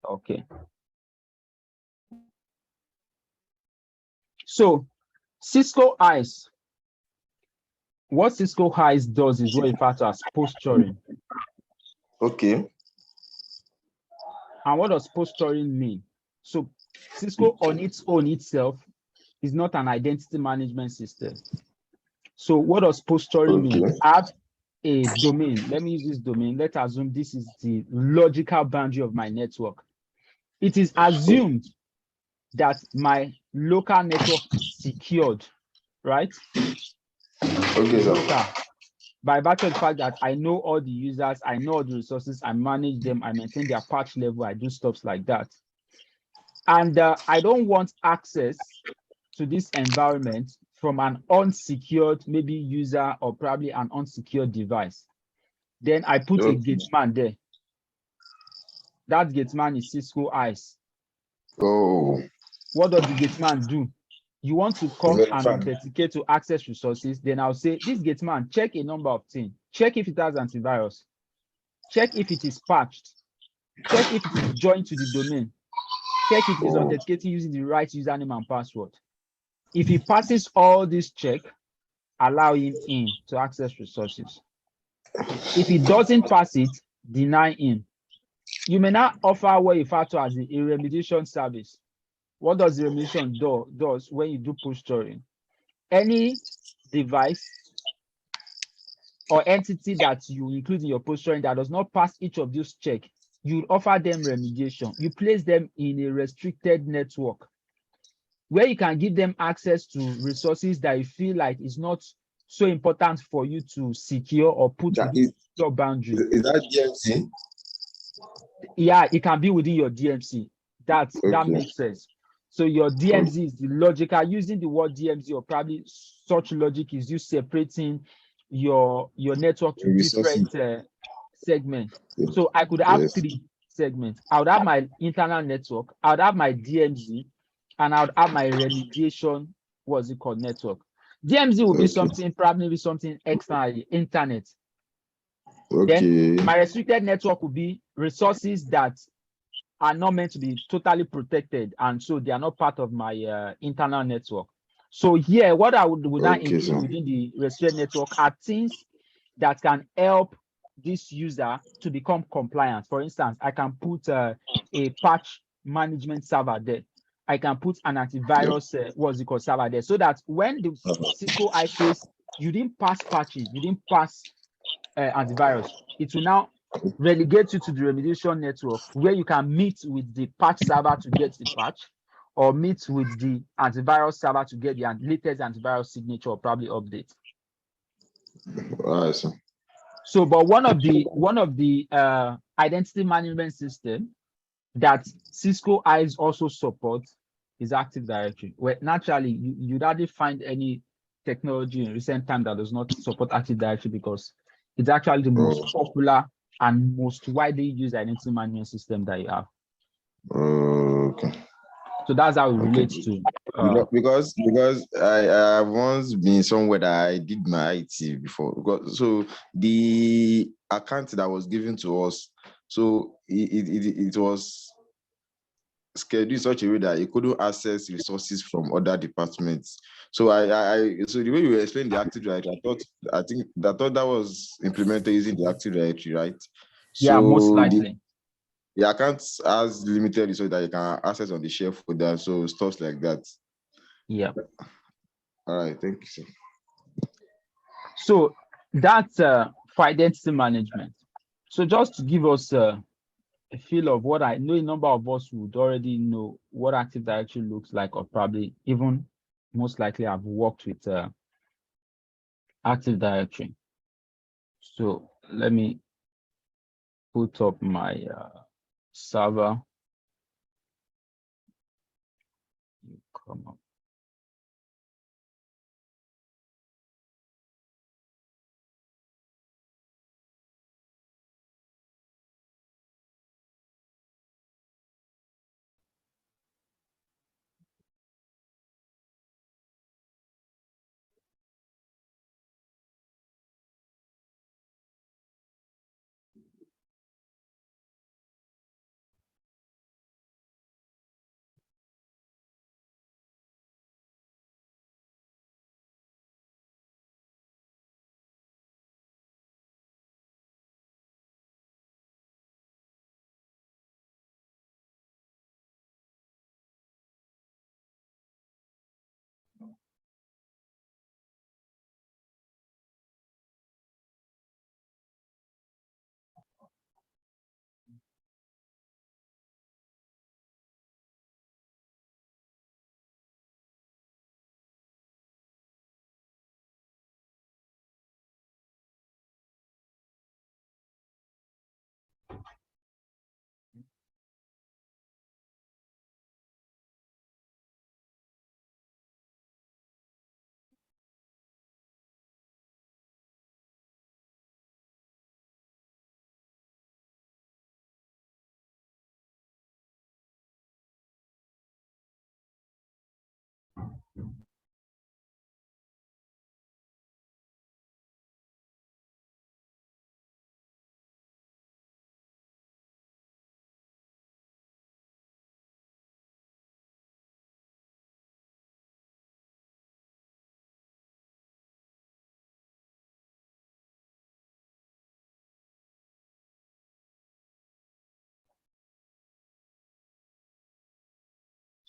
Okay. So Cisco eyes, what Cisco eyes does is what referred to as posturing. Okay. And what does posturing mean? So Cisco on its own itself is not an identity management system. So what does posturing mean? Okay. I have a domain. Let me use this domain. Let's assume this is the logical boundary of my network. It is assumed that my local network is secured, right? Okay, sir. Local. By virtue of the fact that I know all the users, I know all the resources, I manage them, I maintain their patch level, I do stuff like that. And I don't want access to this environment from an unsecured, maybe user or probably an unsecured device. Then I put a Okay. gate man there. That gate man is Cisco eyes. Oh, What does the gate man do? You want to come very and fun. authenticate to access resources, then I'll say, this gate man, check a number of things. Check if it has antivirus. Check if it is patched. Check if it is joined to the domain. Check if it is Oh, authenticating using the right username and password. If he passes all this check, allow him in to access resources. If he doesn't pass it, deny him. You may not offer what you refer to as a remediation service. What does the remediation does when you do posturing? Any device or entity that you include in your posturing that does not pass each of these checks, you offer them remediation. You place them in a restricted network where you can give them access to resources that you feel like is not so important for you to secure or put that within your boundary. is that DMC? Yeah, it can be within your DMC. That Okay. makes sense. So your DMZ is the logical, using the word DMZ or probably such logic is you separating your network to Resources. different segments. Yes. So I could have 3 segments. I would have my internal network, I would have my DMZ, and I would have my remediation, what's it called, network. DMZ will be Okay. something, probably something external, internet. Okay. Then my restricted network will be resources that are not meant to be totally protected, and so they are not part of my internal network. So here, what I would now Okay, include sir. within the restricted network are things that can help this user to become compliant. For instance, I can put a patch management server there. I can put an antivirus, what's it called, server there, so that when the Cisco I says you didn't pass patches, you didn't pass antivirus, it will now relegate you to the remediation network where you can meet with the patch server to get the patch, or meet with the antivirus server to get the latest antivirus signature or probably update. All right, sir. So, but one of the identity management system that Cisco eyes also support is Active Directory. Where naturally you'd hardly find any technology in recent time that does not support Active Directory, because it's actually the most popular and most widely used identity management system that you have. Okay. So that's how it Okay. relates to. Because I have once been somewhere that I did my IT before. So the account that was given to us, so it was scheduled in such a way that it couldn't access resources from other departments. So so the way you explained the Active Directory, I thought that was implemented using the Active Directory, right? Yeah, most So likely. the account has limited resources that you can access on the share folder, so stuff like that. Yeah. All right, thank you, sir. So that's for identity management. So just to give us a feel of what I know, a number of us would already know what Active Directory looks like, or probably even most likely have worked with Active Directory. So let me put up my server. Come on.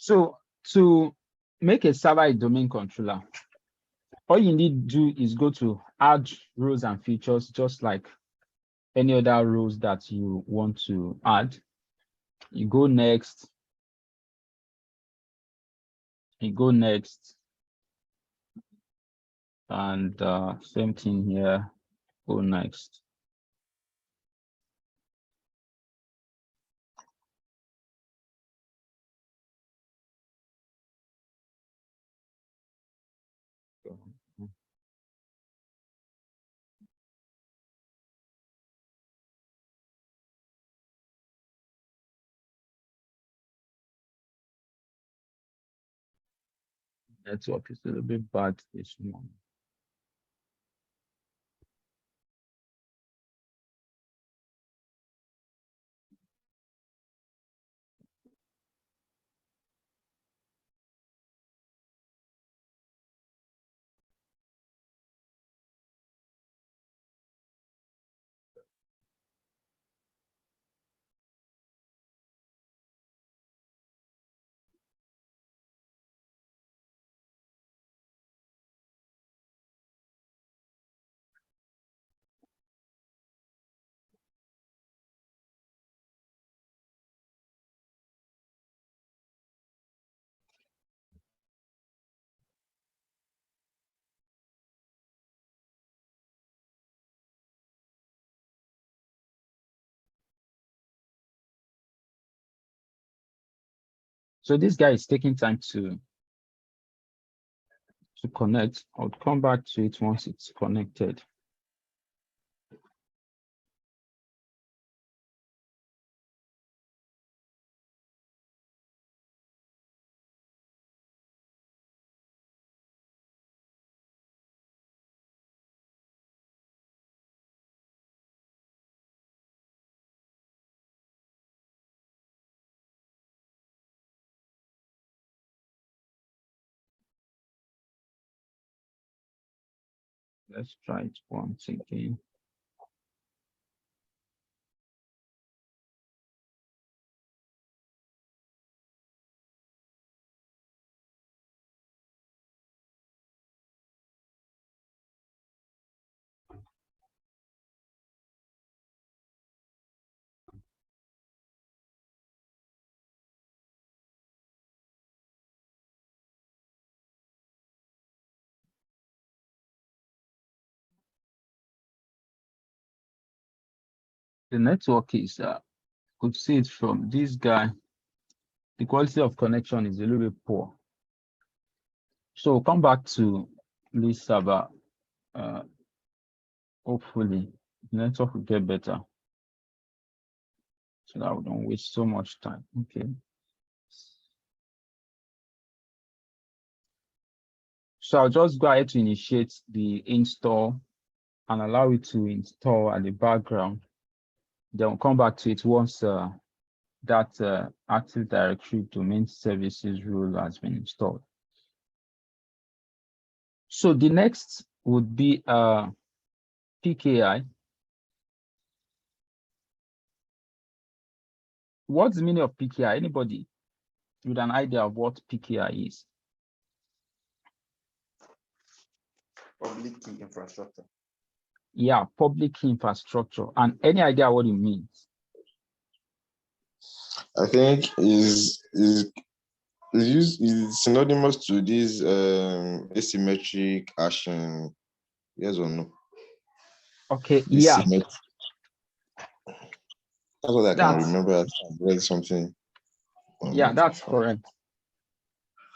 So to make a server a domain controller, all you need to do is go to add roles and features, just like any other roles that you want to add. You go next. You go next. And same thing here, go next. Network is a little bit bad this morning. So this guy is taking time to connect. I'll come back to it once it's connected. Let's try it once again. The network is, could see it from this guy. The quality of connection is a little bit poor. So come back to this server. Hopefully, the network will get better, so that we don't waste so much time. Okay. So I'll just go ahead to initiate the install and allow it to install at the background. Then we'll come back to it once that Active Directory domain services rule has been installed. So the next would be PKI. What's the meaning of PKI? Anybody with an idea of what PKI is? Public key infrastructure. Yeah, public key infrastructure. And any idea what it means? I think is synonymous to this asymmetric hashing. Yes or no? Okay, yeah. That's what I can remember. I read something. Yeah, that's correct.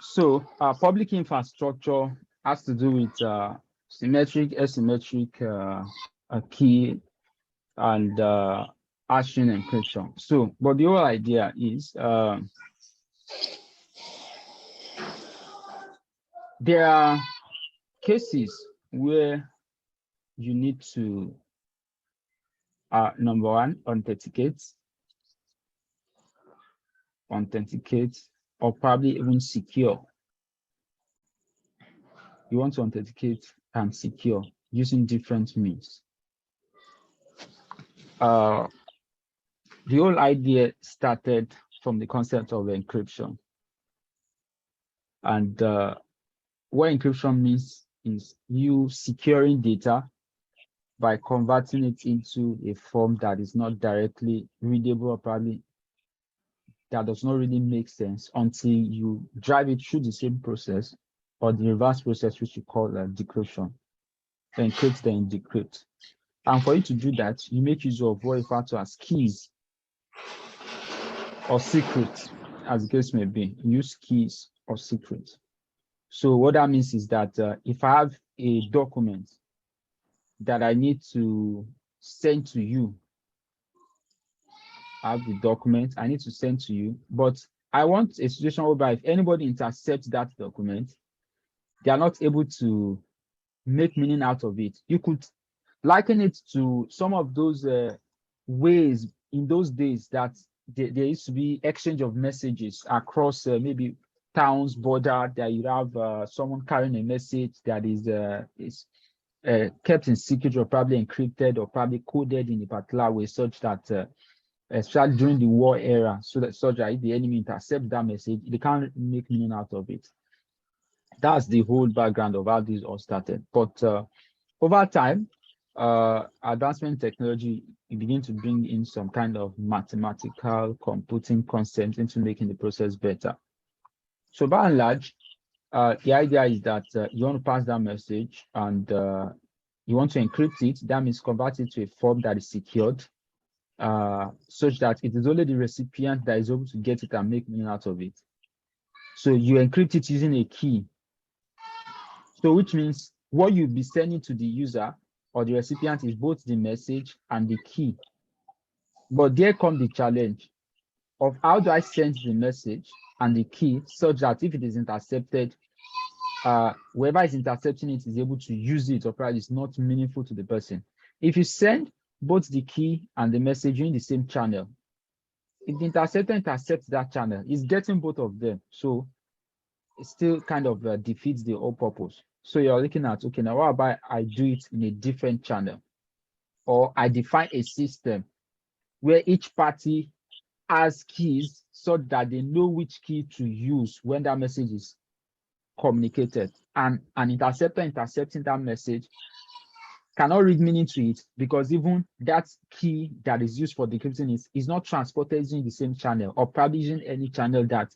So public infrastructure has to do with symmetric, asymmetric key and hashing encryption. So, but the whole idea is There are cases where you need to, number one, authenticate, or probably even secure. You want to authenticate and secure using different means. The whole idea started from the concept of encryption. And what encryption means is you securing data by converting it into a form that is not directly readable, or probably that does not really make sense until you drive it through the same process, or the reverse process, which you call decryption. Encrypt, then decrypt. And for you to do that, you make use of what you refer to as keys or secrets, as the case may be. Use keys or secrets. So what that means is that if I have a document that I need to send to you, I have the document I need to send to you, but I want a situation whereby if anybody intercepts that document, they are not able to make meaning out of it. You could liken it to some of those ways in those days that there used to be exchange of messages across maybe towns, border, that you have someone carrying a message that is kept in secret, or probably encrypted, or probably coded in a particular way, such that especially during the war era, so that if the enemy intercept that message, they can't make meaning out of it. That's the whole background of how this all started. But over time, advancement in technology, you begin to bring in some kind of mathematical computing concepts into making the process better. So by and large, the idea is that you want to pass that message, and you want to encrypt it. That means convert it to a form that is secured, such that it is only the recipient that is able to get it and make meaning out of it. So you encrypt it using a key. So which means what you'll be sending to the user or the recipient is both the message and the key. But there comes the challenge of how do I send the message and the key such that if it is intercepted, whoever is intercepting it is able to use it, or probably it's not meaningful to the person. If you send both the key and the message in the same channel, if the interceptor intercepts that channel, it's getting both of them. So it still kind of defeats the whole purpose. So you're looking at, okay, now what about I do it in a different channel? Or I define a system where each party has keys so that they know which key to use when that message is communicated. And an interceptor intercepting that message cannot read meaning to it, because even that key that is used for decrypting is not transported using the same channel, or probably using any channel that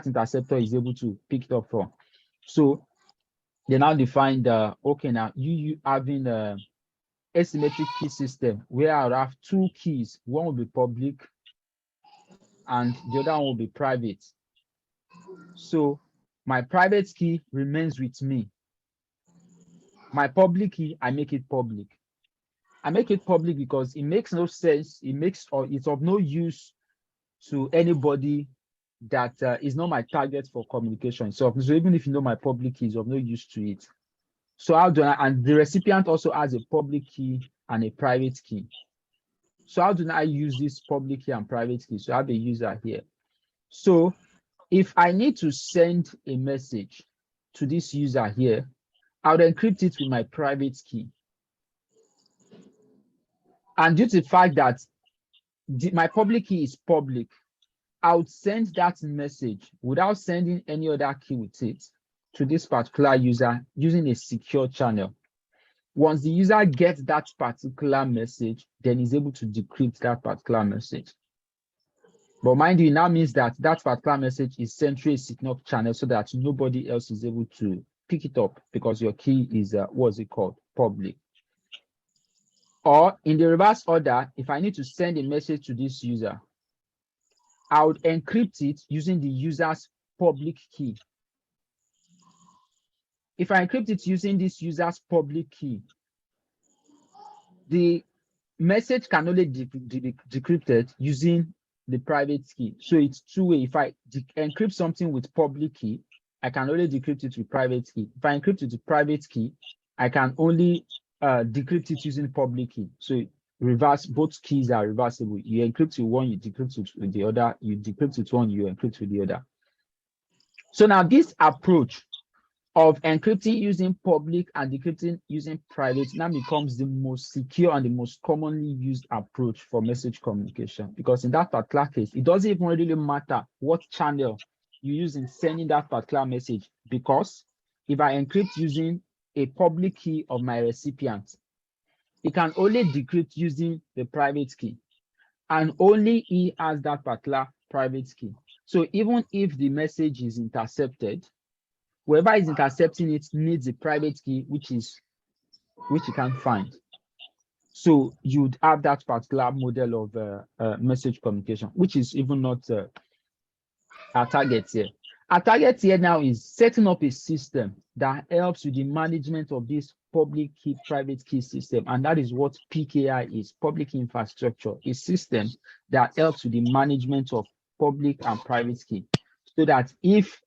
interceptor is able to pick it up from. So they now define the, okay, now you having a asymmetric key system where I have two keys, one will be public and the other one will be private. So my private key remains with me. My public key, I make it public. I make it public because it makes no sense. It's of no use to anybody that is not my target for communication. So even if you know my public key is of no use to it. So how do I, and the recipient also has a public key and a private key. So how do I use this public key and private key? So I have a user here. So if I need to send a message to this user here, I would encrypt it with my private key. And due to the fact that my public key is public, I would send that message without sending any other key with it to this particular user using a secure channel. Once the user gets that particular message, then he's able to decrypt that particular message. But mind you, it now means that that particular message is sent through a signal channel so that nobody else is able to pick it up, because your key is, what's it called? Public. Or in the reverse order, if I need to send a message to this user, I would encrypt it using the user's public key. If I encrypt it using this user's public key, the message can only be decrypted using the private key. So it's two-way. If I encrypt something with public key, I can only decrypt it with private key. If I encrypt it with private key, I can only decrypt it using public key. So reverse, both keys are reversible. You encrypt with one, you decrypt with the other. You decrypt with one, you encrypt with the other. So now this approach of encrypting using public and decrypting using private now becomes the most secure and the most commonly used approach for message communication, because in that particular case, it doesn't even really matter what channel you use in sending that particular message, because if I encrypt using a public key of my recipient, it can only decrypt using the private key, and only he has that particular private key. So even if the message is intercepted, whoever is intercepting it needs a private key, which you can't find. So you'd have that particular model of message communication, which is even not our target here. Our target here now is setting up a system that helps with the management of this public key, private key system. And that is what PKI is, public key infrastructure, a system that helps with the management of public and private key. So that if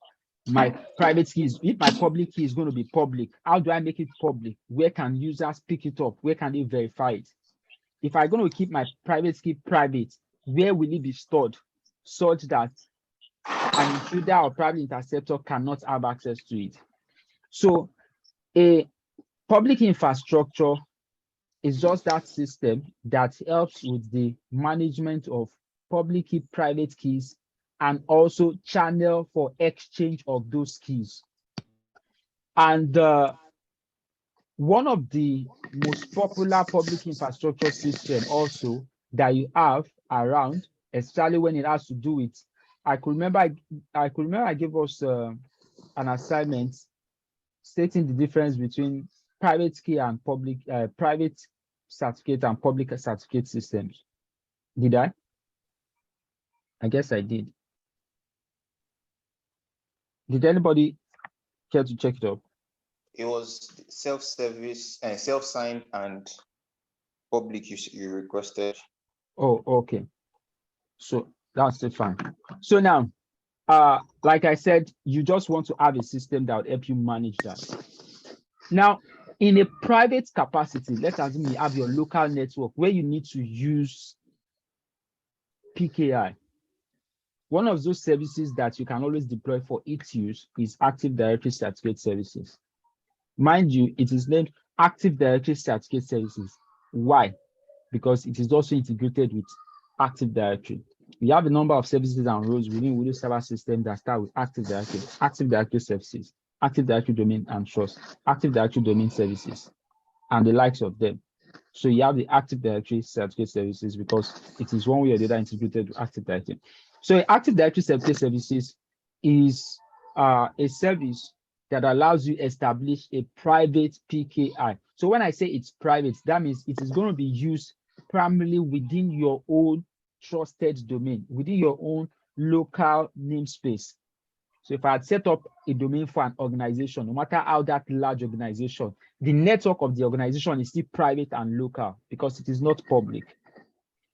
my private key is, if my public key is going to be public, how do I make it public? Where can users pick it up? Where can they verify it? If I'm going to keep my private key private, where will it be stored such that an intruder or private interceptor cannot have access to it? So a public infrastructure is just that system that helps with the management of public key, private keys, and also channel for exchange of those keys. And one of the most popular public infrastructure system also that you have around, especially when it has to do with, I could remember I gave us an assignment stating the difference between private key and public, private certificate and public certificate systems. Did I? I guess I did. Did anybody care to check it up? It was self-service and self-signed and public you requested. Oh, okay. So that's still fine. So now, like I said, you just want to have a system that will help you manage that. Now, in a private capacity, let's assume you have your local network where you need to use PKI. One of those services that you can always deploy for its use is Active Directory Certificate Services. Mind you, it is named Active Directory Certificate Services. Why? Because it is also integrated with Active Directory. We have a number of services and roles within Windows Server System that start with Active Directory Services, Active Directory Domain and Trust, Active Directory Domain Services, and the likes of them. So you have the Active Directory Certificate Services because it is one way or the other integrated with Active Directory. So Active Directory Certificate Services is a service that allows you to establish a private PKI. So when I say it's private, that means it is going to be used primarily within your own trusted domain, within your own local namespace. So if I had set up a domain for an organization, no matter how that large organization, the network of the organization is still private and local because it is not public.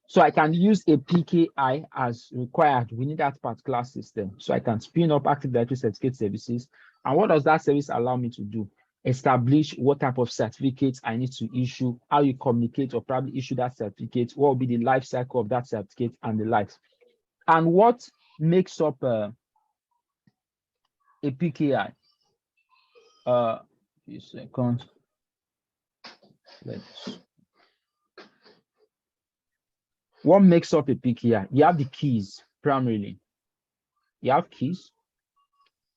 So I can use a PKI as required within that particular system. So I can spin up Active Directory Certificate Services. And what does that service allow me to do? Establish what type of certificates I need to issue, how you communicate or probably issue that certificate, what will be the life cycle of that certificate and the likes. And what makes up a PKI? A second. What makes up a PKI? You have the keys primarily. You have keys.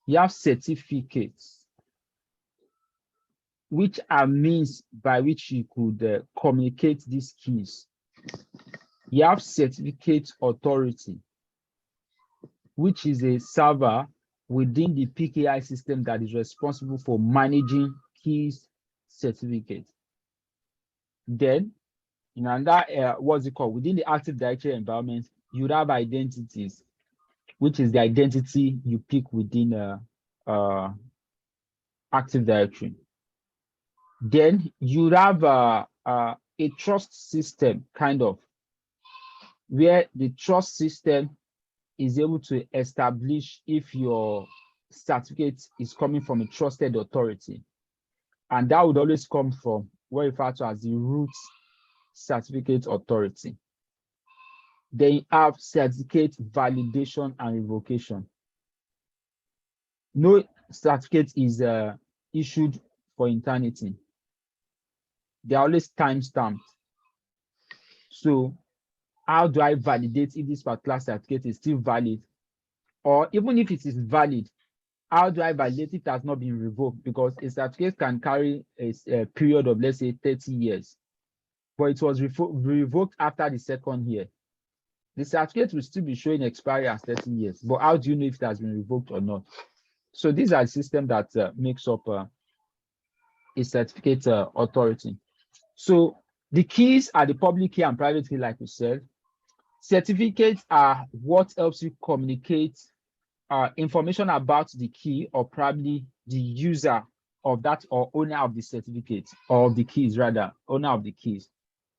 You have certificates, which are means by which you could communicate these keys. You have certificate authority, which is a server within the PKI system that is responsible for managing keys certificates. Then, in another, what's it called? Within the Active Directory environment, you would have identities, which is the identity you pick within Active Directory. Then you have a trust system, kind of, where the trust system is able to establish if your certificate is coming from a trusted authority, and that would always come from what we refer to as the root certificate authority. They have certificate validation and revocation. No certificate is issued for eternity. They are always time-stamped. So how do I validate if this particular certificate is still valid? Or even if it is valid, how do I validate if it has not been revoked? Because a certificate can carry a period of, let's say, 30 years, but it was revoked after the second year. The certificate will still be showing expiry as 30 years, but how do you know if it has been revoked or not? So these are systems that makes up a certificate authority. So the keys are the public key and private key, like we said. Certificates are what helps you communicate information about the key, or probably the user of that, or owner of the certificate, or the keys rather, owner of the keys.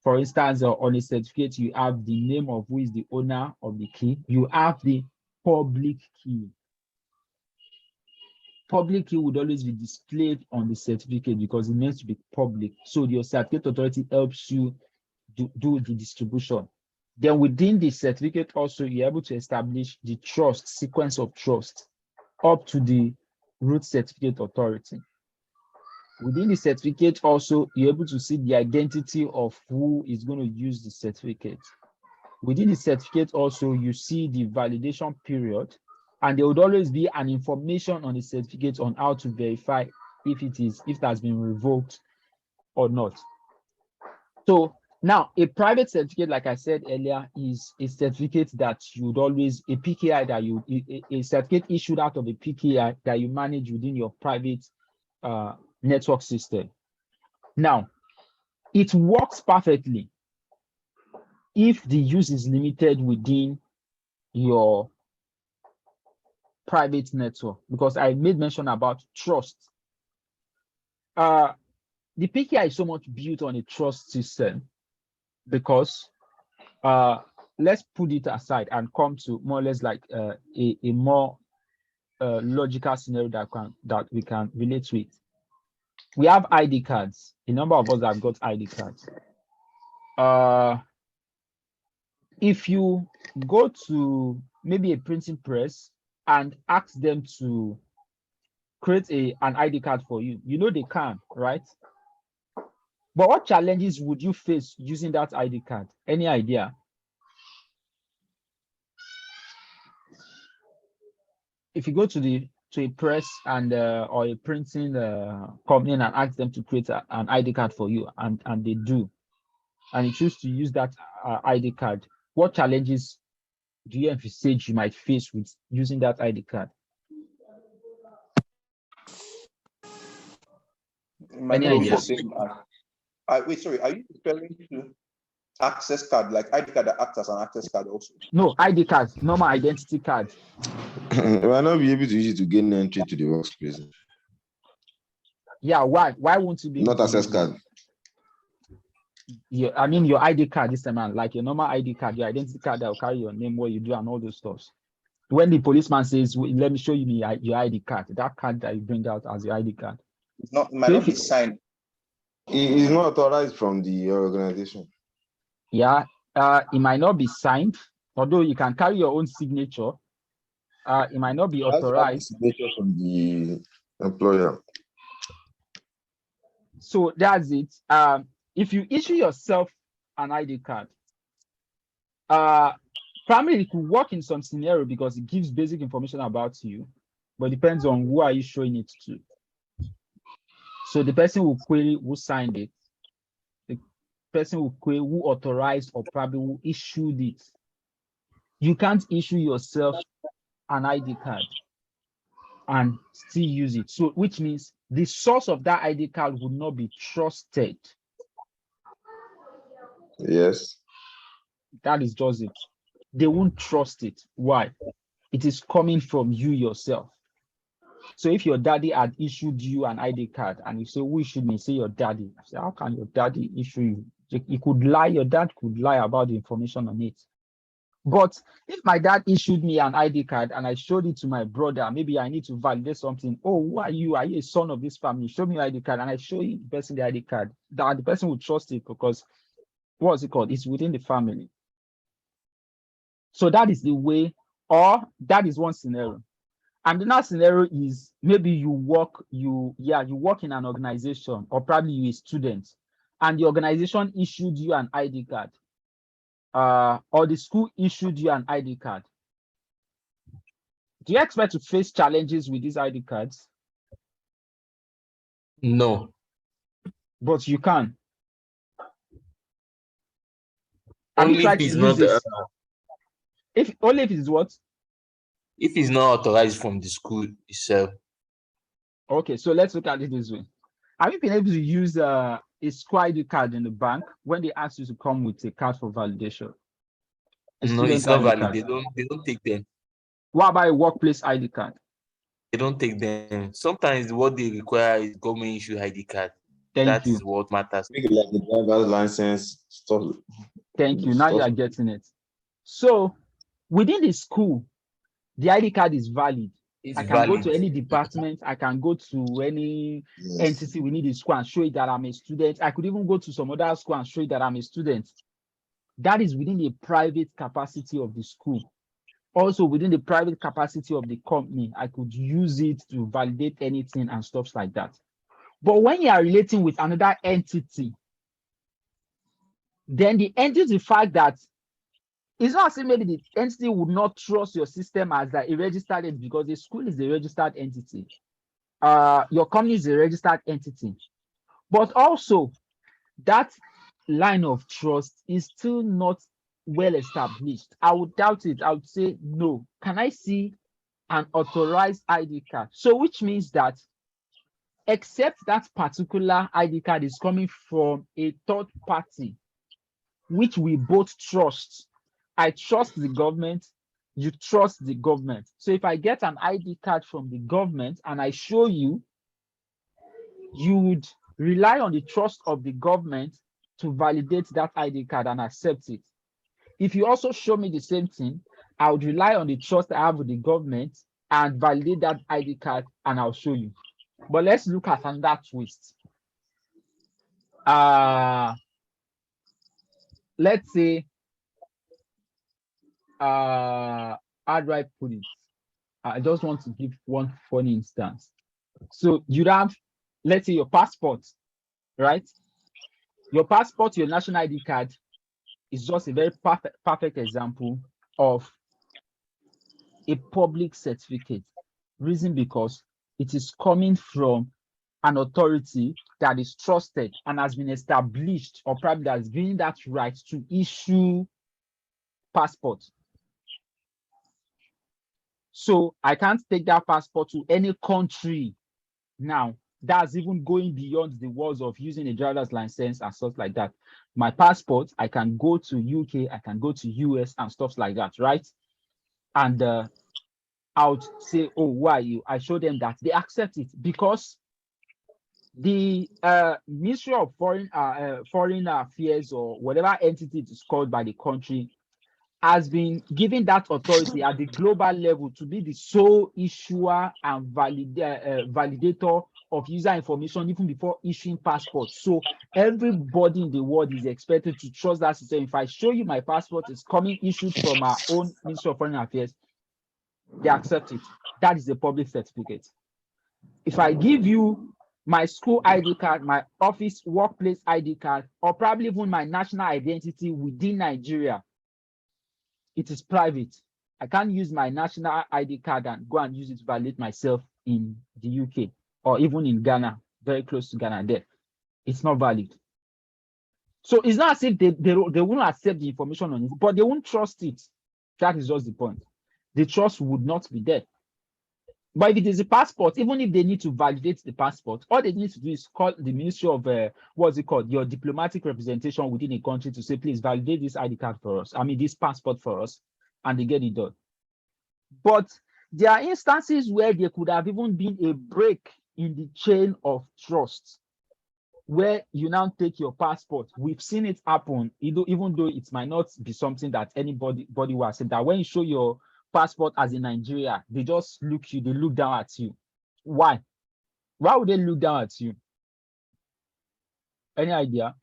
For instance, on a certificate, you have the name of who is the owner of the key. You have the public key. Public key would always be displayed on the certificate because it means to be public. So your certificate authority helps you do the distribution. Then within the certificate also, you're able to establish the trust, sequence of trust, up to the root certificate authority. Within the certificate also, you're able to see the identity of who is going to use the certificate. Within the certificate also, you see the validation period, and there would always be an information on the certificate on how to verify if it has been revoked or not. So now, a private certificate, like I said earlier, is a certificate that you'd always, a PKI that a certificate issued out of a PKI that you manage within your private network system. Now, it works perfectly if the use is limited within your private network, because I made mention about trust. The PKI is so much built on a trust system because let's put it aside and come to more or less like a more logical scenario that we can relate with. We have ID cards. A number of us have got ID cards. If you go to maybe a printing press and ask them to create an ID card for you, you know they can, right? But what challenges would you face using that ID card? Any idea? If you go to a press and or a printing company and ask them to create an ID card for you, and they do, and you choose to use that ID card, what challenges do you envisage you might face with using that ID card? Any idea? Wait, sorry, are you referring to access card, like ID card that acts as an access card also? No, ID card, normal identity card. We will not be able to use it to gain entry to the workspace. Yeah, why? Why won't you be? Not access card. Yeah, I mean your ID card this time, like your normal ID card, your identity card that will carry your name, what you do, and all those stuff. When the policeman says, "Let me show you your ID card," that card that you bring out as your ID card, it might not be signed. It is not authorized from the organization. Yeah, it might not be signed, although you can carry your own signature. It might not be authorized. Signature from the employer. So that's it. If you issue yourself an ID card, primarily it could work in some scenario because it gives basic information about you, but it depends on who are you showing it to. So the person will query who signed it. The person will query who authorized or probably who issued it. You can't issue yourself an ID card and still use it. So which means the source of that ID card would not be trusted. Yes. That is just it. They won't trust it. Why? It is coming from you yourself. So if your daddy had issued you an ID card and you say, who issued me? Say your daddy. I say, how can your daddy issue you? He could lie, your dad could lie about the information on it. But if my dad issued me an ID card and I showed it to my brother, maybe I need to validate something. Oh, who are you? Are you a son of this family? Show me your ID card, and I show you the person the ID card. That the person will trust it because what's it called? It's within the family. So that is the way, or that is one scenario. And another scenario is maybe you work in an organization, or probably you're a student, and the organization issued you an ID card, or the school issued you an ID card. Do you expect to face challenges with these ID cards? No. But you can. Have you Only tried if to it's use not this? If only if it's what? if it's not authorized from the school itself. Okay, so let's look at it this way. Have you been able to use a school ID card in the bank when they ask you to come with a card for validation? A No, it's student not ID valid. card. They don't take them. What about a workplace ID card? They don't take them. Sometimes what they require is government issue ID card. Thank That you. is what matters. Make it like the driver's license stuff. Thank you. Now you are getting it. So within the school, the ID card is valid. It's I can go valid. to any department. I can go to any Yes. entity within the school and show it that I'm a student. I could even go to some other school and show it that I'm a student. That is within the private capacity of the school. Also within the private capacity of the company, I could use it to validate anything and stuff like that. But when you are relating with another entity, then the entity, the fact that it's not saying maybe the entity would not trust your system as a registered entity, because the school is a registered entity. Your company is a registered entity. But also, that line of trust is still not well established. I would doubt it. I would say no. Can I see an authorized ID card? So which means that except that particular ID card is coming from a third party, which we both trust. I trust the government, you trust the government. So if I get an ID card from the government and I show you, you would rely on the trust of the government to validate that ID card and accept it. If you also show me the same thing, I would rely on the trust I have with the government and validate that ID card, and I'll show you. But let's look at another twist. Let's say, how do I put it? I just want to give one funny instance. So you'd have, let's say, your passport, right? Your passport, your national ID card is just a very perfect example of a public certificate. Reason because it is coming from an authority that is trusted and has been established, or probably that has given that right to issue passport. So I can't take that passport to any country now. That's even going beyond the walls of using a driver's license and stuff like that. My passport, I can go to UK, I can go to US and stuff like that, right? And I would say, oh, why are you? I show them that they accept it because the Ministry of Foreign Affairs, or whatever entity it is called by the country, has been given that authority at the global level to be the sole issuer and validator of user information even before issuing passports. So everybody in the world is expected to trust that system. If I show you my passport is coming issued from our own Ministry of Foreign Affairs, they accept it. That is a public certificate. If I give you my school ID card, my office workplace ID card, or probably even my national identity within Nigeria, it is private. I can't use my national ID card and go and use it to validate myself in the UK or even in Ghana, very close to Ghana there. It's not valid. So it's not as if they won't accept the information on it, but they won't trust it. That is just the point. The trust would not be there. But if it is a passport, even if they need to validate the passport, all they need to do is call the Ministry of, what's it called, your diplomatic representation within a country to say, please validate this ID card for us. I mean, this passport for us, and they get it done. But there are instances where there could have even been a break in the chain of trust. where you now take your passport. We've seen it happen, even though it might not be something that anybody will accept, that when you show your passport as in Nigeria, they just look down at you. Why? Why would they look down at you? Any idea?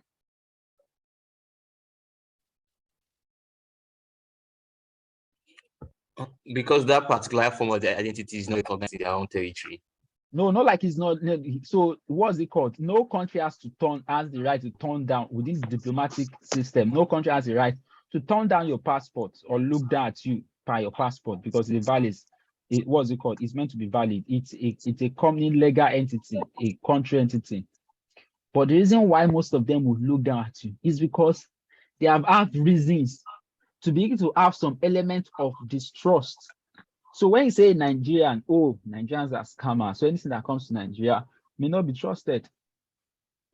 Because that particular form of their identity is not recognized in their own territory. No, not like it's not. So what's it called? No country has the right to turn down within the diplomatic system. No country has the right to turn down your passport or look down at you by your passport because it's valid. What's it called? It's meant to be valid. It's a company legal entity, a country entity. But the reason why most of them would look down at you is because they have had reasons to be able to have some element of distrust. So when you say Nigerian, oh, Nigerians are scammers, so anything that comes to Nigeria may not be trusted.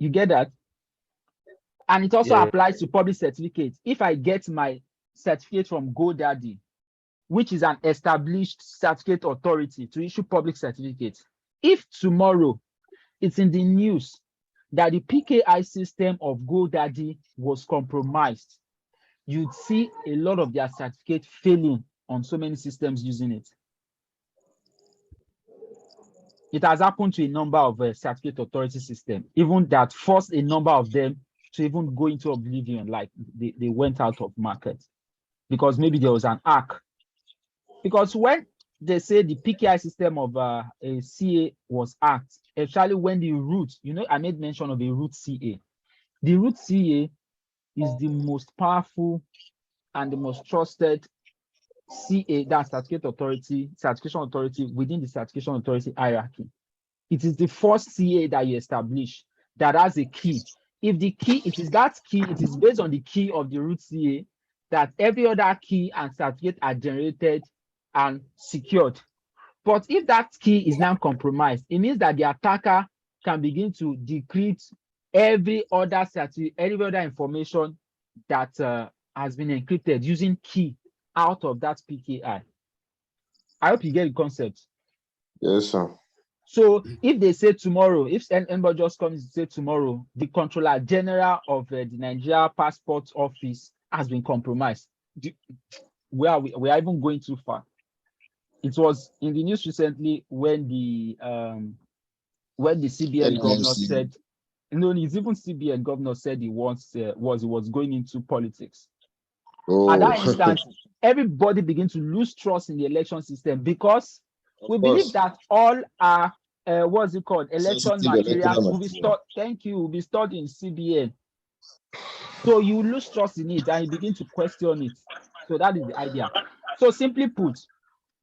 You get that? And it also applies to public certificates. If I get my certificate from GoDaddy, which is an established certificate authority to issue public certificates, if tomorrow it's in the news that the PKI system of GoDaddy was compromised, you'd see a lot of their certificate failing on so many systems using it. It has happened to a number of certificate authority systems, even that forced a number of them to even go into oblivion, like they went out of market because maybe there was an hack. Because when they say the PKI system of a CA was hacked, especially when the root, I made mention of a root CA. The root CA is the most powerful and the most trusted CA, that's certification authority within the certification authority hierarchy. It is the first CA that you establish that has a key. If the key, it is based on the key of the root CA that every other key and certificate are generated and secured. But if that key is now compromised, it means that the attacker can begin to decrypt every other information that has been encrypted using key out of that PKI. I hope you get the concept. Yes, sir. So if they say tomorrow, if anybody just comes to say tomorrow, the Controller General of the Nigeria Passport Office has been compromised, we are even going too far. It was in the news recently when the CBN governor said, it's even CBN governor said he was going into politics. At that instance, everybody began to lose trust in the election system because we believe that all our election materials will be stored. Thank you, will be stored in CBN. So you lose trust in it and you begin to question it. So that is the idea. So simply put,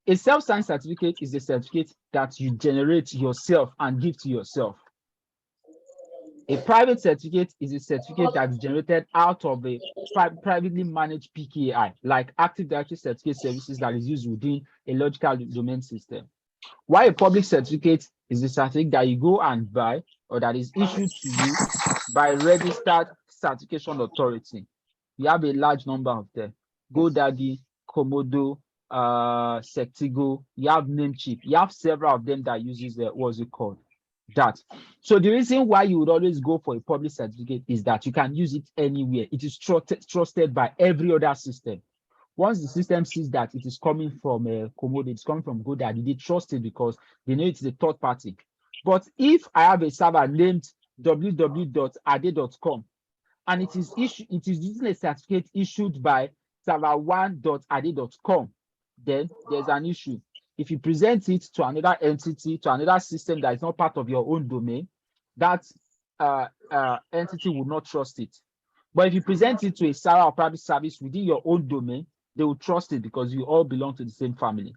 a self-signed certificate is a certificate that you generate yourself and give to yourself. A private certificate is a certificate that is generated out of a privately managed PKI, like Active Directory Certificate Services that is used within a logical domain system. While a public certificate is a certificate that you go and buy or that is issued to you by a registered certification authority. You have a large number of them. GoDaddy, Komodo, Sectigo, you have Namecheap, you have several of them that uses that. So the reason why you would always go for a public certificate is that you can use it anywhere. It is trusted by every other system. Once the system sees that it is coming from Komodo, it's coming from GoDaddy, they trust it because they know it's a third party. But if I have a server named www.ade.com and it is using a certificate issued by server1.ade.com, then there's an issue. If you present it to another entity, to another system that is not part of your own domain, that entity will not trust it. But if you present it to a server or private service within your own domain, they will trust it because you all belong to the same family.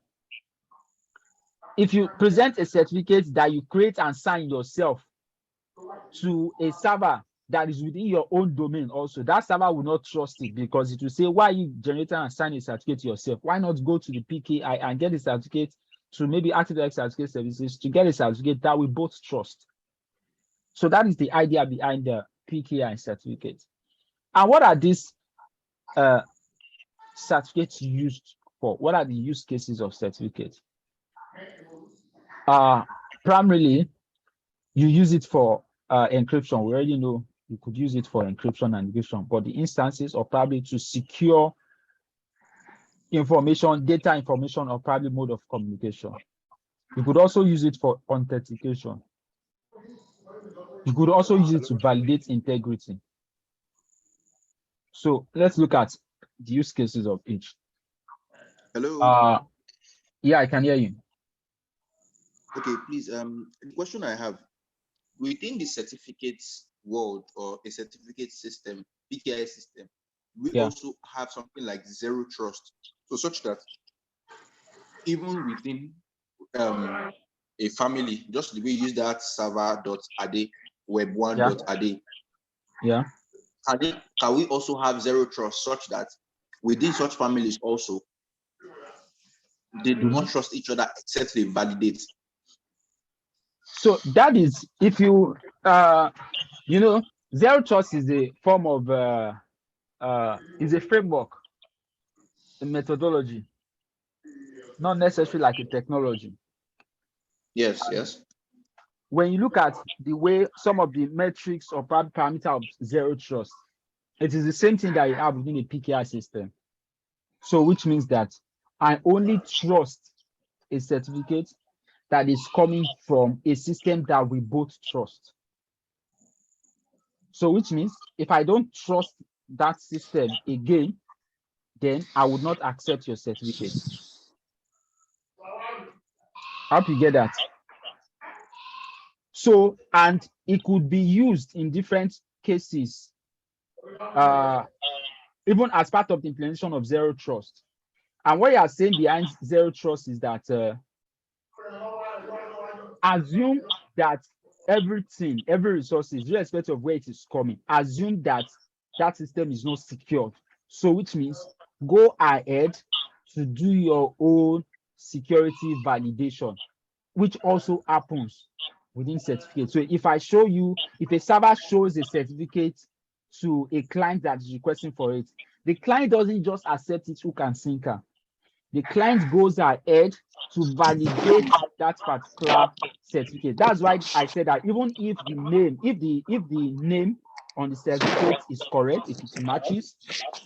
If you present a certificate that you create and sign yourself to a server that is within your own domain also, that server will not trust it because it will say, why are you generating and signing a certificate yourself? Why not go to the PKI and get a certificate to maybe Active Directory Certificate Services to get a certificate that we both trust? So that is the idea behind the PKI certificate. And what are these certificates used for? What are the use cases of certificates? Primarily, you use it for encryption. We already know you could use it for encryption and encryption, but the instances are probably to secure information, data information, or probably mode of communication. You could also use it for authentication. You could also use it to validate integrity. So let's look at the use cases of each. Hello. Yeah, I can hear you. Okay, please. The question I have, within the certificates world or a certificate system, PKI system, we also have something like zero trust. So such that even within a family, just the way you use that server.ade, web1.ade, yeah, can we also have zero trust such that within such families also, they do not trust each other except they validate? So that is, if you, you know, zero trust is a form of, is a framework, a methodology, not necessarily like a technology. Yes, yes. When you look at the way some of the metrics or parameter of zero trust, it is the same thing that you have within a PKI system. So which means that I only trust a certificate that is coming from a system that we both trust. So which means if I don't trust that system again, then I would not accept your certificate. I hope you get that. So, and it could be used in different cases, even as part of the implementation of zero trust. And what you are saying behind zero trust is that assume that everything, every resource, irrespective of where it is coming, assume that that system is not secured. So which means go ahead to do your own security validation, which also happens within certificate. So if I show you, if a server shows a certificate to a client that is requesting for it, the client doesn't just accept it hook and sinker. The client goes ahead to validate that particular certificate. That's why I said that even if the name, if the name on the certificate is correct, if it matches,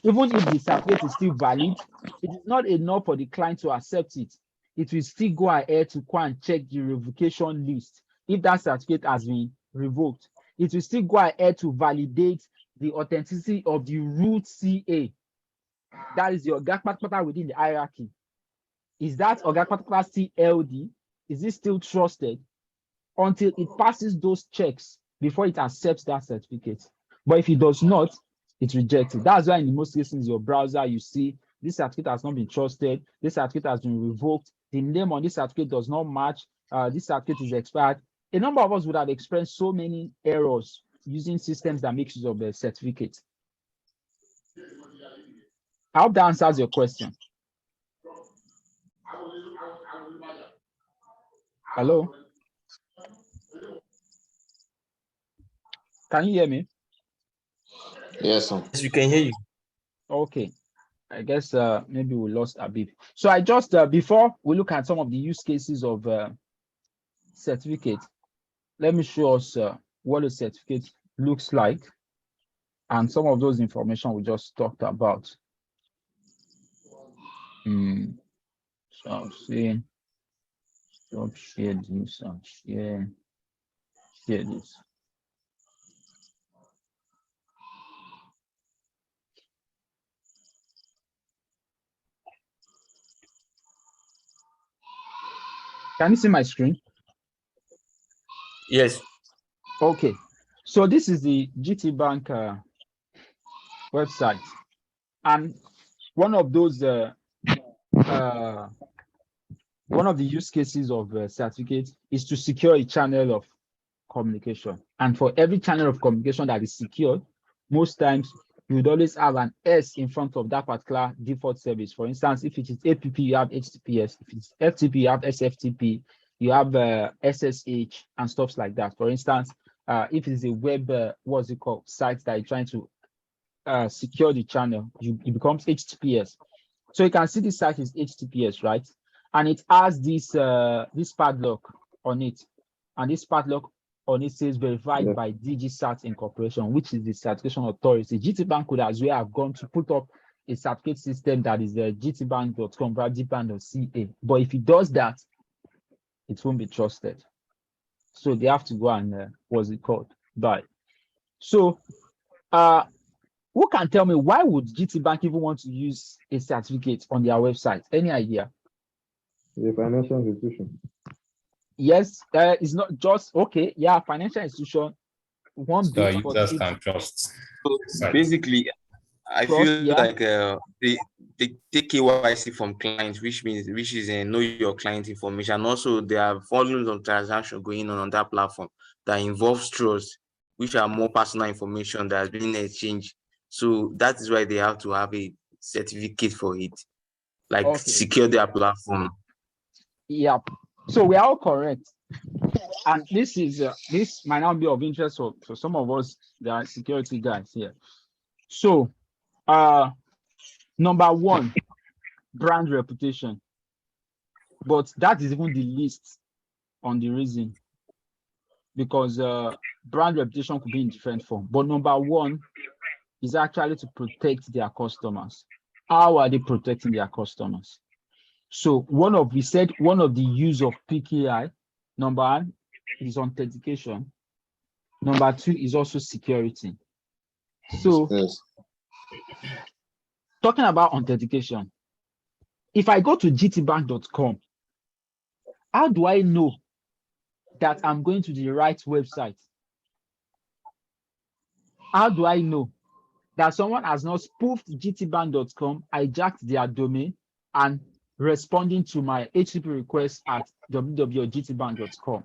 even if the certificate is still valid, it is not enough for the client to accept it. It will still go ahead to go and check the revocation list. If that certificate has been revoked, it will still go ahead to validate the authenticity of the root CA. That is your Oga within the hierarchy. Is that Oga still LD? Is it still trusted? Until it passes those checks before it accepts that certificate. But if it does not, it's rejected. That's why in most cases, your browser, you see this certificate has not been trusted, this certificate has been revoked, the name on this certificate does not match, this certificate is expired. A number of us would have experienced so many errors using systems that make use of the certificate. I hope that answers your question. Hello? Can you hear me? Yes, sir. Yes, we can hear you. Okay. I guess maybe we lost a bit. So I just, before we look at some of the use cases of certificate, let me show us what a certificate looks like and some of those information we just talked about. So I'll see, stop share this and share this. Can you see my screen? Yes. Okay. So this is the GT Bank website. And one of those, one of the use cases of certificate is to secure a channel of communication. And for every channel of communication that is secured, most times you would always have an S in front of that particular default service. For instance, if it is APP, you have HTTPS. If it's FTP, you have SFTP. You have SSH and stuff like that. For instance, if it's a web, what's it called, site that you're trying to secure the channel, it becomes HTTPS. So you can see this site is HTTPS, right? And it has this this padlock on it, and this padlock on it says verified by DigiCert Incorporation, which is the certification authority. GTBank could as well have gone to put up a certificate system that is the gtbank.com, gtbank.ca. But if it does that, it won't be trusted. So they have to go and what's it called? Buy. So who can tell me why would GTBank even want to use a certificate on their website? Any idea? The financial institution. Yes, it's not just okay. Yeah, financial institution. One So bit, but users it's can trust. So Site. basically, I Trust, feel yeah. like they take KYC from clients, which is know your client information. And also, there are volumes of transactions going on that platform that involves trust, which are more personal information that has been exchanged. So that is why they have to have a certificate for it, like Okay. secure their platform. Yep. So we are all correct. And this is this might not be of interest for some of us, the are security guys here. So number one, brand reputation. But that is even the least on the reason, because brand reputation could be in different form. But number one is actually to protect their customers. How are they protecting their customers? So one of the use of PKI, number one, is authentication. Number two is also security. So Yes. talking about authentication, if I go to gtbank.com, how do I know that I'm going to the right website? How do I know that someone has not spoofed gtbank.com, hijacked their domain, and responding to my HTTP request at www.gtbank.com?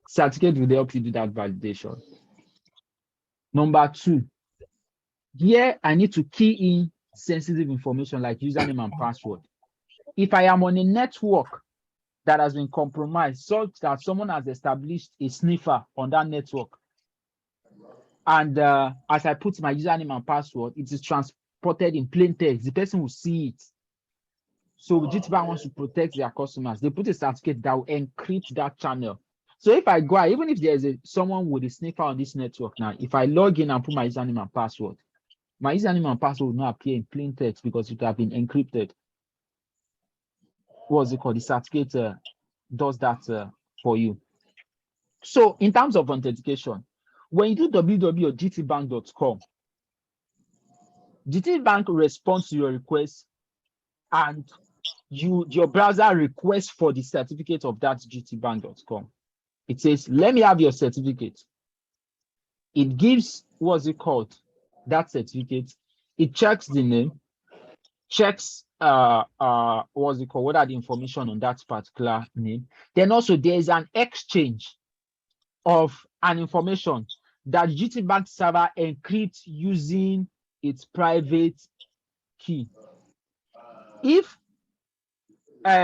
Certificate will help you do that validation. Number two, here I need to key in sensitive information like username and password. If I am on a network that has been compromised such that someone has established a sniffer on that network, and as I put my username and password, it is transported in plain text, the person will see it. So GTBank wants to protect their customers. They put a certificate that will encrypt that channel. So if I go, even if there's someone with a sniffer on this network now, if I log in and put my username and password, my username and password will not appear in plain text because it will have been encrypted. What's it called? The certificate does that for you. So in terms of authentication, when you do www.gtbank.com, GTBank responds to your request, and your browser requests for the certificate of that gtbank.com. It says, let me have your certificate. It gives, what's it called? That certificate. It checks the name, checks what's it called? What are the information on that particular name? Then also there is an exchange of an information that GTBank server encrypts using its private key. If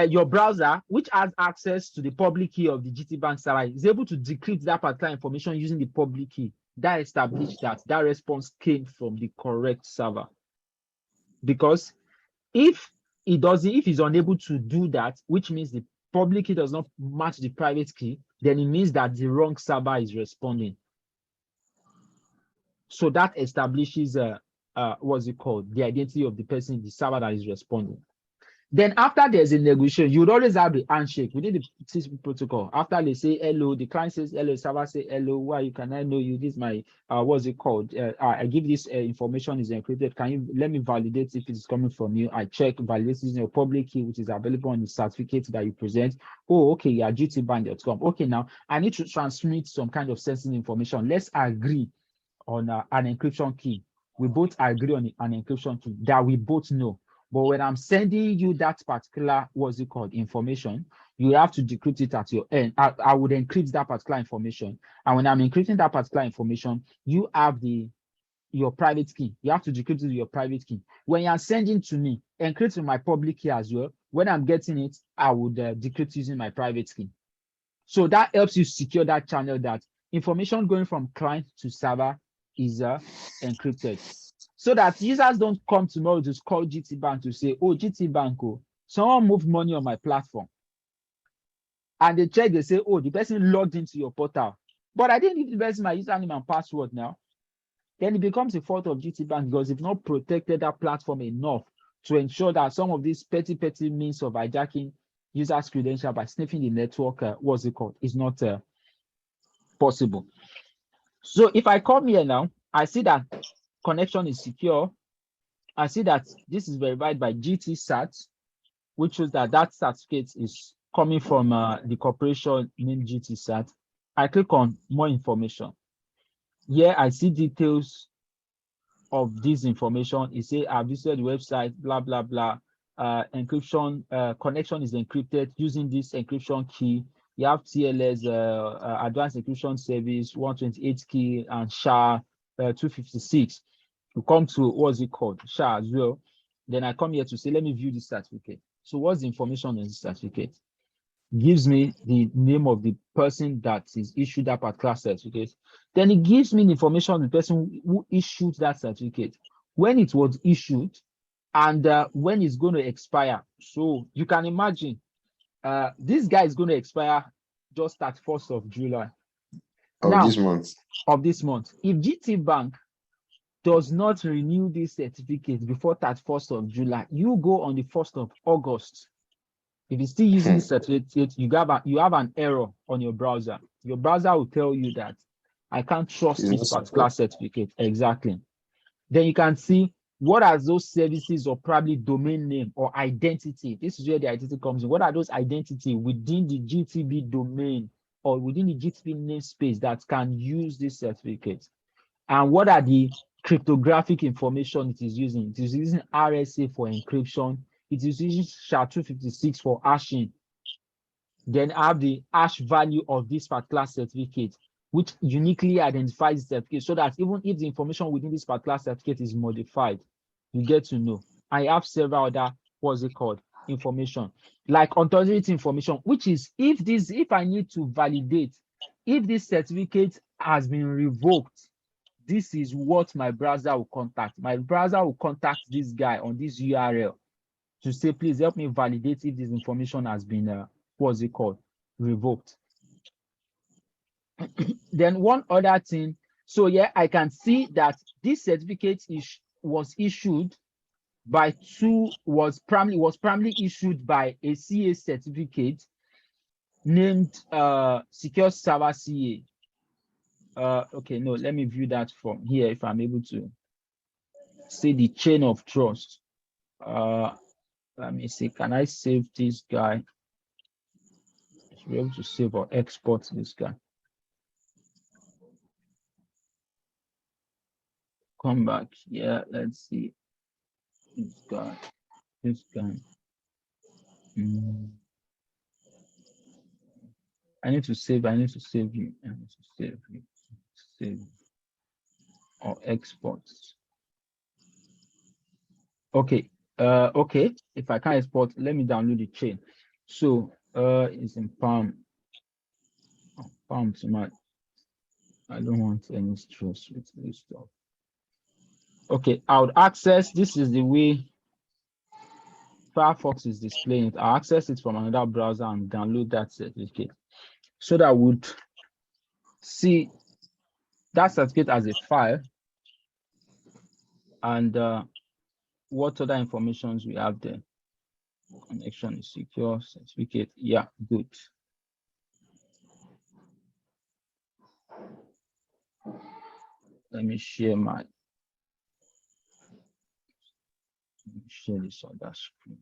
your browser, which has access to the public key of the GTBank server, is able to decrypt that particular information using the public key, that established that response came from the correct server. Because if he's unable to do that, which means the public key does not match the private key, then it means that the wrong server is responding. So that establishes what's it called? The identity of the person, the server that is responding. Then after there's a negotiation, you would always have the handshake within the TCP protocol. After they say hello, the client says hello, server say hello, why you can I know you? This is my what's it called? I give this information is encrypted. Can you let me validate if it's coming from you? I check validate using your public key, which is available on the certificate that you present. Oh, okay, yeah, gtbank.com. Okay, now I need to transmit some kind of sensitive information. Let's agree on an encryption key. We both agree on an encryption key that we both know. But when I'm sending you that particular, what's it called, information, you have to decrypt it at your end. I would encrypt that particular information. And when I'm encrypting that particular information, you have your private key. You have to decrypt it with your private key. When you're sending to me, encrypt with my public key as well. When I'm getting it, I would decrypt using my private key. So that helps you secure that channel, that information going from client to server is encrypted. So that users don't come tomorrow to call GTBank to say, oh, GTBank, oh, someone moved money on my platform. and they check, they say, oh, the person logged into your portal, but I didn't give the person my username and password now. Then it becomes a fault of GTBank because they've not protected that platform enough to ensure that some of these petty means of hijacking users' credential by sniffing the network, what's it called, is not possible. So if I come here now, I see that connection is secure. I see that this is verified by GTSAT, which shows that that certificate is coming from the corporation named GTSAT. I click on more information. Here I see details of this information. It says I visited the website, blah, blah, blah. Encryption, connection is encrypted using this encryption key. You have TLS, advanced encryption service, 128 key, and SHA 256. You come to what's it called, SHA as well. Then I come here to say, let me view this certificate. So what's the information on this certificate? Gives me the name of the person that is issued that particular certificate. Then it gives me the information on the person who issued that certificate, when it was issued, and when it's going to expire. So you can imagine this guy is going to expire just at 1st of July. This month. Of this month. If GTBank does not renew this certificate before that 1st of July, you go on the 1st of August. If you're still using this certificate, you have an error on your browser. Your browser will tell you that I can't trust this particular certificate. Exactly. Then you can see what are those services or probably domain name or identity. This is where the identity comes in. What are those identity within the GTB domain or within the GTB namespace that can use this certificate? And what are the cryptographic information it is using? It is using RSA for encryption. It is using SHA-256 for hashing. Then I have the hash value of this particular certificate, which uniquely identifies the certificate, so that even if the information within this particular certificate is modified, you get to know. I have several other, what's it called, information, like authority information, which is if I need to validate if this certificate has been revoked, this is what my browser will contact. My browser will contact this guy on this URL to say, please help me validate if this information has been, what's it called, revoked. Then one other thing, so yeah, I can see that this certificate was issued by was primarily issued by a CA certificate named Secure Server CA. Okay, no, let me view that from here if I'm able to see the chain of trust. Let me see, can I save this guy? I should be able to save or export this guy. Come back here, let's see. This guy. I need to save you. Save or export. Okay. Okay. If I can't export, let me download the chain. So it's in Palm. Oh, Palm to my. I don't want any stress with this stuff. Okay, I would access. This is the way Firefox is displaying it. I'll access it from another browser and download that certificate, so that I would see that certificate as a file and what other informations we have there. Connection is secure, certificate. Yeah, good. Let me share this on that screen.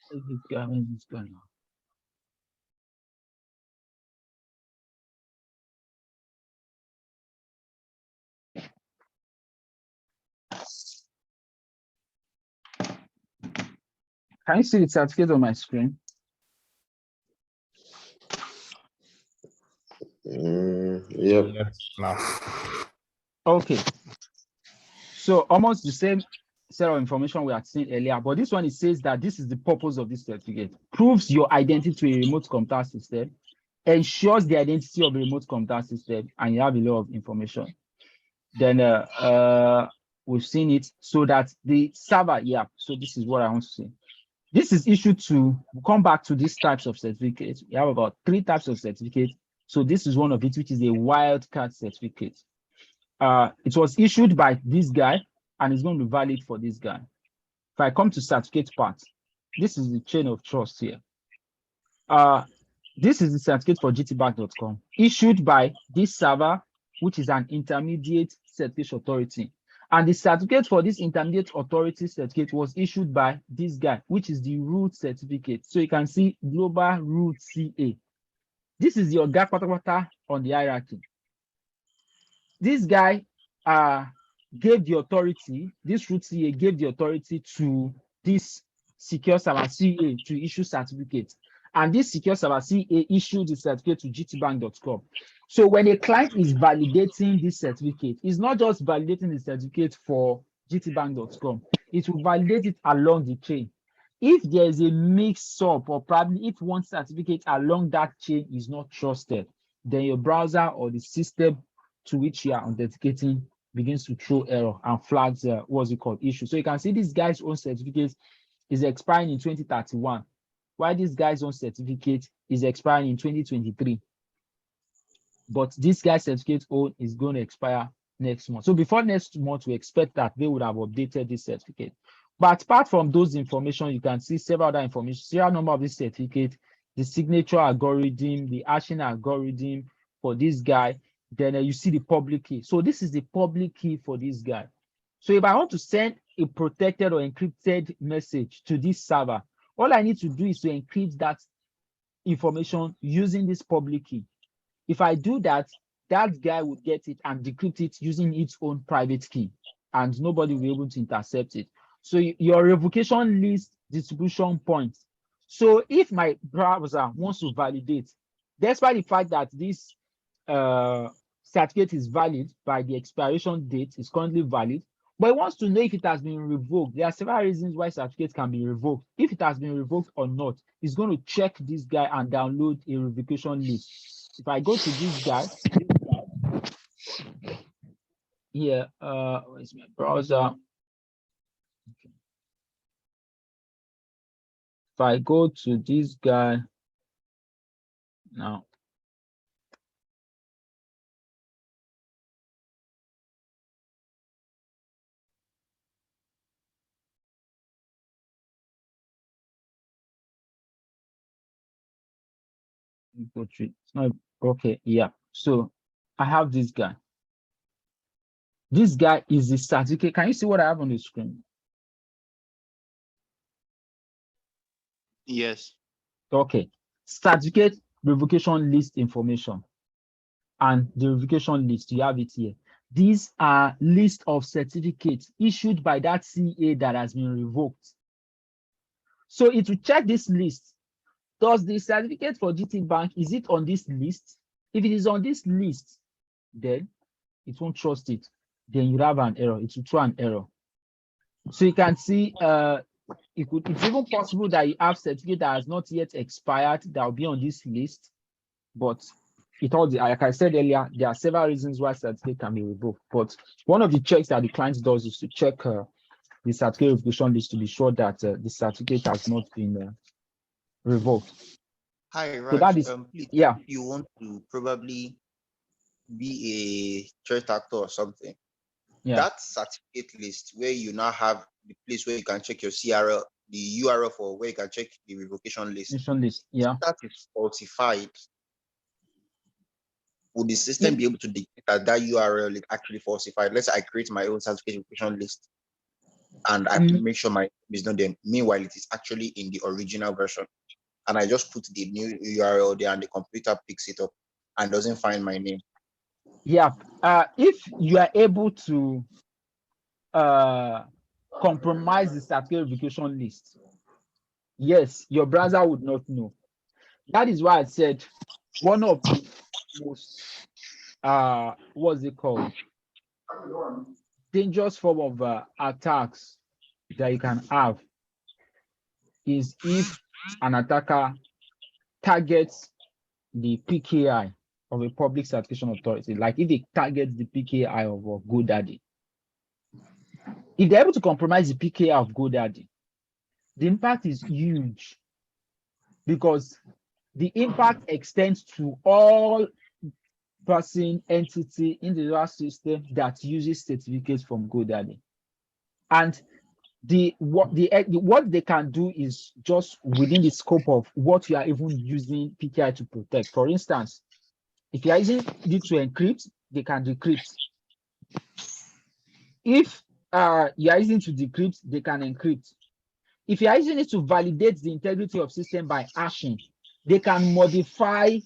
Where's this guy now? Can you see the certificate on my screen? Yep. Now. Okay. So almost the same set of information we had seen earlier, but this one, it says that this is the purpose of this certificate. Proves your identity to a remote computer system, ensures the identity of a remote computer system, and you have a lot of information. Then we've seen it so that the server, yeah, so this is what I want to say. This is issued to, we'll come back to these types of certificates. We have about 3 types of certificates. So this is one of it, which is a wildcard certificate. It was issued by this guy and it's going to be valid for this guy. If I come to certificate part, this is the chain of trust here. This is the certificate for gtbank.com issued by this server, which is an intermediate certification authority. And the certificate for this intermediate authority certificate was issued by this guy, which is the root certificate. So you can see global root CA. This is your guy patapata on the hierarchy. This guy gave the authority, this root CA gave the authority to this secure server CA to issue certificates. And this secure server CA issued the certificate to gtbank.com. So when a client is validating this certificate, it's not just validating the certificate for gtbank.com, it will validate it along the chain. If there is a mix-up, or probably if one certificate along that chain is not trusted, then your browser or the system to which you are authenticating begins to throw error and flags what's it called issue. So you can see this guy's own certificate is expiring in 2031, while this guy's own certificate is expiring in 2023. But this guy's certificate own is going to expire next month. So before next month, we expect that they would have updated this certificate. But apart from those information, you can see several other information, serial number of this certificate, the signature algorithm, the hashing algorithm for this guy. Then you see the public key. So this is the public key for this guy. So if I want to send a protected or encrypted message to this server, all I need to do is to encrypt that information using this public key. If I do that, that guy would get it and decrypt it using its own private key, and nobody will be able to intercept it. So your revocation list distribution points. So if my browser wants to validate, despite the fact that this certificate is valid by the expiration date, is currently valid, but it wants to know if it has been revoked. There are several reasons why certificates can be revoked. If it has been revoked or not, it's going to check this guy and download a revocation list. If I go to this guy here, where's my browser? Okay. If I go to this guy now, go to it. It's not okay. Yeah. So I have this guy. This guy is the certificate. Can you see what I have on the screen? Yes. Okay. Certificate revocation list information. And the revocation list, you have it here. These are list of certificates issued by that CA that has been revoked. So it will check this list. Does the certificate for GT Bank, is it on this list? If it is on this list, then it won't trust it. Then you have an error. It will throw an error. So you can see it's even possible that you have certificate that has not yet expired that will be on this list, but it all, like I said earlier, there are several reasons why certificate can be revoked. But one of the checks that the client does is to check the certificate revocation list to be sure that the certificate has not been revoked. Hi, Raj. So that is, Please, yeah. if you want to probably be a threat actor or something, Yeah. that certificate list where you now have the place where you can check your CRL, the URL for where you can check the revocation list. Yeah. That is falsified. Would the system be able to detect that URL is actually falsified? Let's say I create my own certificate revocation list and I make sure my name is not there. Meanwhile, it is actually in the original version. And I just put the new URL there and the computer picks it up and doesn't find my name. Yeah. If you are able to compromise the certificate revocation list, Yes, your browser would not know. That is why I said one of the most what's it called, dangerous form of attacks that you can have is if an attacker targets the PKI of a public certification authority, like if they target the PKI of GoDaddy. If they're able to compromise the PKI of GoDaddy, the impact is huge because the impact extends to all person, entity, individual system that uses certificates from GoDaddy. And what they can do is just within the scope of what you are even using PKI to protect. For instance, if you are using it to encrypt, they can decrypt. If you are using it to decrypt, they can encrypt. If you are using it to validate the integrity of system by hashing, they can modify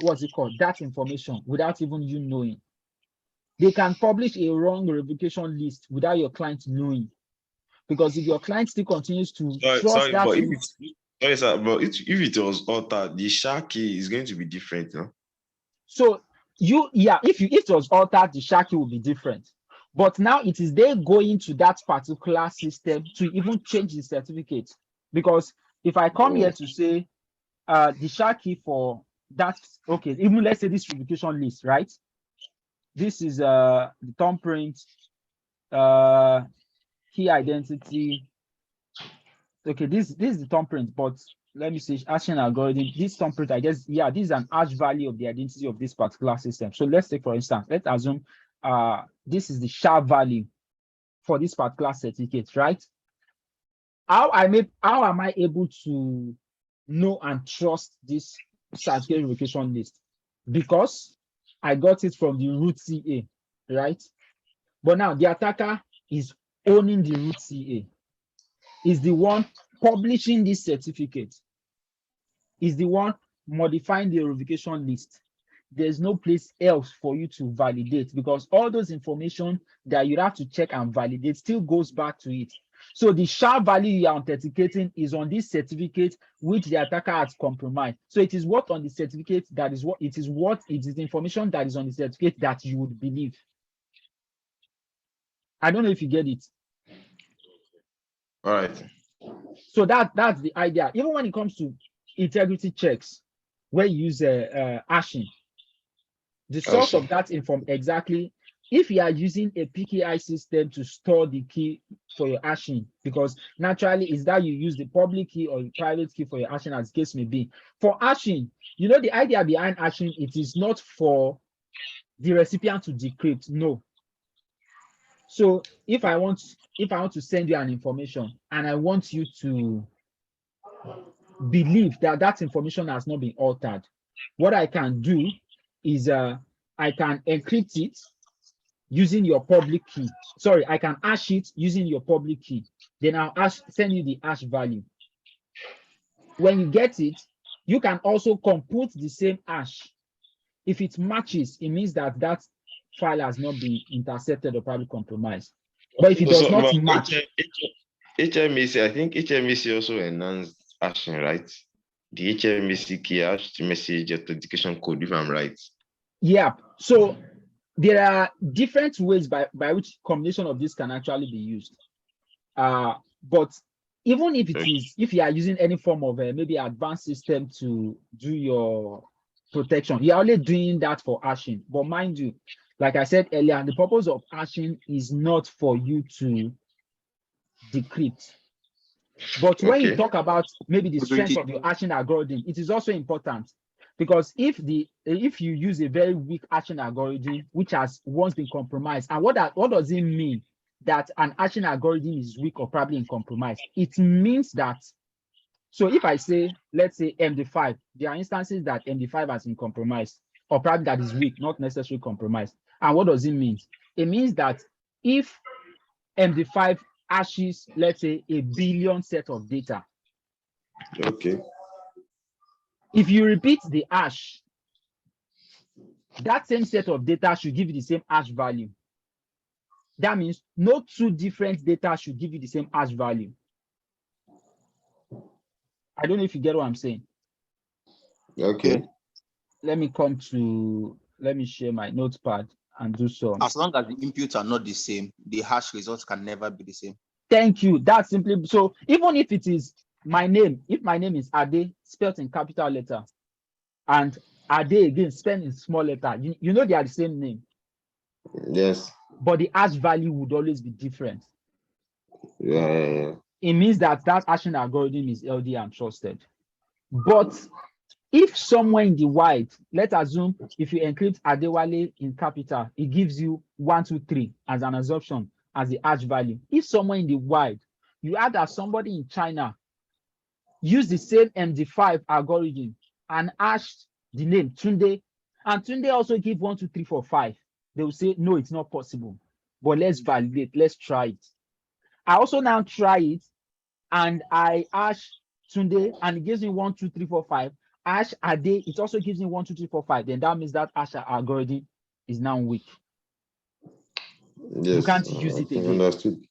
what's it called, that information without even you knowing. They can publish a wrong revocation list without your client knowing. Because if your client still continues to trust that, but if it was altered, the SHA key is going to be different, no? So if it was altered, the SHA key will be different. But now it is they going to that particular system to even change the certificate. Because if I come here to say the SHA key for that, okay, even let's say this revocation list, right? This is the thumbprint, key identity. Okay, this is the thumbprint, but let me see, hashing algorithm. This thumbprint, I guess, yeah, this is an hash value of the identity of this particular system. So let's take, for instance, let's assume this is the SHA value for this particular certificate, right? How am I able to know and trust this certificate revocation list? Because I got it from the root CA, right? But now the attacker is owning the root CA, is the one publishing this certificate, is the one modifying the revocation list. There's no place else for you to validate because all those information that you have to check and validate still goes back to it. So the SHA value you are authenticating is on this certificate which the attacker has compromised. So it is what on the certificate that is what it is the information that is on the certificate that you would believe. I don't know if you get it. All right. So that's the idea. Even when it comes to integrity checks, where you use hashing, the source of that information exactly. If you are using a PKI system to store the key for your hashing, because naturally is that you use the public key or the private key for your hashing, as the case may be. For hashing, you know, the idea behind hashing, it is not for the recipient to decrypt. No. So if I want to send you an information and I want you to believe that that information has not been altered, what I can do is I can encrypt it using your public key. Sorry, I can hash it using your public key. Then I'll send you the hash value. When you get it, you can also compute the same hash. If it matches, it means that that file has not been intercepted or probably compromised. But if it does not match, HMAC, I think HMAC also enhanced hashing, right? The HMAC key hash message authentication code, if I'm right. Yeah. So there are different ways by which combination of this can actually be used. But even if it is, if you are using any form of maybe advanced system to do your protection, you're only doing that for hashing. But mind you, like I said earlier, the purpose of hashing is not for you to decrypt. But when you talk about maybe the strength of your hashing algorithm, it is also important. Because if you use a very weak hashing algorithm, which has once been compromised, and what does it mean that an hashing algorithm is weak or probably in compromise? It means that, so if I say, let's say MD5, there are instances that MD5 has been compromised, or probably that is weak, not necessarily compromised. And what does it mean? It means that if MD5 hashes, let's say, 1 billion set of data. Okay. If you repeat the hash, that same set of data should give you the same hash value. That means no two different data should give you the same hash value. I don't know if you get what I'm saying. Okay. Let me share my notepad and do some. As long as the inputs are not the same, the hash results can never be the same. Thank you. That's simply so. Even if it is my name, if my name is Ade, spelled in capital letter, and Ade again spelled in small letter, you know they are the same name, Yes. but the hash value would always be different. Yeah. It means that hashing algorithm is LD and trusted. But if somewhere in the wide, let's assume if you encrypt Adewale in capital, it gives you 1, 2, 3 as an assumption as the hash value. If somewhere in the wide, you add that somebody in China use the same MD5 algorithm and hash the name Tunde, and Tunde also give 1, 2, 3, 4, 5, they will say, no, it's not possible. But let's validate, let's try it. I also now try it and I hash Tunde and it gives me 1, 2, 3, 4, 5. Hash Ade, it also gives me 1, 2, 3, 4, 5. Then that means that hash algorithm is now weak. Yes. You can't use it again. Understood.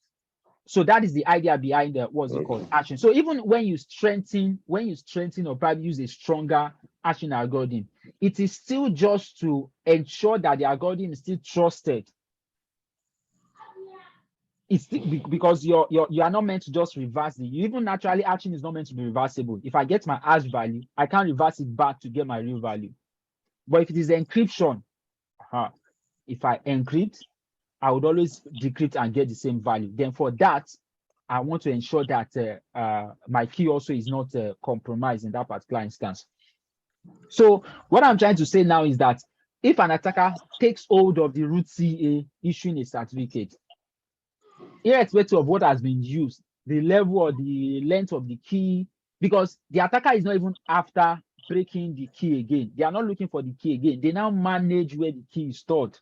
So that is the idea behind the what's it called hashing. So even when you strengthen or probably use a stronger hashing algorithm, it is still just to ensure that the algorithm is still trusted. It's still, because you are not meant to just reverse it. Even naturally, hashing is not meant to be reversible. If I get my hash value, I can't reverse it back to get my real value. But if it is encryption, if I encrypt, I would always decrypt and get the same value. Then for that, I want to ensure that my key also is not compromised in that particular instance. So what I'm trying to say now is that if an attacker takes hold of the root CA issuing a certificate, irrespective of what has been used, the level or the length of the key, because the attacker is not even after breaking the key again. They are not looking for the key again. They now manage where the key is stored.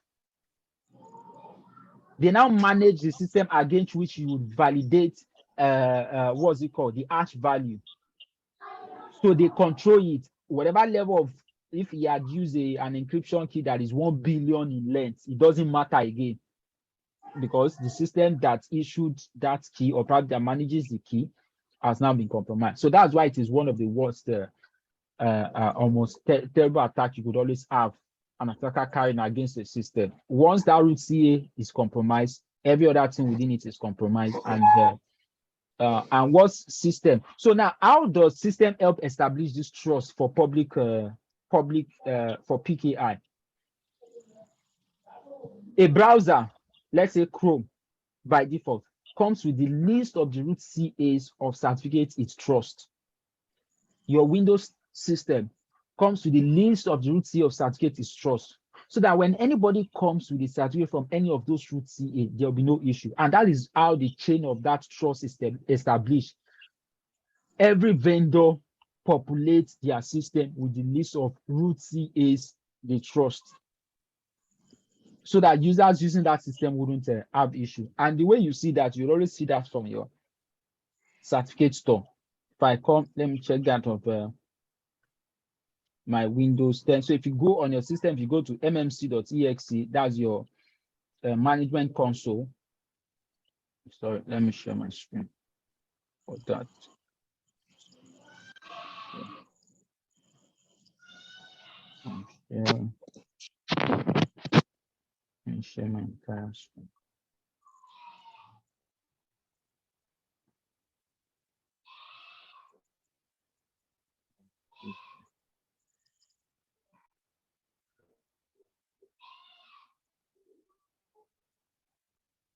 They now manage the system against which you would validate what's it called, the hash value. So they control it, whatever level of, if he had used an encryption key that is 1 billion in length, it doesn't matter again, because the system that issued that key or probably that manages the key has now been compromised. So that's why it is one of the worst almost terrible attack you could always have an attacker carrying against the system. Once that root CA is compromised, every other thing within it is compromised. And what's system? So now, how does system help establish this trust for public for PKI? A browser, let's say Chrome, by default, comes with the list of the root CAs of certificates it trusts. Your Windows system comes with the list of the root CA of certificates it trusts, so that when anybody comes with a certificate from any of those root CA, there will be no issue. And that is how the chain of that trust is established. Every vendor populates their system with the list of root CAs they trust, so that users using that system wouldn't have issue. And the way you see that, you'll always see that from your certificate store. If I come, let me check that of my Windows 10. So if you go on your system, if you go to mmc.exe, that's your management console. Sorry, let me share my screen for that. Yeah. Let me share my entire screen.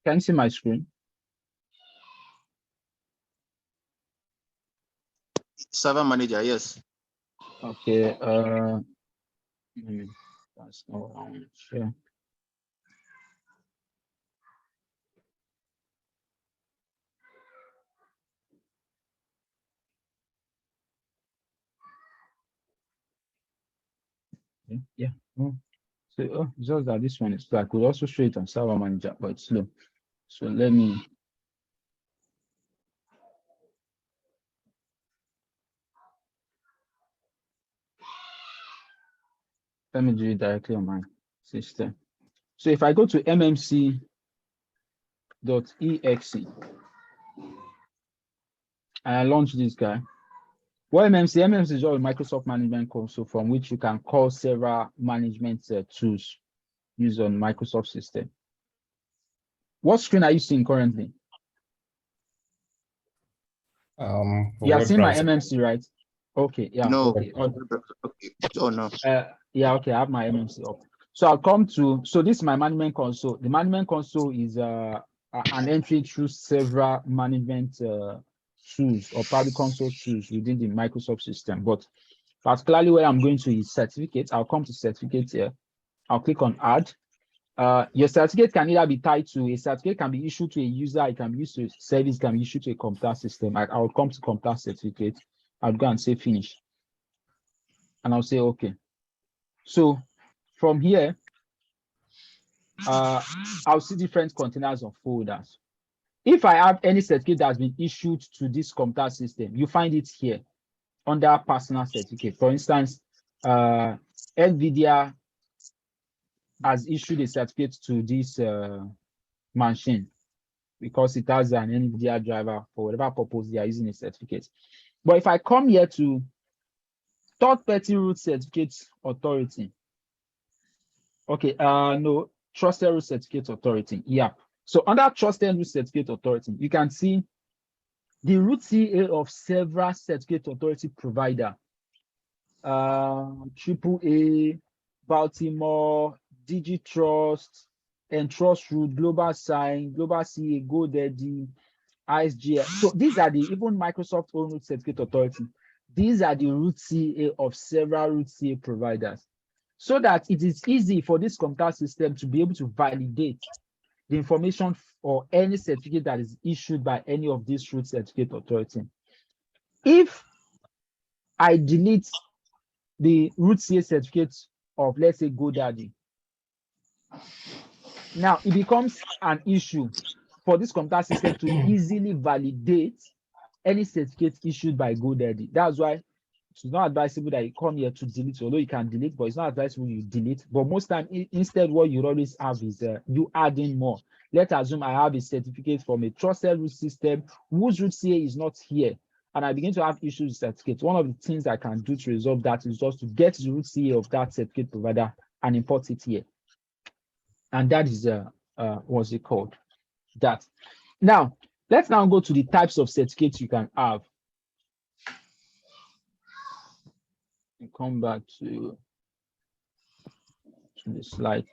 Can you see my screen? Server manager, yes. Okay. That's not what I want to share. Yeah. Oh. So just that this one is slow. I could also show it on server manager, but it's slow. So let me do it directly on my system. So if I go to mmc.exe and I launch this guy, What MMC? MMC is just a Microsoft Management Console from which you can call several management tools used on Microsoft system. What screen are you seeing currently? You are web seeing my browser. MMC, right? Okay, yeah. No. Okay. Okay. Oh no. Yeah, okay, I have my MMC up. So I'll come to, so this is my management console. The management console is an entry through several management tools or public console tools within the Microsoft system. But particularly where I'm going to is certificates. I'll come to certificates here. I'll click on add. Your certificate can either be tied to a certificate, can be issued to a user, it can be used to a service, can be issued to a computer system. I'll come to computer certificate. I'll go and say finish. And I'll say okay. So from here, I'll see different containers of folders. If I have any certificate that's been issued to this computer system, you find it here under personal certificate. For instance, NVIDIA has issued a certificate to this machine because it has an NVIDIA driver for whatever purpose they are using a certificate. But if I come here to third-party root certificate authority, okay, no, trusted root certificate authority, yeah. So under trusted root certificate authority, you can see the root CA of several certificate authority provider, AAA, Baltimore, DigiTrust, Entrust Root, Global Sign, Global CA, GoDaddy, ISG. So these are the even Microsoft own root certificate authority. These are the root CA of several root CA providers, so that it is easy for this computer system to be able to validate the information or any certificate that is issued by any of these root certificate authority. If I delete the root CA certificate of, let's say, GoDaddy, now it becomes an issue for this computer system to easily validate any certificate issued by GoDaddy. That's why it's not advisable that you come here to delete, although you can delete, but it's not advisable you delete. But most time, instead, what you always have is you add in more. Let's assume I have a certificate from a trusted root system whose root CA is not here, and I begin to have issues with certificates. One of the things I can do to resolve that is just to get the root CA of that certificate provider and import it here. And that is what's it called? That. Now, let's now go to the types of certificates you can have. And come back to the slide.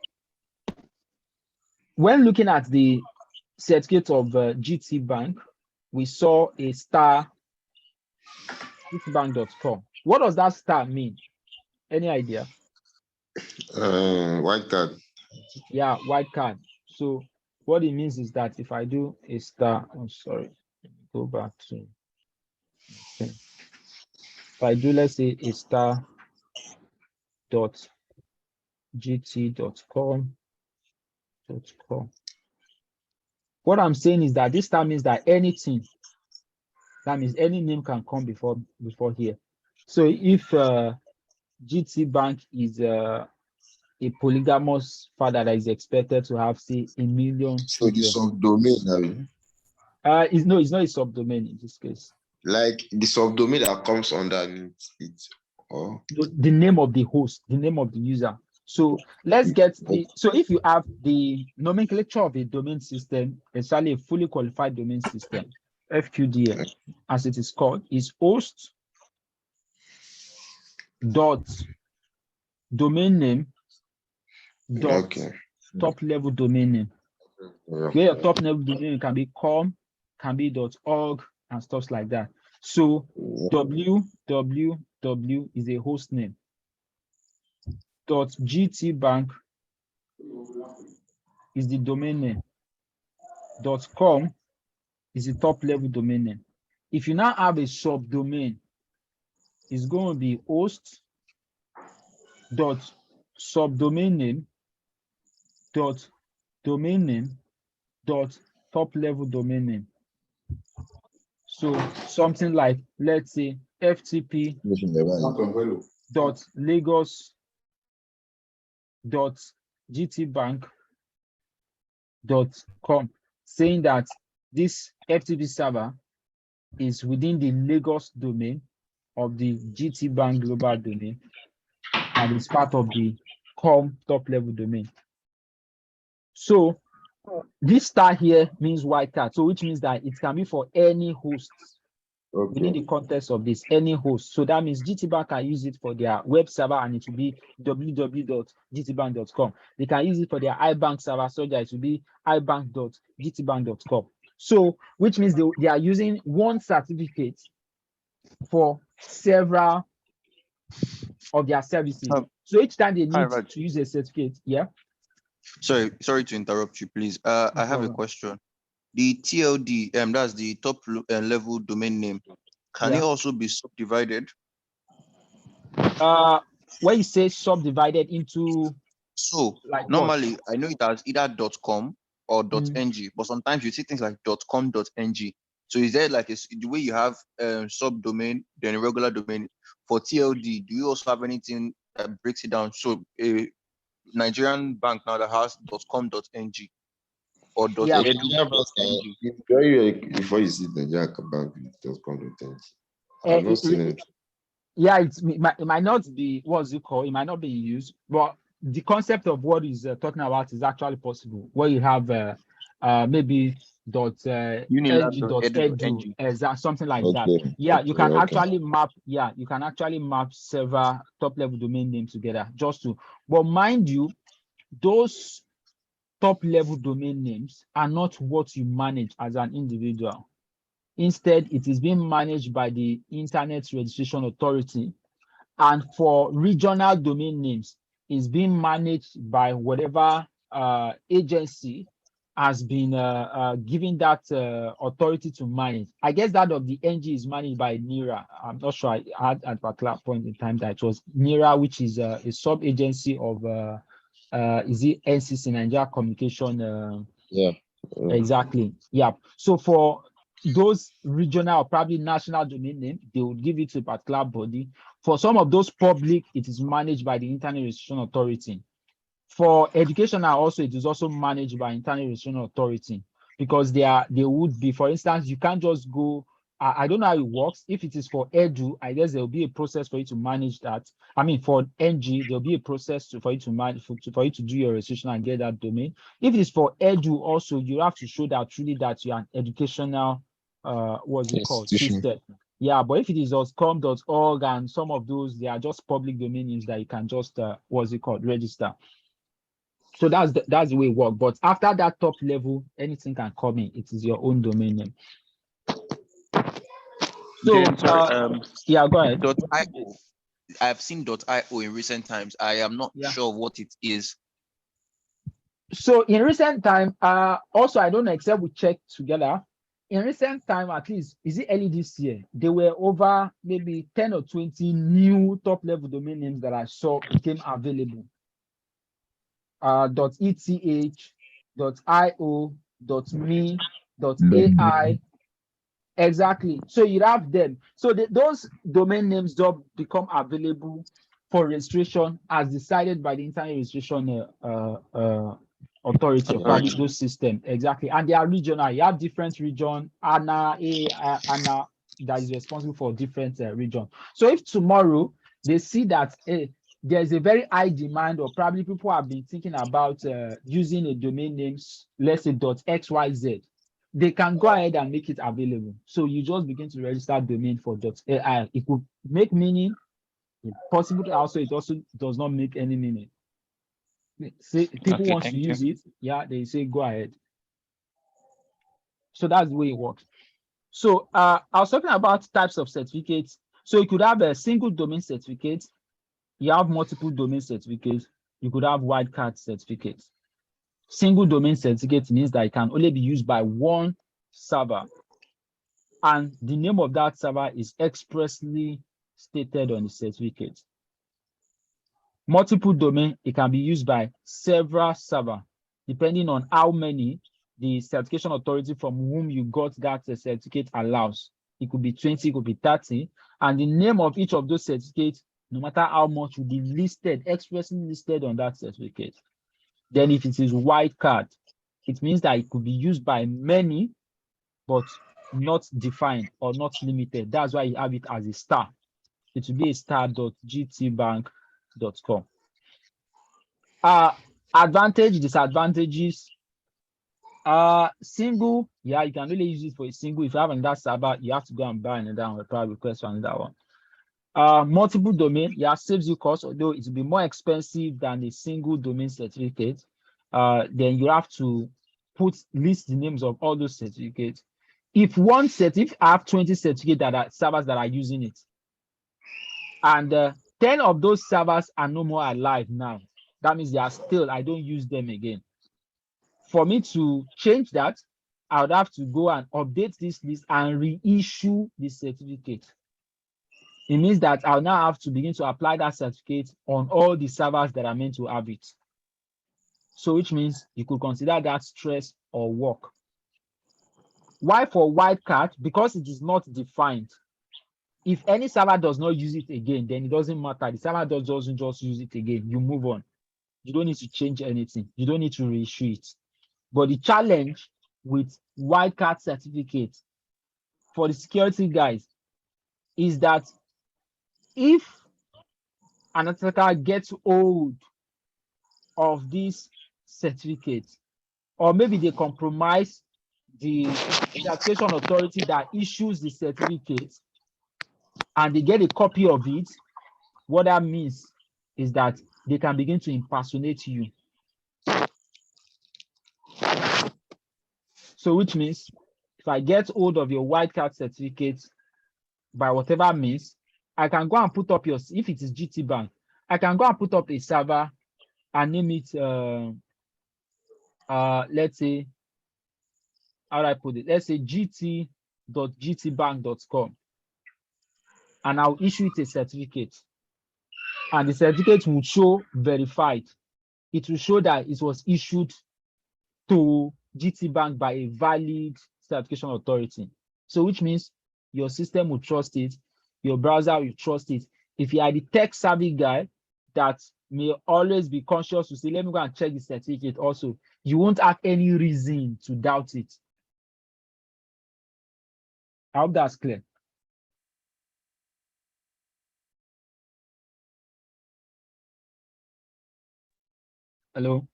When looking at the certificate of GT Bank, we saw a star gtbank.com. What does that star mean? Any idea? White card. Yeah, white card. So what it means is that if I do a star, I'm sorry, let me go back to, okay. If I do, let's say, a star dot gt.com. What I'm saying is that this time means that anything, that means any name can come before here. So if GT Bank is a polygamous father that is expected to have, say, 1 million So the children. subdomain, it's not a subdomain in this case. like the subdomain that comes underneath it, or The name of the host, the name of the user. So let's get the, so if you have the nomenclature of a domain system, especially a fully qualified domain system, FQDN, as it is called, is host dot domain name dot top level domain name. Where your top level domain name can be com, can be .org and stuff like that. So www is a host name. .gtbank is the domain name. .com is the top level domain name. If you now have a subdomain, it's going to be host dot subdomain name dot domain name dot top level domain name. So something like, let's say, ftp dot lagos dot gtbank.com, saying that this FTP server is within the Lagos domain of the GT Bank global domain, and it's part of the COM top level domain. So this star here means wildcard, so which means that it can be for any host within the Okay. context of this, any host. So that means GTBank can use it for their web server, and it will be www.gtbank.com. They can use it for their iBank server, so that it will be ibank.gtbank.com. So which means they are using one certificate for several of their services. So each time they need Raj. to use a certificate, yeah. Sorry to interrupt you, please. I have a question. The TLD, that's the top level domain name. Can it also be subdivided? When you say subdivided into, so like normally what? I know it as either .com or .ng, but sometimes you see things like .com, .ng. So is there like the way you have subdomain, then a regular domain for TLD? Do you also have anything that breaks it down? So a Nigerian bank now that has .com, .ng or Yeah. .edu.ng. Before you see the Jack Bank, just come to think. I've not seen it. Yeah, it might not be, what's it called? It might not be used, but the concept of what is talking about is actually possible. Where you have maybe Unilag.edu.ng. edu, something like that. Okay. Yeah, Okay, you can okay. actually map. Yeah, you can actually map several top level domain names together just to. But mind you, those top level domain names are not what you manage as an individual. Instead, it is being managed by the Internet Registration Authority. And for regional domain names, it's being managed by whatever agency has been given that authority to manage. I guess that of the NG is managed by NIRA. I'm not sure. I had at a particular point in time that it was NIRA, which is a sub-agency of is it NCC, Nigeria Communication? Yeah. Exactly. Yeah. So for those regional or probably national domain name, they would give it to a particular body. For some of those public, it is managed by the Internet Registration Authority. For educational also, it is also managed by Internet Registration Authority, because they would be, for instance, you can't just go, I don't know how it works. If it is for edu, I guess there will be a process for you to manage that. I mean, for NG, there'll be a process for you to manage, for you to do your registration and get that domain. If it is for edu also, you have to show that truly that you're an educational, what's it called, system. Yeah, but if it is com.org and some of those, they are just public domain names that you can just, what's it called, register. So that's the way it works. But after that top level, anything can come in. It is your own domain name. So yeah, go ahead. .io. I've seen .io in recent times. I am not sure what it is. So in recent time, also I don't know, except we check together. In recent time, at least, is it early this year? There were over maybe 10 or 20 new top level domain names that I saw became available. .eth, .io, .me, .ai. Exactly. So you have them. So those domain names don't become available for registration as decided by the Internet Registration Authority, or probably those systems. Exactly. And they are regional. You have different region, ANA that is responsible for different region. So if tomorrow they see that there's a very high demand, or probably people have been thinking about using a domain name, let's say .xyz, they can go ahead and make it available. So you just begin to register domain for .ai. It could make meaning. It's possible also, it also does not make any meaning. Say people want to use it, yeah, they say go ahead. So that's the way it works. So I was talking about types of certificates. So you could have a single domain certificate, you have multiple domain certificates, you could have wildcard certificates. Single domain certificate means that it can only be used by one server, and the name of that server is expressly stated on the certificate. Multiple domain, it can be used by several servers, depending on how many the certification authority from whom you got that certificate allows. It could be 20, it could be 30, and the name of each of those certificates, no matter how much, will be listed, expressly listed on that certificate. Then if it is wildcard, it means that it could be used by many, but not defined or not limited. That's why you have it as a star. it will be a star.gtbank.com. Advantage, disadvantages. Single, yeah, you can really use it for a single. If you have another server, you have to go and buy another and reply request for another one. Multiple domain, yeah, saves you cost, although it will be more expensive than a single domain certificate. Then you have to list the names of all those certificates. If I have 20 certificates that are servers that are using it, and 10 of those servers are no more alive now, that means they are still, I don't use them again. For me to change that, I would have to go and update this list and reissue the certificate. It means that I'll now have to begin to apply that certificate on all the servers that are meant to have it. So which means you could consider that stress or work. Why for wildcard? Because it is not defined. If any server does not use it again, then it doesn't matter. The server doesn't just use it again. You move on. You don't need to change anything. You don't need to reissue it. But the challenge with wildcard certificates for the security guys is that if an attacker gets hold of this certificate, or maybe they compromise the certification authority that issues the certificate, and they get a copy of it, what that means is that they can begin to impersonate you. So which means if I get hold of your wildcard certificate by whatever means, I can go and put up if it is GT Bank, I can go and put up a server and name it, let's say, how do I put it? Let's say gt.gtbank.com. And I'll issue it a certificate. And the certificate will show verified. It will show that it was issued to GT Bank by a valid certification authority. So which means your system will trust it, your browser will trust it. If you are the tech savvy guy that may always be conscious to say, let me go and check the certificate also, you won't have any reason to doubt it. I hope that's clear. Hello?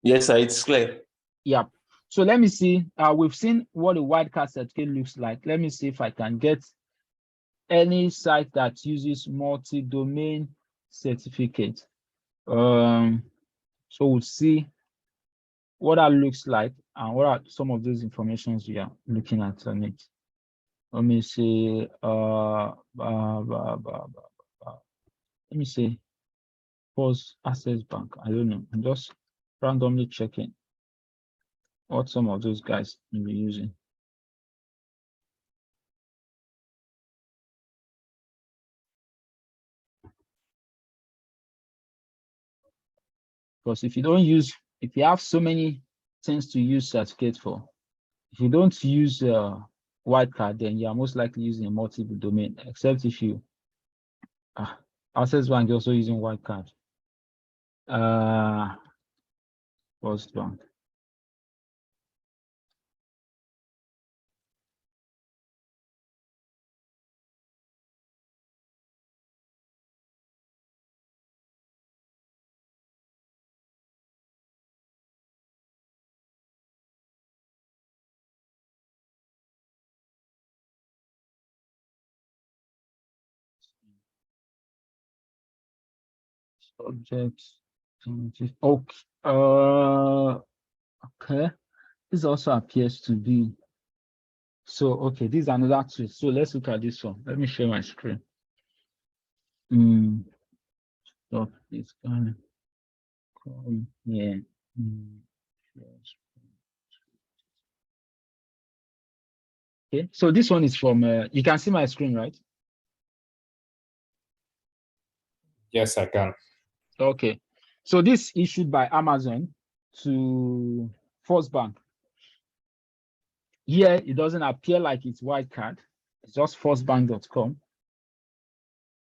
Yes, sir, it's clear. Yeah. So let me see. We've seen what a wildcard certificate looks like. Let me see if I can get any site that uses multi-domain certificate. So we'll see what that looks like and what are some of those informations we are looking at on it. Let me see. Let me see. Pause Access Bank. I don't know. I'm just randomly checking what some of those guys will be using. Because if you have so many things to use certificate for, if you don't use wildcard, then you are most likely using a multiple domain, except if you Access Bank also using wildcard. First Bank. Subjects. Okay. Okay. This also appears to be. So, okay, this is another tool. So let's look at this one. Let me share my screen. Stop this guy. Come here. Okay, so this one is from, you can see my screen, right? Yes, I can. Okay, so this issued by Amazon to First Bank. Here, it doesn't appear like it's wildcard. It's just firstbank.com.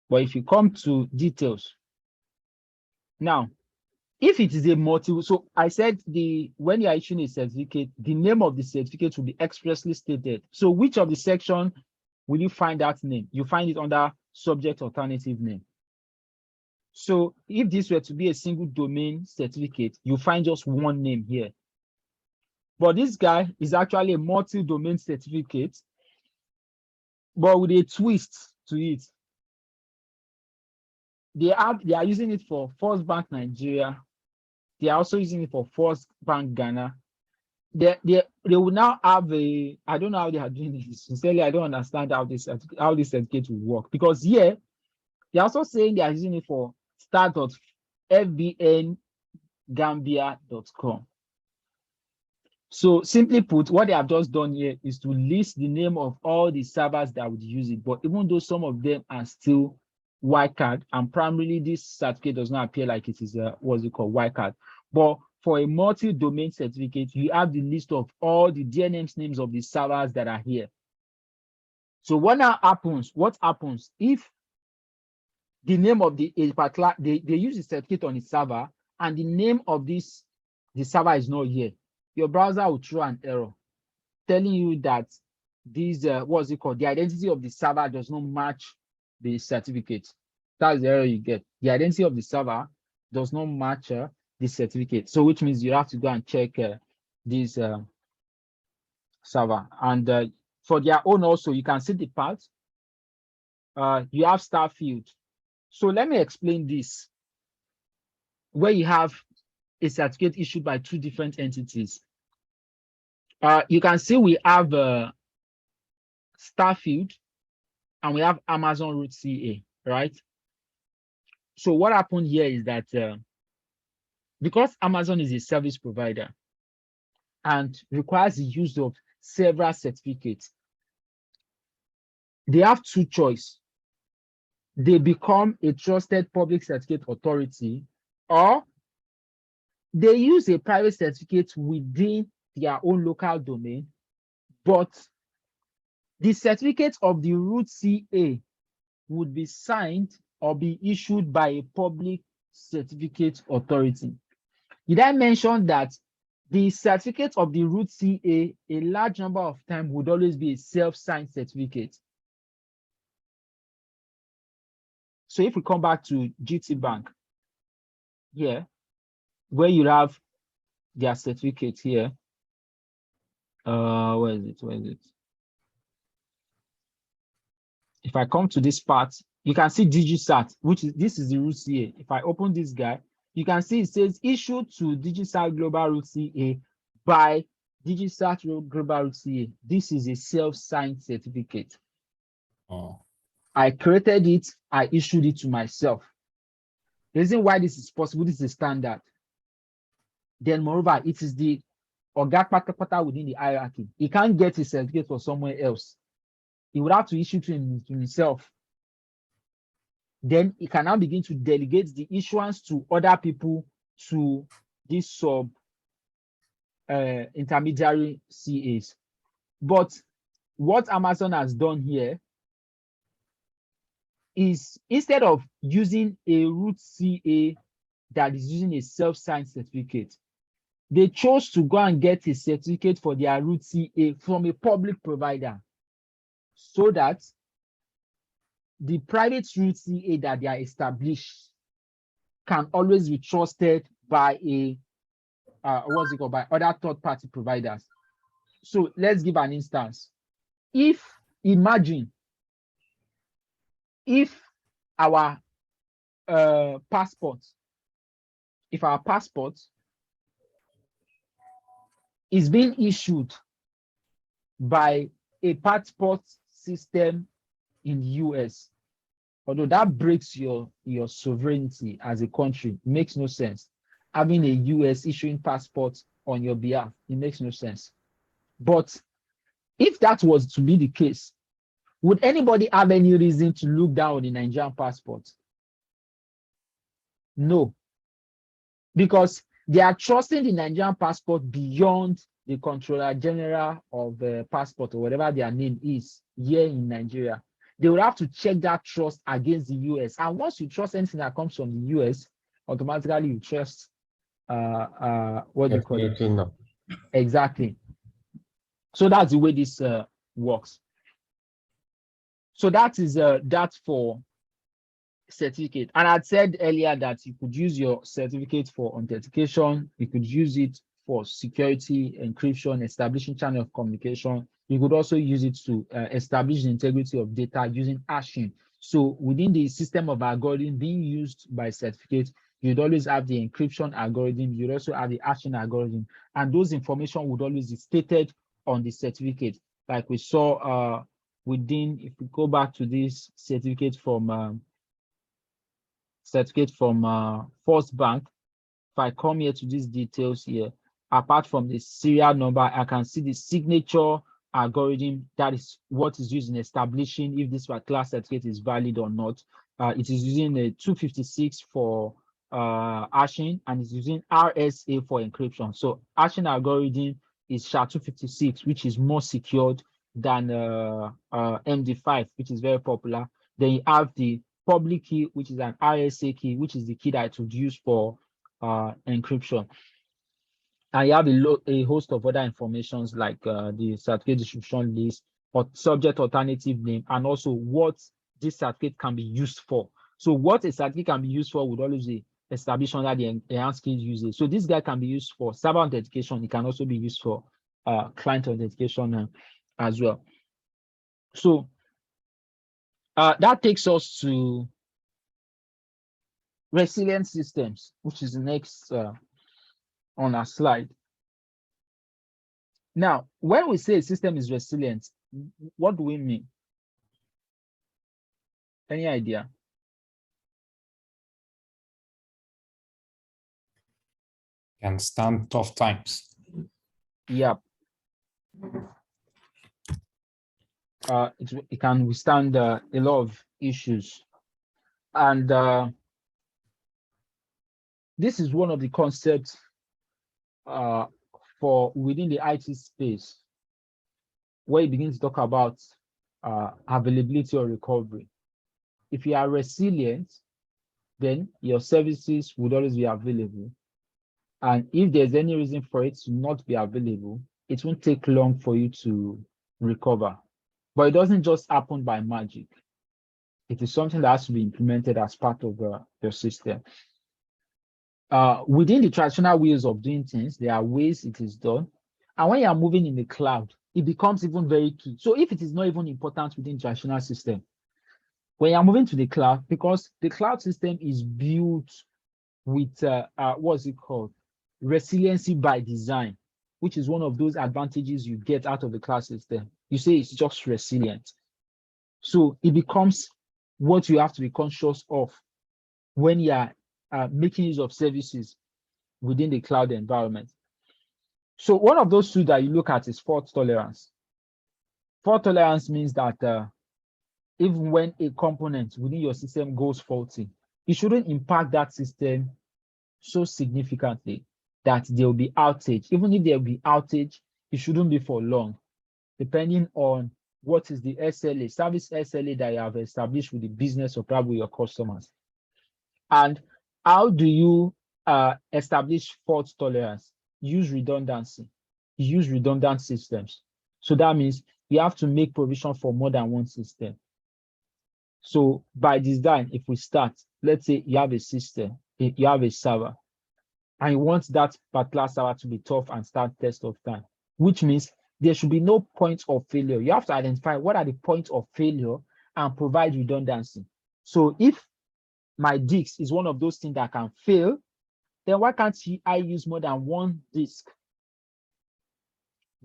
But if you come to details, now, if it is a multiple, so I said when you are issuing a certificate, the name of the certificate will be expressly stated. So which of the section will you find that name? You find it under subject alternative name. So if this were to be a single domain certificate, you find just one name here. But this guy is actually a multi-domain certificate, but with a twist to it. They are using it for First Bank Nigeria. They are also using it for First Bank Ghana. They will now have a, I don't know how they are doing this. Sincerely, I don't understand how this certificate will work, because here they're also saying they are using it for start.fbngambia.com. So simply put, what they have just done here is to list the name of all the servers that would use it. But even though some of them are still wildcard, and primarily this certificate does not appear like it is a, what's it called, wildcard. But for a multi-domain certificate, you have the list of all the DNS names of the servers that are here. So what now happens? What happens if the name of the particular, they use the certificate on the server, and the name of the server is not here? Your browser will throw an error telling you that this, what's it called, the identity of the server does not match the certificate. That's the error you get. The identity of the server does not match the certificate. So which means you have to go and check this server. And for their own also, you can see the part. You have star field. So let me explain this. Where you have a certificate issued by two different entities. You can see we have Starfield and we have Amazon Root CA, right? So what happened here is that because Amazon is a service provider and requires the use of several certificates, they have two choices. They become a trusted public certificate authority, or they use a private certificate within their own local domain, but the certificate of the root CA would be signed or be issued by a public certificate authority. Did I mention that the certificate of the root CA, a large number of times, would always be a self-signed certificate? So if we come back to GT Bank here, where you have their certificate here, where is it? If I come to this part, you can see DigiSat, this is the root CA. If I open this guy, you can see it says issued to DigiSat Global Root CA by DigiSat Global Root CA. This is a self-signed certificate. Oh. I created it, I issued it to myself. The reason why this is possible, this is a standard. Then moreover, it is the Oga Patapata within the hierarchy. He can't get his certificate for somewhere else. He would have to issue to himself. Then he can now begin to delegate the issuance to other people, to these sub intermediary CAs. But what Amazon has done here is, instead of using a root CA that is using a self-signed certificate, they chose to go and get a certificate for their root CA from a public provider, so that the private root CA that they are established can always be trusted by a by other third-party providers. So let's give an instance. Imagine if our passport is being issued by a passport system in the US, although that breaks your sovereignty as a country, it makes no sense. Having a US issuing passports on your behalf, it makes no sense. But if that was to be the case, would anybody have any reason to look down on the Nigerian passport? No, because they are trusting the Nigerian passport beyond the Controller General of the passport, or whatever their name is here in Nigeria. They will have to check that trust against the US. And once you trust anything that comes from the US, automatically you trust what do you call it? Kingdom. Exactly. So that's the way this works. So that is that for certificate. And I said earlier that you could use your certificate for authentication, you could use it for security, encryption, establishing channel of communication. You could also use it to establish the integrity of data using hashing. So within the system of algorithm being used by certificate, you'd always have the encryption algorithm, you'd also have the hashing algorithm, and those information would always be stated on the certificate. Like we saw within, if we go back to this certificate from First Bank, if I come here to these details here, apart from the serial number, I can see the signature algorithm. That is what is used in establishing if this particular certificate is valid or not. It is using a 256 for hashing, and it's using RSA for encryption. So hashing algorithm is SHA-256, which is more secured than MD5, which is very popular. Then you have the public key, which is an RSA key, which is the key that it would use for encryption. And you have a host of other informations like the certificate distribution list or subject alternative name, and also what this certificate can be used for. So what a certificate can be used for would always be established under the enhanced skills usage. So this guy can be used for server authentication. It can also be used for client authentication as well. So that takes us to resilient systems, which is the next on our slide. Now, when we say a system is resilient, what do we mean? Any idea? Can stand tough times. Yep. It can withstand a lot of issues. And this is one of the concepts for within the IT space, where you begin to talk about availability or recovery. If you are resilient, then your services would always be available. And if there's any reason for it to not be available, it won't take long for you to recover. But it doesn't just happen by magic. It is something that has to be implemented as part of your system. Within the traditional ways of doing things, there are ways it is done. And when you are moving in the cloud, it becomes even very key. So if it is not even important within traditional system, when you are moving to the cloud, because the cloud system is built with, what's it called? Resiliency by design, which is one of those advantages you get out of the cloud system. You say it's just resilient. So it becomes what you have to be conscious of when you are making use of services within the cloud environment. So one of those two that you look at is fault tolerance. Fault tolerance means that even when a component within your system goes faulty, it shouldn't impact that system so significantly that there will be outage. Even if there will be outage, it shouldn't be for long, depending on what is the SLA, service SLA that you have established with the business or probably your customers. And how do you establish fault tolerance? Use redundancy. Use redundant systems. So that means you have to make provision for more than one system. So by design, if we start, let's say you have a system, you have a server, and you want that particular server to be tough and start test of time, which means there should be no point of failure. You have to identify what are the points of failure and provide redundancy. So if my disk is one of those things that can fail, then why can't I use more than one disk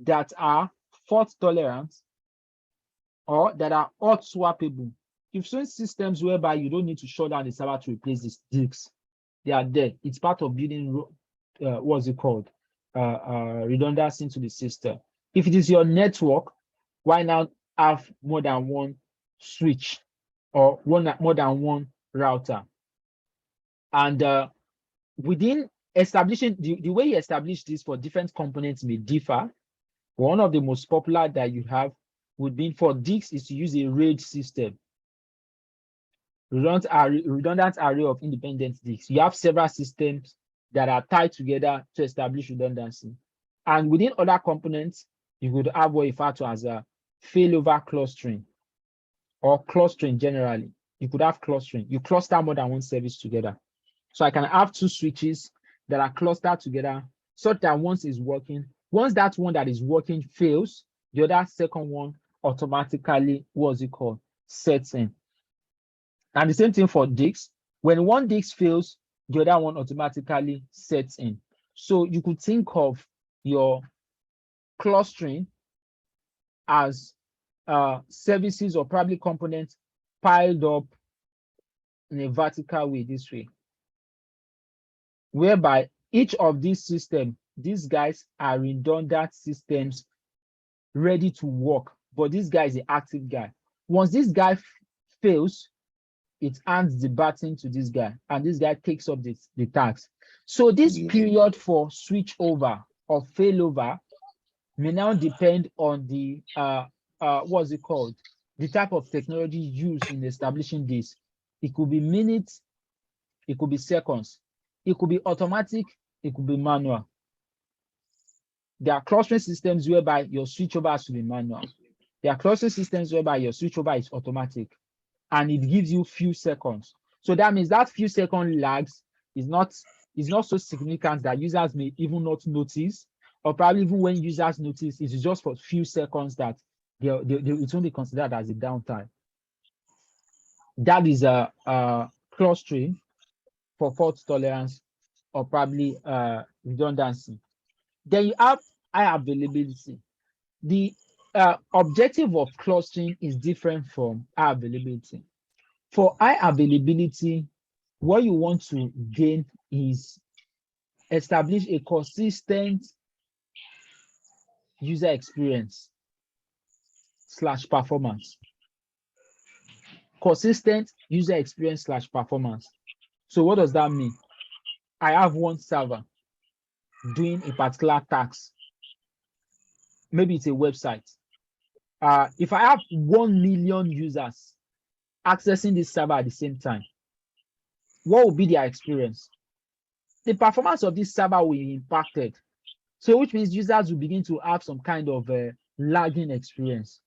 that are fault tolerant or that are hot swappable? You've seen systems whereby you don't need to shut down the server to replace these disks. They are there. It's part of building, what's it called? Redundancy into the system. If it is your network, why not have more than one switch or more than one router? And within establishing, the way you establish this for different components may differ. One of the most popular that you have would be for disks is to use a RAID system. Redundant array of independent disks. You have several systems that are tied together to establish redundancy. And within other components, you could have what you refer to as a failover clustering. or clustering generally. You could have clustering. You cluster more than one service together. So I can have two switches that are clustered together such that once is working, once that one that is working fails, the other second one automatically, sets in. And the same thing for disk. When one disk fails, the other one automatically sets in. So you could think of your clustering as services or probably components piled up in a vertical way this way, whereby each of these systems, these guys are redundant systems ready to work, but this guy is the active guy. Once this guy fails, it hands the baton to this guy, and this guy takes up the task. So this period for switch over or failover may now depend on the the type of technology used in establishing this. It could be minutes, it could be seconds, it could be automatic, it could be manual. There are clustering systems whereby your switchover has to be manual. There are clustering systems whereby your switchover is automatic, and it gives you few seconds. So that means that few second lags is not so significant that users may even not notice, or probably even when users notice, it is just for a few seconds that it's only considered as a downtime. That is a clustering for fault tolerance or probably redundancy. Then you have high availability. The objective of clustering is different from high availability. For high availability, what you want to gain is establish a consistent user experience / performance. Consistent user experience / performance. So what does that mean? I have one server doing a particular task. Maybe it's a website. If I have 1 million users accessing this server at the same time, what will be their experience? The performance of this server will be impacted. So which means users will begin to have some kind of lagging experience,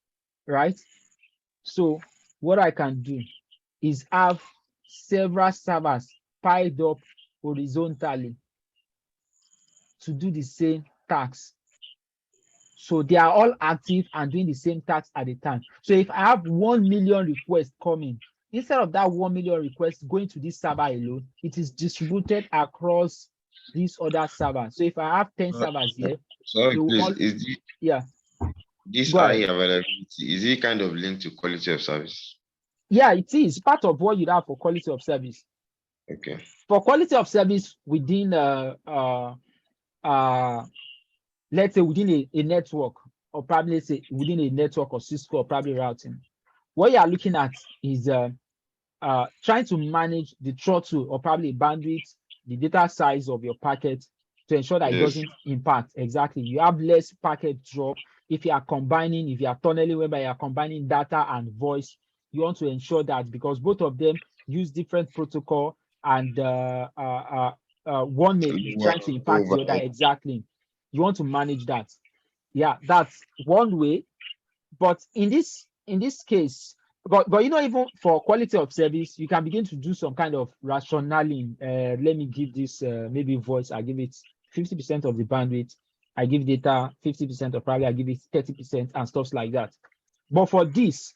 right? So what I can do is have several servers piled up horizontally to do the same tasks. So they are all active and doing the same task at a time. So if I have 1 million requests coming, instead of that 1 million requests going to this server alone, it is distributed across these other servers. So if I have 10 servers here, Sorry, please, this go high ahead. availability, is it kind of linked to quality of service? Yeah, it is part of what you have for quality of service. Okay. For quality of service within let's say within a network, or probably say within a network or Cisco or probably routing, what you are looking at is trying to manage the throttle or probably bandwidth, the data size of your packet to ensure that it doesn't impact. Exactly. You have less packet drop. If you are combining, if you are tunneling, whereby you are combining data and voice, you want to ensure that because both of them use different protocol and one may be trying to impact the other. Exactly. You want to manage that. Yeah, that's one way. But in this case, but you know, even for quality of service, you can begin to do some kind of rationaling. Let me give this maybe voice, I give it 50% of the bandwidth. I give data 50%, or probably I give it 30% and stuff like that. But for this,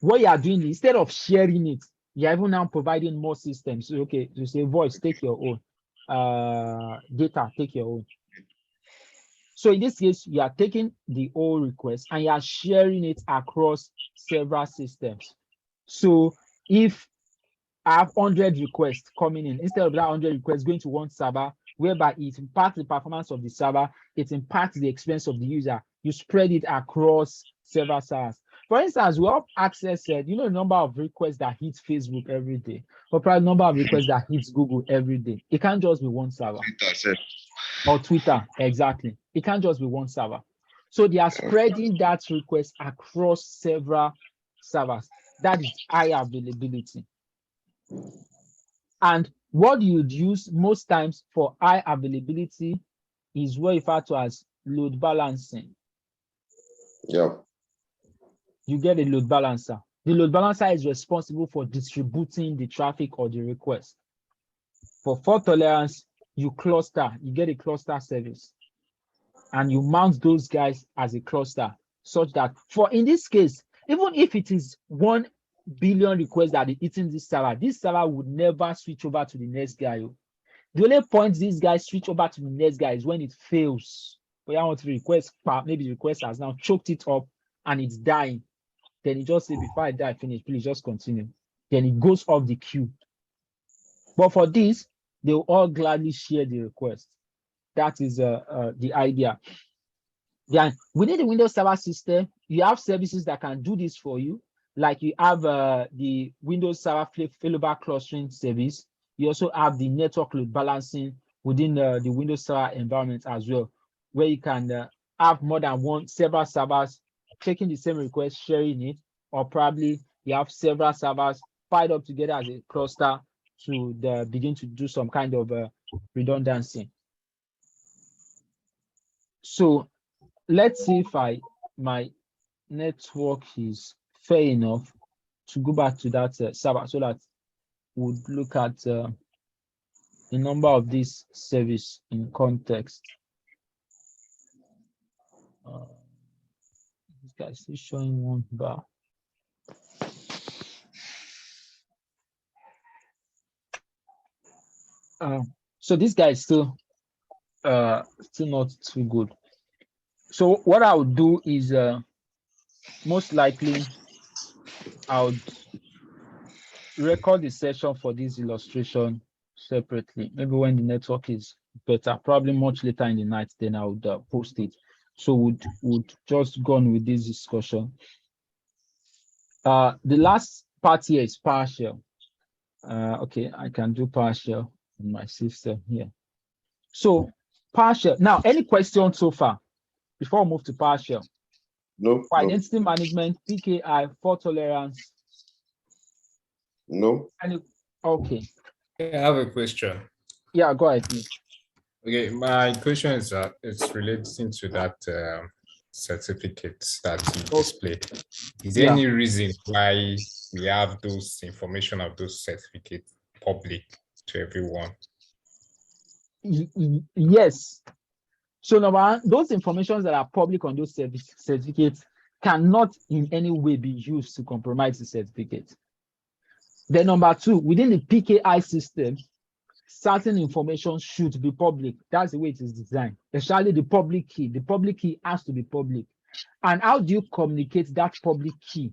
what you are doing, instead of sharing it, you're even now providing more systems. So, okay, you say voice, take your own. Data, take your own. So in this case, you are taking the whole request and you are sharing it across several systems. So if I have 100 requests coming in, instead of that 100 requests going to one server, whereby it impacts the performance of the server, it impacts the experience of the user, you spread it across several servers. For instance, we have access, the number of requests that hits Facebook every day, or probably number of requests that hits Google every day. It can't just be one server. Or Twitter, exactly. It can't just be one server. So they are spreading that request across several servers. That is high availability. And what you'd use most times for high availability is what you refer to as load balancing. Yeah. You get a load balancer. The load balancer is responsible for distributing the traffic or the request. For fault tolerance, you get a cluster service, and you mount those guys as a cluster, such that in this case, even if it is 1 billion requests that are hitting this server would never switch over to the next guy. The only point these guys switch over to the next guy is when it fails. Where I want to request, maybe the request has now choked it up and it's dying. Then it just say, before I die, finish, please just continue. Then it goes off the queue. But for this, they will all gladly share the request. That is the idea. Then within the Windows Server system, you have services that can do this for you. Like you have the Windows Server failover clustering service. You also have the network load balancing within the Windows Server environment as well, where you can have more than several servers taking the same request, sharing it, or probably you have several servers piled up together as a cluster to begin to do some kind of redundancy. So let's see if my network is fair enough to go back to that server, so that we'll look at the number of this service in context. This guy is still showing one bar. So this guy is still not too good. So what I would do is most likely I would record the session for this illustration separately. Maybe when the network is better, probably much later in the night, then I would post it. So would just go on with this discussion. The last part here is Powershell. Okay, I can do Powershell in my system here. So Powershell. Now, any questions so far before we move to Powershell? No. For identity management, PKI, fault tolerance. No. Okay. I have a question. Yeah, go ahead, please. Okay, my question is that it's relating to that certificates that you displayed. Is there any reason why we have those information of those certificates public to everyone? Yes. So number one, those informations that are public on those certificates cannot in any way be used to compromise the certificate. Then number two, within the PKI system, certain information should be public. That's the way it is designed, especially the public key. The public key has to be public. And how do you communicate that public key?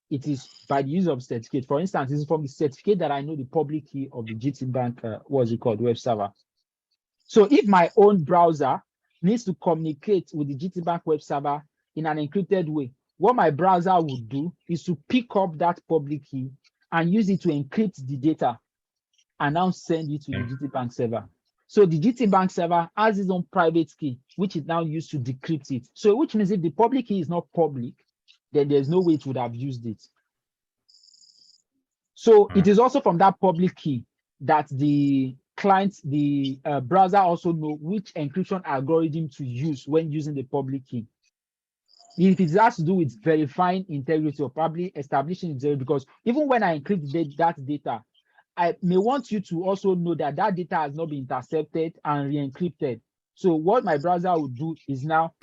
It is by the use of certificate. For instance, this is from the certificate that I know the public key of the GT Bank, what's it called, web server. So if my own browser needs to communicate with the GT Bank web server in an encrypted way, what my browser would do is to pick up that public key and use it to encrypt the data and now send it to the GT Bank server. So the GT Bank server has its own private key, which is now used to decrypt it. So which means if the public key is not public, then there's no way it would have used it. So it is also from that public key that the client, the browser also know which encryption algorithm to use when using the public key. If it has to do with verifying integrity or probably establishing integrity, because even when I encrypt that data, I may want you to also know that that data has not been intercepted and re-encrypted. So what my browser will do is now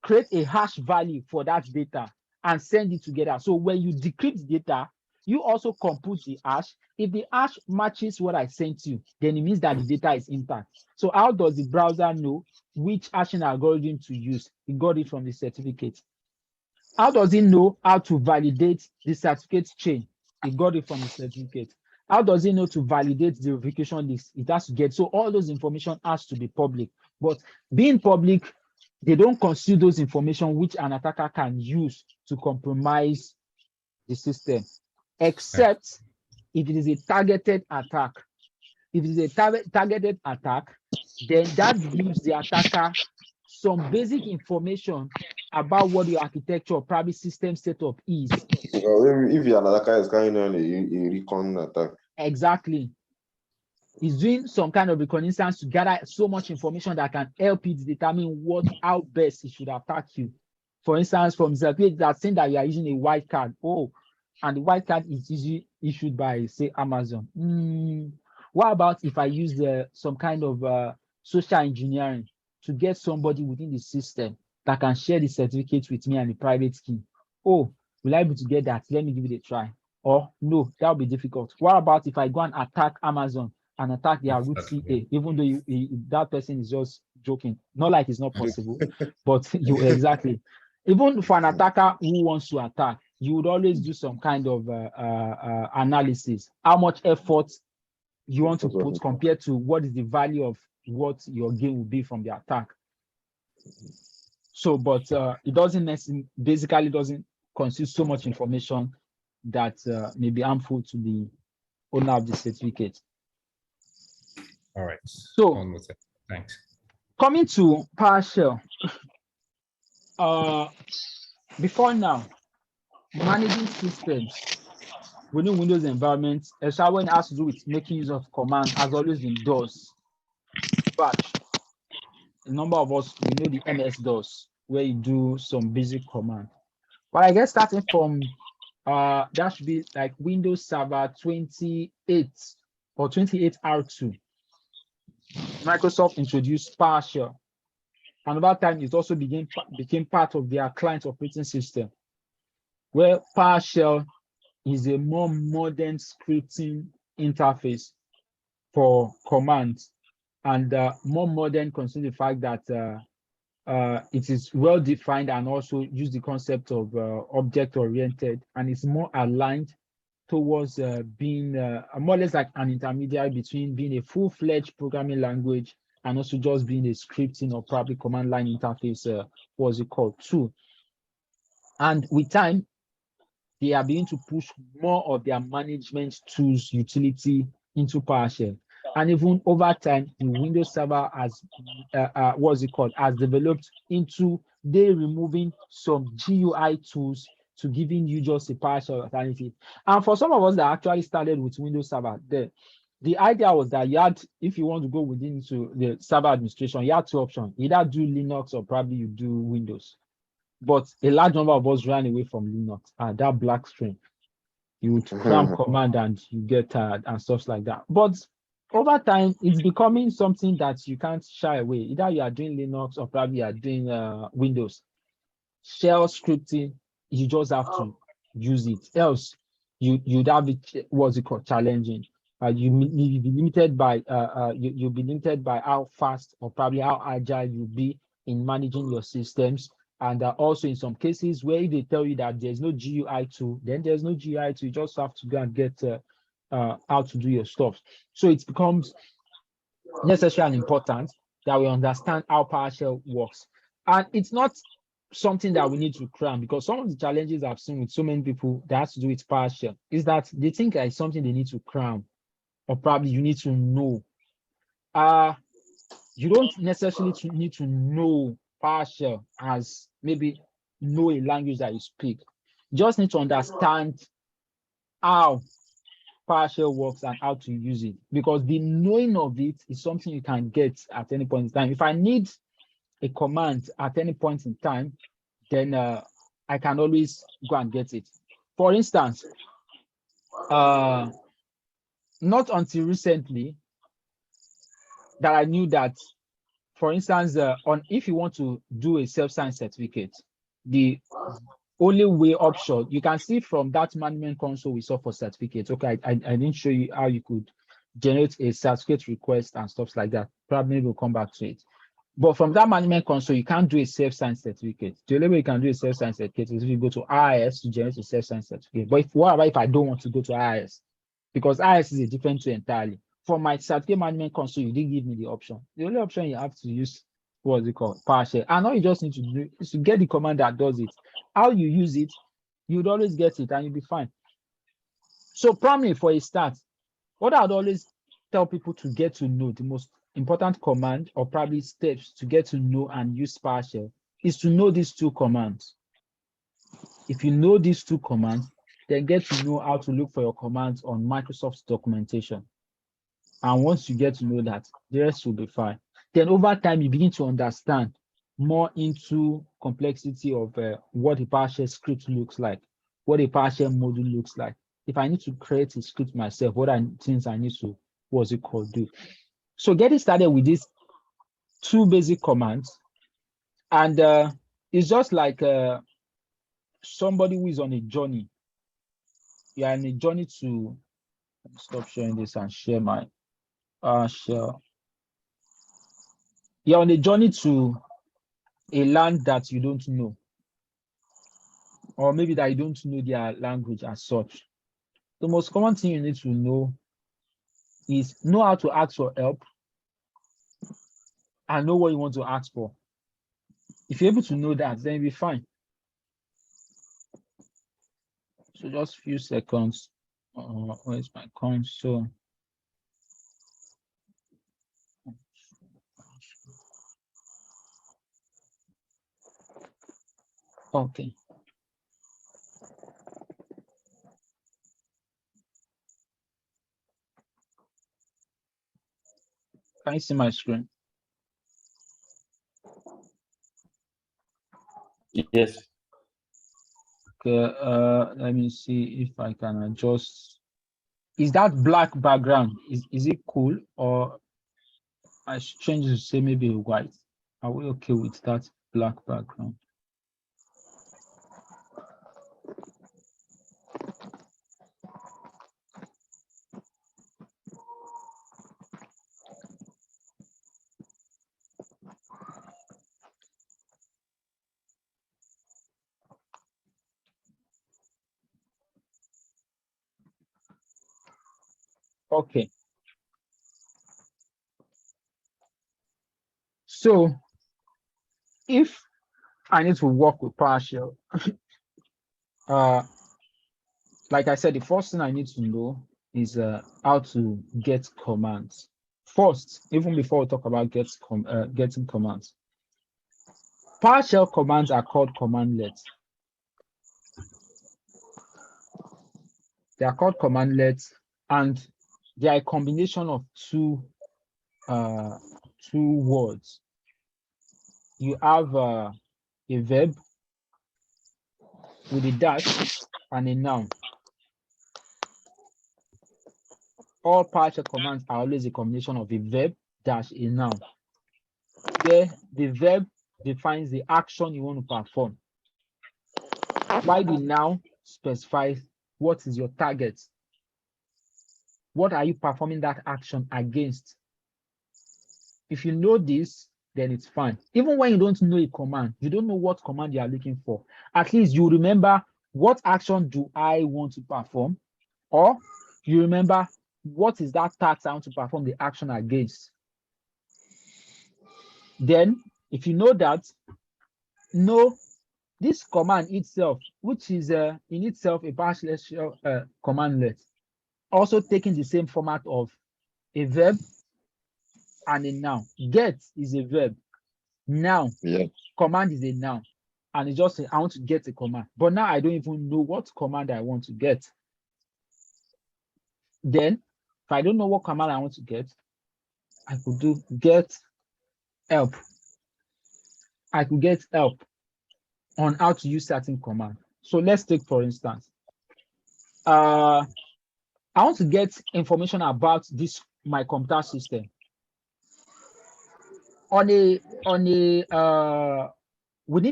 create a hash value for that data and send it together. So when you decrypt data, you also compute the hash. If the hash matches what I sent you, then it means that the data is intact. So how does the browser know which hashing algorithm to use? It got it from the certificate. How does it know how to validate the certificate chain? It got it from the certificate. How does it know to validate the verification list? It has to get, so all those information has to be public. But being public, they don't consider those information which an attacker can use to compromise the system, except if it is a targeted attack. If it is a targeted attack, then that gives the attacker some basic information about what your architecture or private system setup is. If you're an attacker is carrying on a recon attack. Exactly. He's doing some kind of reconnaissance to gather so much information that can help it determine how best he should attack you. For instance, from certificate that's saying that you are using a white card. Oh, and the white card is usually issued by, say, Amazon. What about if I use some kind of social engineering to get somebody within the system that can share the certificate with me and the private key? Oh, will I be able to get that? Let me give it a try. Or no, that will be difficult. What about if I go and attack Amazon and attack their root CA, even though that person is just joking? Not like it's not possible, but you exactly. Even for an attacker who wants to attack, you would always do some kind of analysis. How much effort you want to put compared to what is the value of what your gain will be from the attack. So, but it doesn't basically doesn't constitute so much information that may be harmful to the owner of the certificate. All right. So, thanks. Coming to Powershell, before now, managing systems within Windows environments, especially when it has to do with making use of command, has always been DOS. Batch. A number of us, we know the MS-DOS, where you do some basic command. But I guess starting from that should be like Windows Server 28 or 28R2. Microsoft introduced PowerShell, and over time it also became part of their client operating system, where PowerShell is a more modern scripting interface for commands, and more modern considering the fact that it is well defined and also use the concept of object oriented, and it's more aligned towards being more or less like an intermediary between being a full-fledged programming language and also just being a scripting or probably command line interface, what's it called, too. And with time, they are beginning to push more of their management tools utility into PowerShell. And even over time, the Windows Server has, has developed into they removing some GUI tools to giving you just a PowerShell alternative. And for some of us that actually started with Windows Server, the idea was that you had, if you want to go within to the server administration, you had two options: either do Linux or probably you do Windows. But a large number of us ran away from Linux, that black screen. You would cram command and you get tired and stuff like that. But over time, it's becoming something that you can't shy away. Either you are doing Linux or probably you are doing Windows. Shell scripting, you just have to use it. Else, you'd have it, what's it called, challenging. You'll be limited by you'll be limited by how fast or probably how agile you'll be in managing your systems. And also in some cases where they tell you that there's no GUI tool, then there's no GUI tool. You just have to go and get how to do your stuff. So it becomes necessary and important that we understand how PowerShell works. And it's not something that we need to cram, because some of the challenges I've seen with so many people that has to do with PowerShell is that they think it's something they need to cram, or probably you need to know. You don't necessarily need to know PowerShell as maybe know a language that you speak. You just need to understand how PowerShell works and how to use it, because the knowing of it is something you can get at any point in time. If I need a command at any point in time, then I can always go and get it. For instance, not until recently that I knew that, for instance, if you want to do a self-signed certificate, the only way option you can see from that management console we saw for certificates. Okay, I didn't show you how you could generate a certificate request and stuff like that. Probably we'll come back to it. But from that management console, you can't do a self-signed certificate. The only way you can do a self-signed certificate is if you go to IIS to generate a self-signed certificate. But what about if I don't want to go to IIS? Because IIS is a different tool entirely. For my certificate management console, you didn't give me the option. The only option you have to use, what's it called, PowerShell. And all you just need to do is to get the command that does it. How you use it, you'd always get it and you'll be fine. So primarily for a start, what I'd always tell people to get to know, the most important command or probably steps to get to know and use PowerShell is to know these two commands. If you know these two commands, then get to know how to look for your commands on Microsoft's documentation. And once you get to know that, the rest will be fine. Then over time, you begin to understand more into complexity of what a PowerShell script looks like, what a PowerShell module looks like. If I need to create a script myself, what things I need to, what's it called, do. So getting started with these 2 basic commands, and it's just like somebody who is on a journey. You are on a journey to, stop sharing this and share my share. You're on a journey to a land that you don't know, or maybe that you don't know their language as such. The most common thing you need to know is know how to ask for help and know what you want to ask for. If you're able to know that, then you'll be fine. So just a few seconds. Where's my console? Okay. Can you see my screen? Yes. Okay, let me see if I can adjust. Is that black background? Is it cool, or I should change it to say maybe white? Are we okay with that black background? Okay. So if I need to work with PowerShell, like I said, the first thing I need to know is how to get commands. First, even before we talk about getting commands, PowerShell commands are called commandlets. They are called commandlets, and they are a combination of two words. You have a verb with a dash and a noun. All PowerShell commands are always a combination of a verb dash a noun, where the verb defines the action you want to perform, while the noun specifies what is your target. What are you performing that action against? If you know this, then it's fine. Even when you don't know a command, you don't know what command you are looking for, at least you remember what action do I want to perform, or you remember what is that task I want to perform the action against. Then, if you know that, know this command itself, which is in itself a PowerShell commandlet, also taking the same format of a verb and a noun. Get is a verb. Now, command is a noun. And it's just, I want to get a command. But now I don't even know what command I want to get. Then, if I don't know what command I want to get, I could do get help. I could get help on how to use certain command. So let's take, for instance, I want to get information about this, my computer system. Within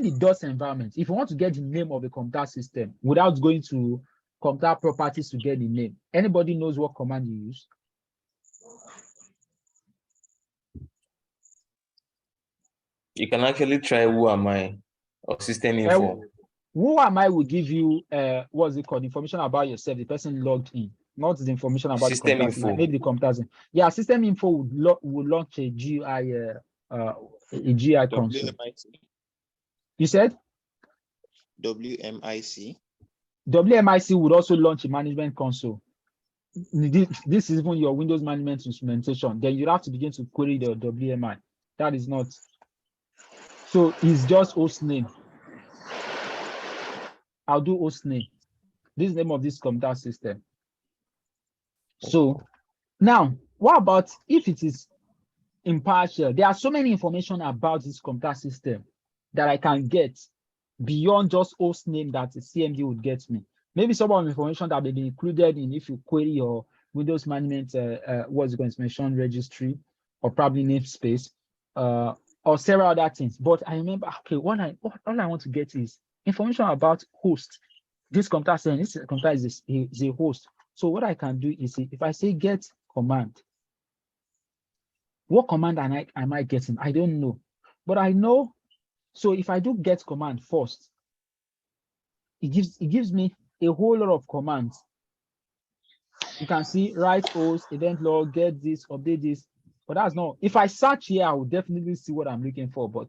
the DOS environment, if you want to get the name of a computer system without going to computer properties to get the name, anybody knows what command you use? You can actually try who am I or system info. Who am I will give you what's it called, information about yourself, the person logged in, not the information about System the computer, info. like maybe the computers. Yeah, system info would launch a GI console. WMIC. You said? WMIC. WMIC would also launch a management console. This is even your Windows management instrumentation. Then you have to begin to query the WMI. That is not. So it's just host name. I'll do host name. This is the name of this computer system. So now, what about if it is in PowerShell? There are so many information about this computer system that I can get beyond just host name that the CMD would get me. maybe some of the information that may be included in if you query your Windows management, what's it called, information registry, or probably namespace, or several other things. But I remember, okay, all I want to get is information about host. This computer saying this computer is a host. So what I can do is, if I say get command, what command am I getting? I don't know, but I know. So if I do get command first, it gives me a whole lot of commands. You can see write host, event log, get this, update this. But that's not. If I search here, I will definitely see what I'm looking for. But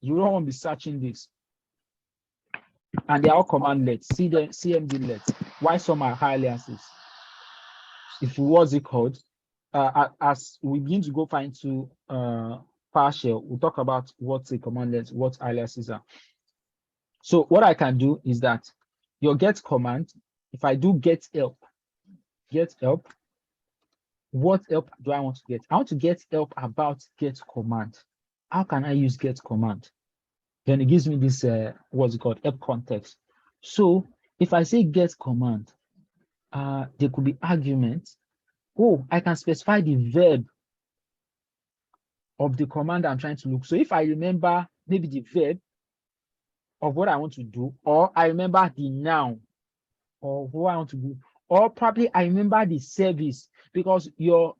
you don't want to be searching this. And they're all commandlets. See the CMD-lets. Why some are aliases? If what's it called? As we begin to go find to PowerShell, we'll talk about what's a commandlet, what aliases are. So what I can do is that your get command, if I do get help, what help do I want to get? I want to get help about get command. How can I use get command? Then it gives me this, what's it called, help context. So if I say get command, there could be arguments. Oh, I can specify the verb of the command I'm trying to look. So if I remember maybe the verb of what I want to do, or I remember the noun of what I want to do, or probably I remember the service, because your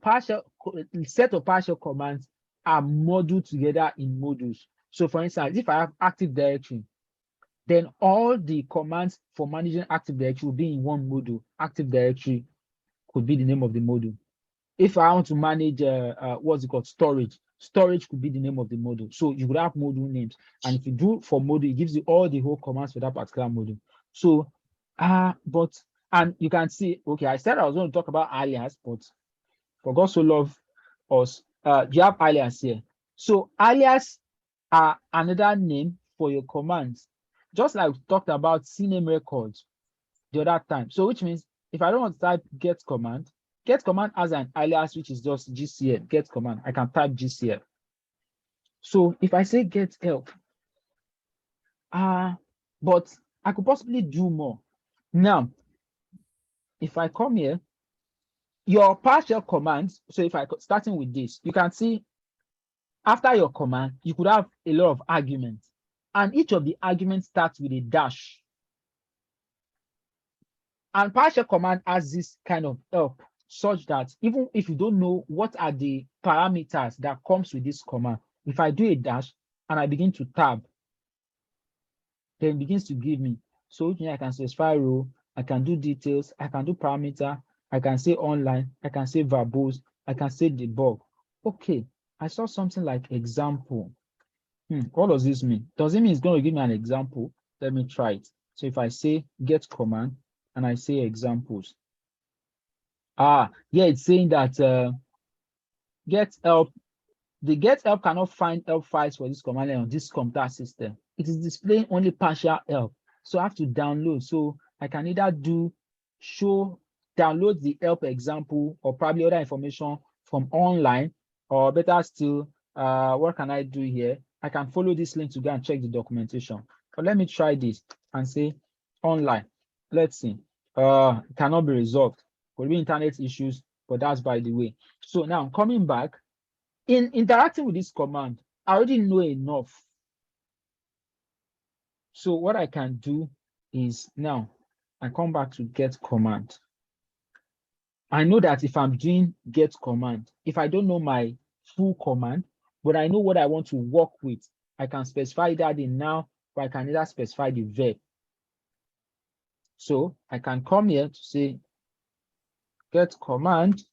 partial set of partial commands are modeled together in modules. So for instance, if I have Active Directory, then all the commands for managing Active Directory will be in one module. Active Directory could be the name of the module. If I want to manage what's it called, storage could be the name of the module. So you would have module names, and if you do for module, it gives you all the whole commands for that particular module. So and you can see, okay, I said I was going to talk about alias, but for God so love us, you have alias here. So alias are another name for your commands, just like we talked about CNAME records the other time. So which means if I don't want to type get command has an alias which is just GCL, get command. I can type GCL. So if I say get help, but I could possibly do more. Now, if I come here, your partial commands, so if I starting with this, you can see after your command, you could have a lot of arguments, and each of the arguments starts with a dash. And partial command has this kind of help, such that even if you don't know what are the parameters that comes with this command, if I do a dash and I begin to tab, then it begins to give me. So I can specify row, I can do details, I can do parameter, I can say online, I can say verbose, I can say debug. Okay, I saw something like example. What does this mean? Does it mean it's going to give me an example? Let me try it. So if I say get command and I say examples. Yeah, it's saying that get help. The get help cannot find help files for this command line on this computer system. It is displaying only partial help. So I have to download. So I can either download the help example or probably other information from online, or better still, what can I do here? I can follow this link to go and check the documentation. But let me try this and say online. Let's see. It cannot be resolved. Could be internet issues, but that's by the way. So now coming back, in interacting with this command, I already know enough. So what I can do is now I come back to get command. I know that if I'm doing get command, if I don't know my full command, but I know what I want to work with, I can specify that in now, or I can either specify the verb. So I can come here to say get command.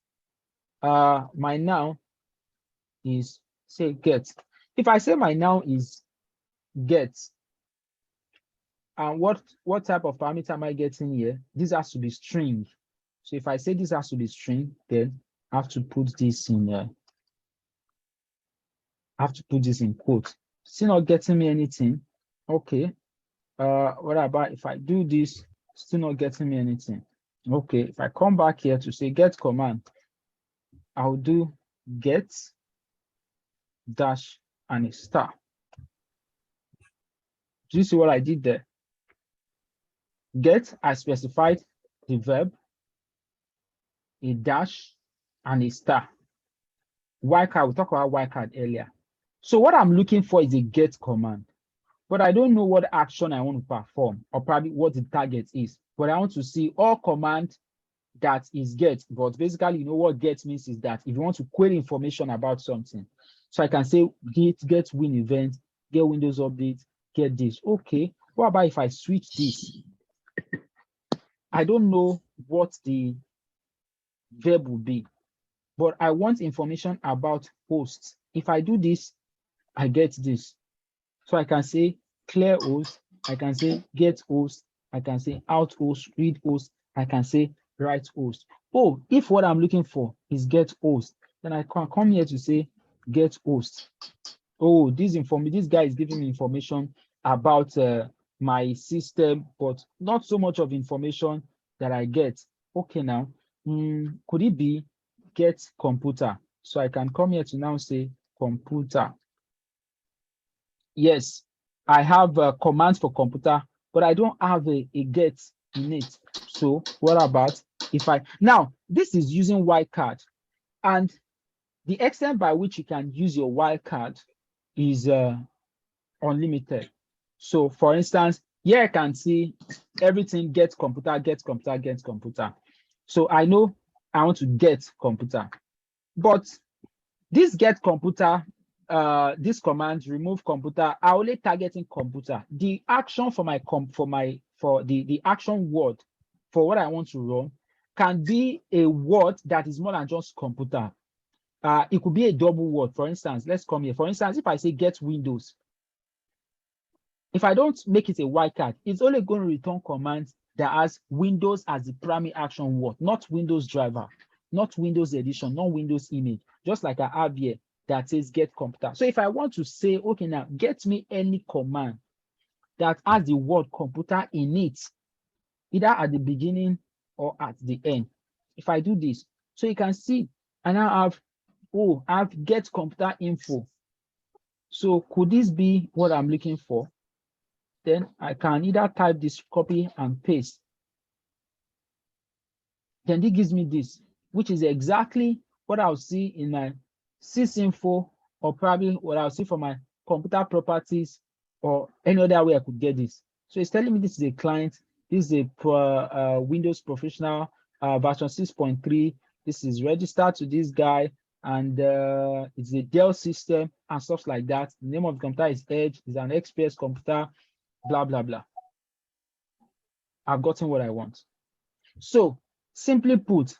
My noun is say get. If I say my noun is get, and what type of parameter am I getting here? This has to be string. So if I say this has to be string, then I have to put this in quotes. Still not getting me anything. Okay. What about if I do this? Still not getting me anything. Okay, if I come back here to say get command, I'll do get dash and a star. Do you see what I did there? Get, I specified the verb, a dash, and a star. Wildcard, we talked about wildcard earlier. So what I'm looking for is a get command, but I don't know what action I want to perform or probably what the target is. But I want to see all command that is get. But basically, you know what get means is that if you want to query information about something, so I can say get win event, get Windows update, get this. Okay, what about if I switch this? I don't know what the verb will be, but I want information about hosts. If I do this, I get this. So I can say clear host, I can say get host, I can say out host, read host, I can say write host. Oh, if what I'm looking for is get host, then I can come here to say get host. Oh, this guy is giving me information about my system, but not so much of information that I get. Okay, now, could it be get computer? So I can come here to now say computer. Yes, I have commands for computer, but I don't have a get in it. So what about if now this is using wildcard, and the extent by which you can use your wildcard is unlimited. So for instance, here I can see everything get computer, get computer, get computer. So I know I want to get computer, but this get computer, this command remove computer are only targeting computer. The action for the action word for what I want to run can be a word that is more than just computer. It could be a double word. For instance, let's come here. For instance, if I say get Windows, if I don't make it a wildcard, it's only going to return commands that has Windows as the primary action word, not Windows driver, not Windows edition, not Windows image, just like I have here that says get computer. So if I want to say, okay, now get me any command that has the word computer in it, either at the beginning or at the end. If I do this, so you can see, I now have get computer info. So could this be what I'm looking for? Then I can either type this, copy and paste. Then it gives me this, which is exactly what I'll see in my sysinfo, or probably what I'll see for my computer properties, or any other way I could get this. So it's telling me this is a client, this is a Windows Professional version 6.3. This is registered to this guy, and it's a Dell system and stuff like that. The name of the computer is Edge, it's an XPS computer, blah, blah, blah. I've gotten what I want. So simply put,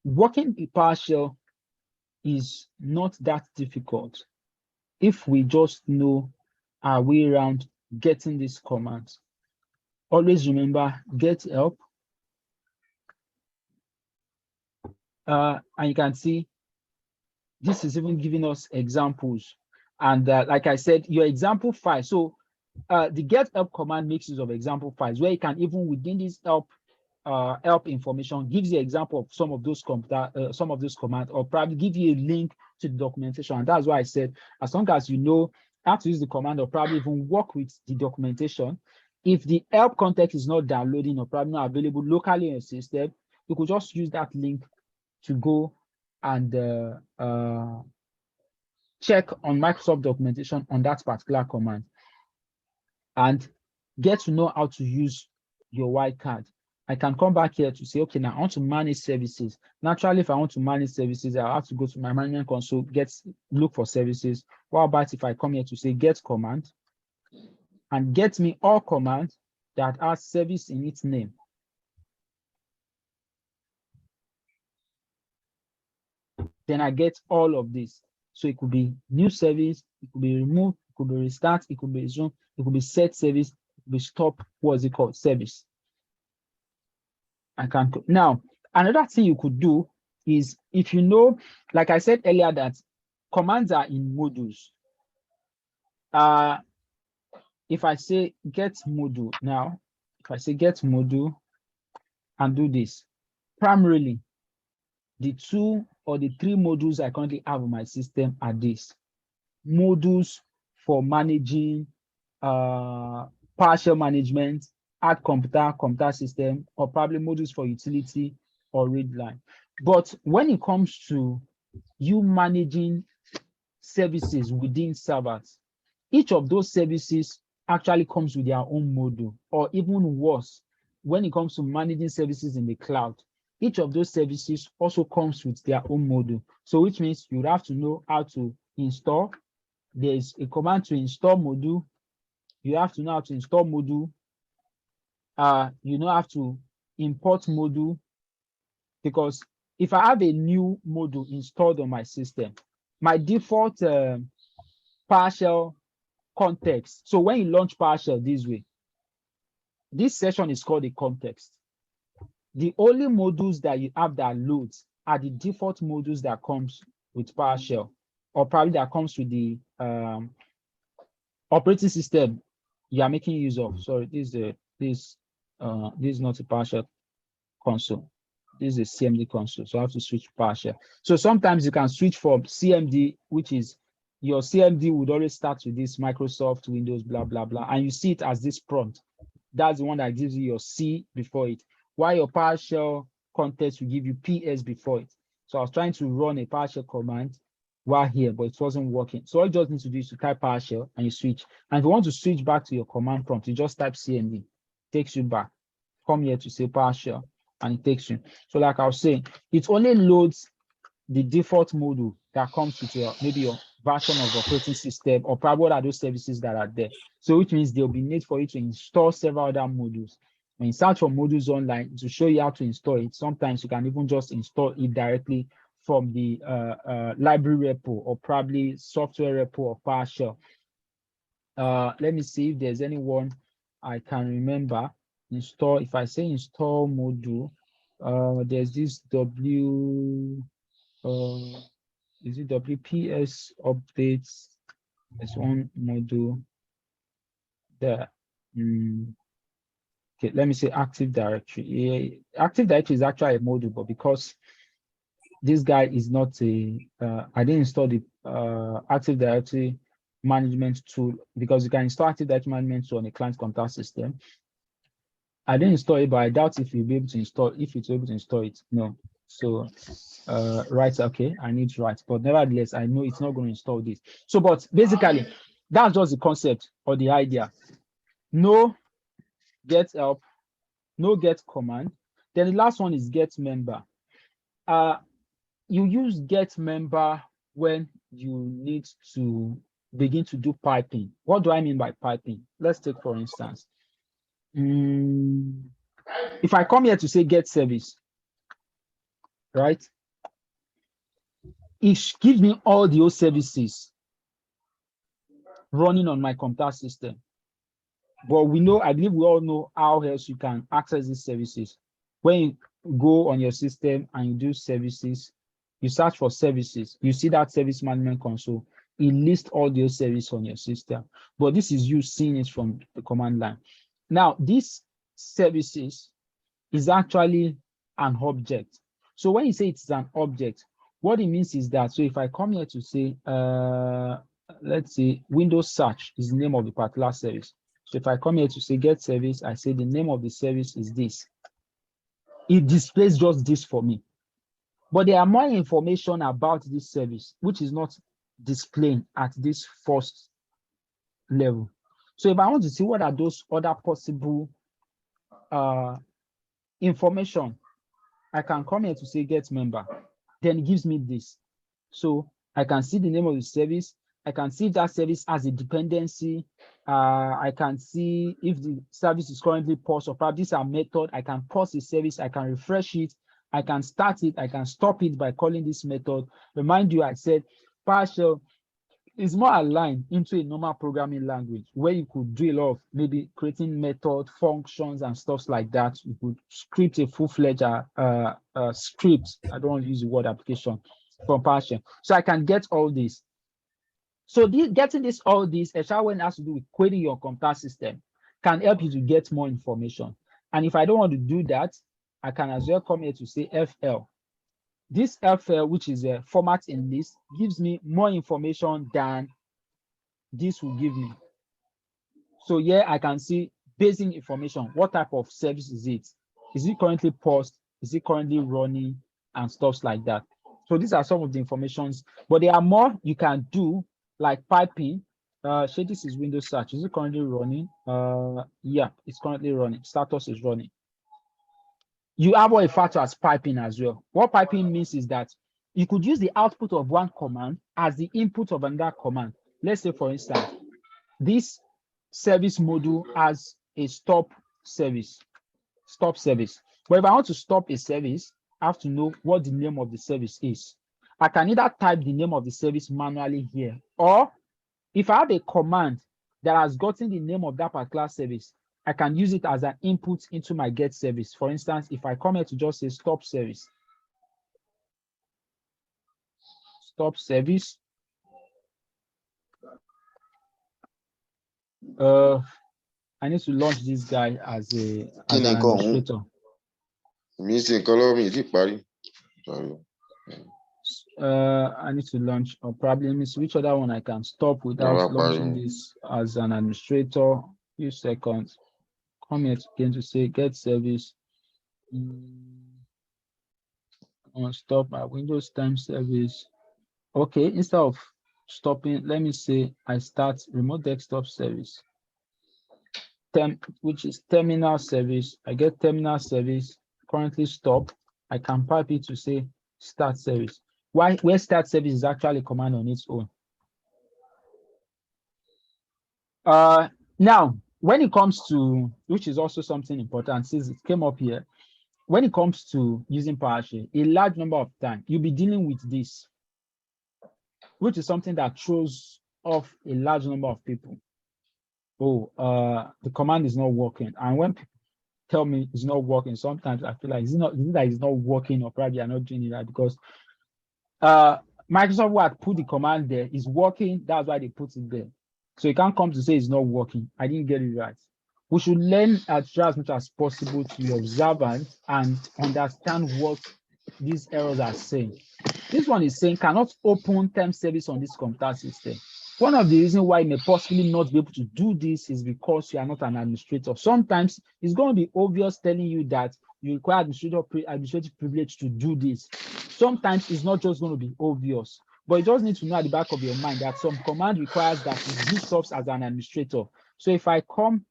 working with PowerShell is not that difficult if we just know our way around getting these commands. Always remember, get help. And you can see this is even giving us examples. And like I said, your example file. So the get help command makes use of example files where you can even within this help information gives you example of some of those commands, or probably give you a link to the documentation. And that's why I said, as long as you know how to use the command, or probably even work with the documentation, if the help context is not downloading or probably not available locally in your system, you could just use that link to go and check on Microsoft documentation on that particular command and get to know how to use your wildcard. I can come back here to say, okay, now I want to manage services. Naturally, if I want to manage services, I'll have to go to my management console, look for services. What about if I come here to say get command and get me all commands that has service in its name? Then I get all of this. So it could be new service, it could be remove, it could be restart, it could be resume, it could be set service, it could be stop, what's it called, service. I can now, another thing you could do is, if you know, like I said earlier, that commands are in modules. If I say get module now, if I say get module and do this, primarily the 2 or the 3 modules I currently have on my system are this: modules for managing PowerShell management, add computer system, or probably modules for utility or read line. But when it comes to you managing services within servers, each of those services actually comes with their own module, or even worse, when it comes to managing services in the cloud, each of those services also comes with their own module. So which means you have to know how to install. There's a command to install module. You have to know how to install module. You know how to import module, because if I have a new module installed on my system, my default PowerShell context. So when you launch PowerShell this way, this session is called a context. The only modules that you have that loads are the default modules that comes with PowerShell, or probably that comes with the operating system you are making use of. Sorry, this is not a PowerShell console. This is a CMD console, so I have to switch to PowerShell. So sometimes you can switch from CMD, which is your CMD would always start with this Microsoft, Windows, blah, blah, blah, and you see it as this prompt. That's the one that gives you your C before it, while your PowerShell context will give you PS before it. So I was trying to run a PowerShell command while here, but it wasn't working. So all you just need to do is to type PowerShell and you switch. And if you want to switch back to your command prompt, you just type CMD, takes you back. Come here to say PowerShell, and it takes you. So like I was saying, it only loads the default module that comes with your, maybe your version of operating system, or probably what are those services that are there. So which means there'll be need for you to install several other modules. When you search for modules online to show you how to install it, sometimes you can even just install it directly from the library repo, or probably software repo of PowerShell. Let me see if there's anyone I can remember. Install, if I say install module, there's this is it WPS updates? There's one module there. Okay, let me say Active Directory. Yeah, Active Directory is actually a module, but because this guy is not a, I didn't install the Active Directory management tool, because you can install Active Directory management tool on a client computer system. I didn't install it, but I doubt if you'll be able to install, if it's able to install it. No. So right, okay, I need to write, but nevertheless, I know it's not going to install this. So, but basically, that's just the concept or the idea. No get help, no get command. Then the last one is get member. You use get member when you need to begin to do piping. What do I mean by piping? Let's take, for instance, if I come here to say get service, right? It gives me all the old services running on my computer system. But we know, I believe we all know how else you can access these services. When you go on your system and you do services, you search for services, you see that service management console, it lists all those services on your system. But this is you seeing it from the command line. Now, these services is actually an object. So when you say it's an object, what it means is that, so if I come here to say, let's say Windows search is the name of the particular service. So if I come here to say get service, I say the name of the service is this. It displays just this for me. But there are more information about this service, which is not displaying at this first level. So if I want to see what are those other possible information, I can come here to say get member. Then it gives me this. So I can see the name of the service. I can see if that service has a dependency. I can see if the service is currently paused, or perhaps this is a method. I can pause the service. I can refresh it. I can start it. I can stop it by calling this method. Remind you, I said PowerShell is more aligned into a normal programming language where you could do a lot of maybe creating method functions and stuff like that. You could script a full-fledged script. I don't want to use the word application from PowerShell. So I can get all this. So getting all this, especially when it has to do with querying your computer system, can help you to get more information. And if I don't want to do that, I can as well come here to say FL. This FL, which is a format in list, gives me more information than this will give me. So here I can see basic information. What type of service is it? Is it currently paused? Is it currently running? And stuff like that. So these are some of the informations, but there are more you can do, like piping. So this is Windows search. Is it currently running? Yeah, it's currently running. Status is running. You have what referred to as piping as well. What piping means is that you could use the output of one command as the input of another command. Let's say, for instance, this service module has a stop service. But if I want to stop a service, I have to know what the name of the service is. I can either type the name of the service manually here, or if I have a command that has gotten the name of that particular service, I can use it as an input into my get service. For instance, if I come here to just say stop service, I need to launch this guy as an administrator. I need to launch, or probably miss which other one I can stop without launching this as an administrator. Few seconds. Come here again to say get service. On stop my Windows time service. Okay, instead of stopping, let me say I start remote desktop service. Which is terminal service. I get terminal service currently stop. I can pipe it to say start service. Where start service is actually a command on its own. Now, when it comes to, which is also something important since it came up here, when it comes to using PowerShell, a large number of times you'll be dealing with this, which is something that throws off a large number of people. The command is not working. And when people tell me it's not working, sometimes I feel like is it that it's not working, or probably I'm not doing it right, because Microsoft Word put the command there, is working, that's why they put it there. So you can't come to say it's not working. I didn't get it right. We should learn as much as possible to be observant and understand what these errors are saying. This one is saying cannot open term service on this computer system. One of the reasons why you may possibly not be able to do this is because you are not an administrator. Sometimes it's going to be obvious telling you that you require administrative privilege to do this. Sometimes it's not just going to be obvious, but you just need to know at the back of your mind that some command requires that you do stuff as an administrator. So if I come,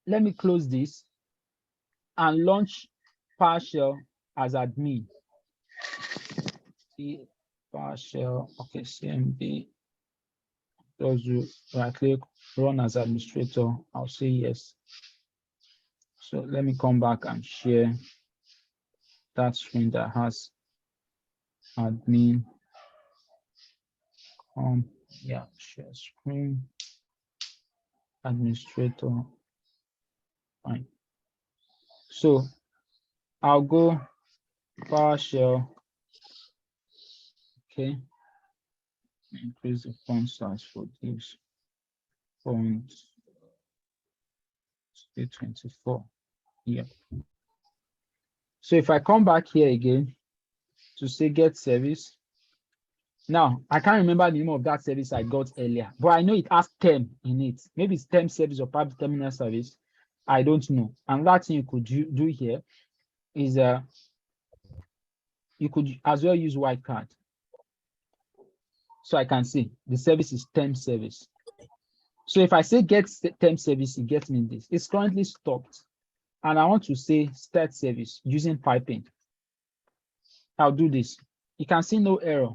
let me close this and launch PowerShell as admin. PowerShell, okay, CMD. Does you right click, run as administrator? I'll say yes. So let me come back and share that screen that has admin. Yeah, share screen, administrator. Fine. So I'll go PowerShell. Okay. Increase the font size for this font. 24. Yeah. So if I come back here again to say get service, now I can't remember the name of that service I got earlier, but I know it has term in it. Maybe it's term service or perhaps terminal service. I don't know. And that thing you could do here is you could as well use wildcard. So I can see the service is term service. So if I say get term service, it gets me this. It's currently stopped. And I want to say start service using piping. I'll do this. You can see no error.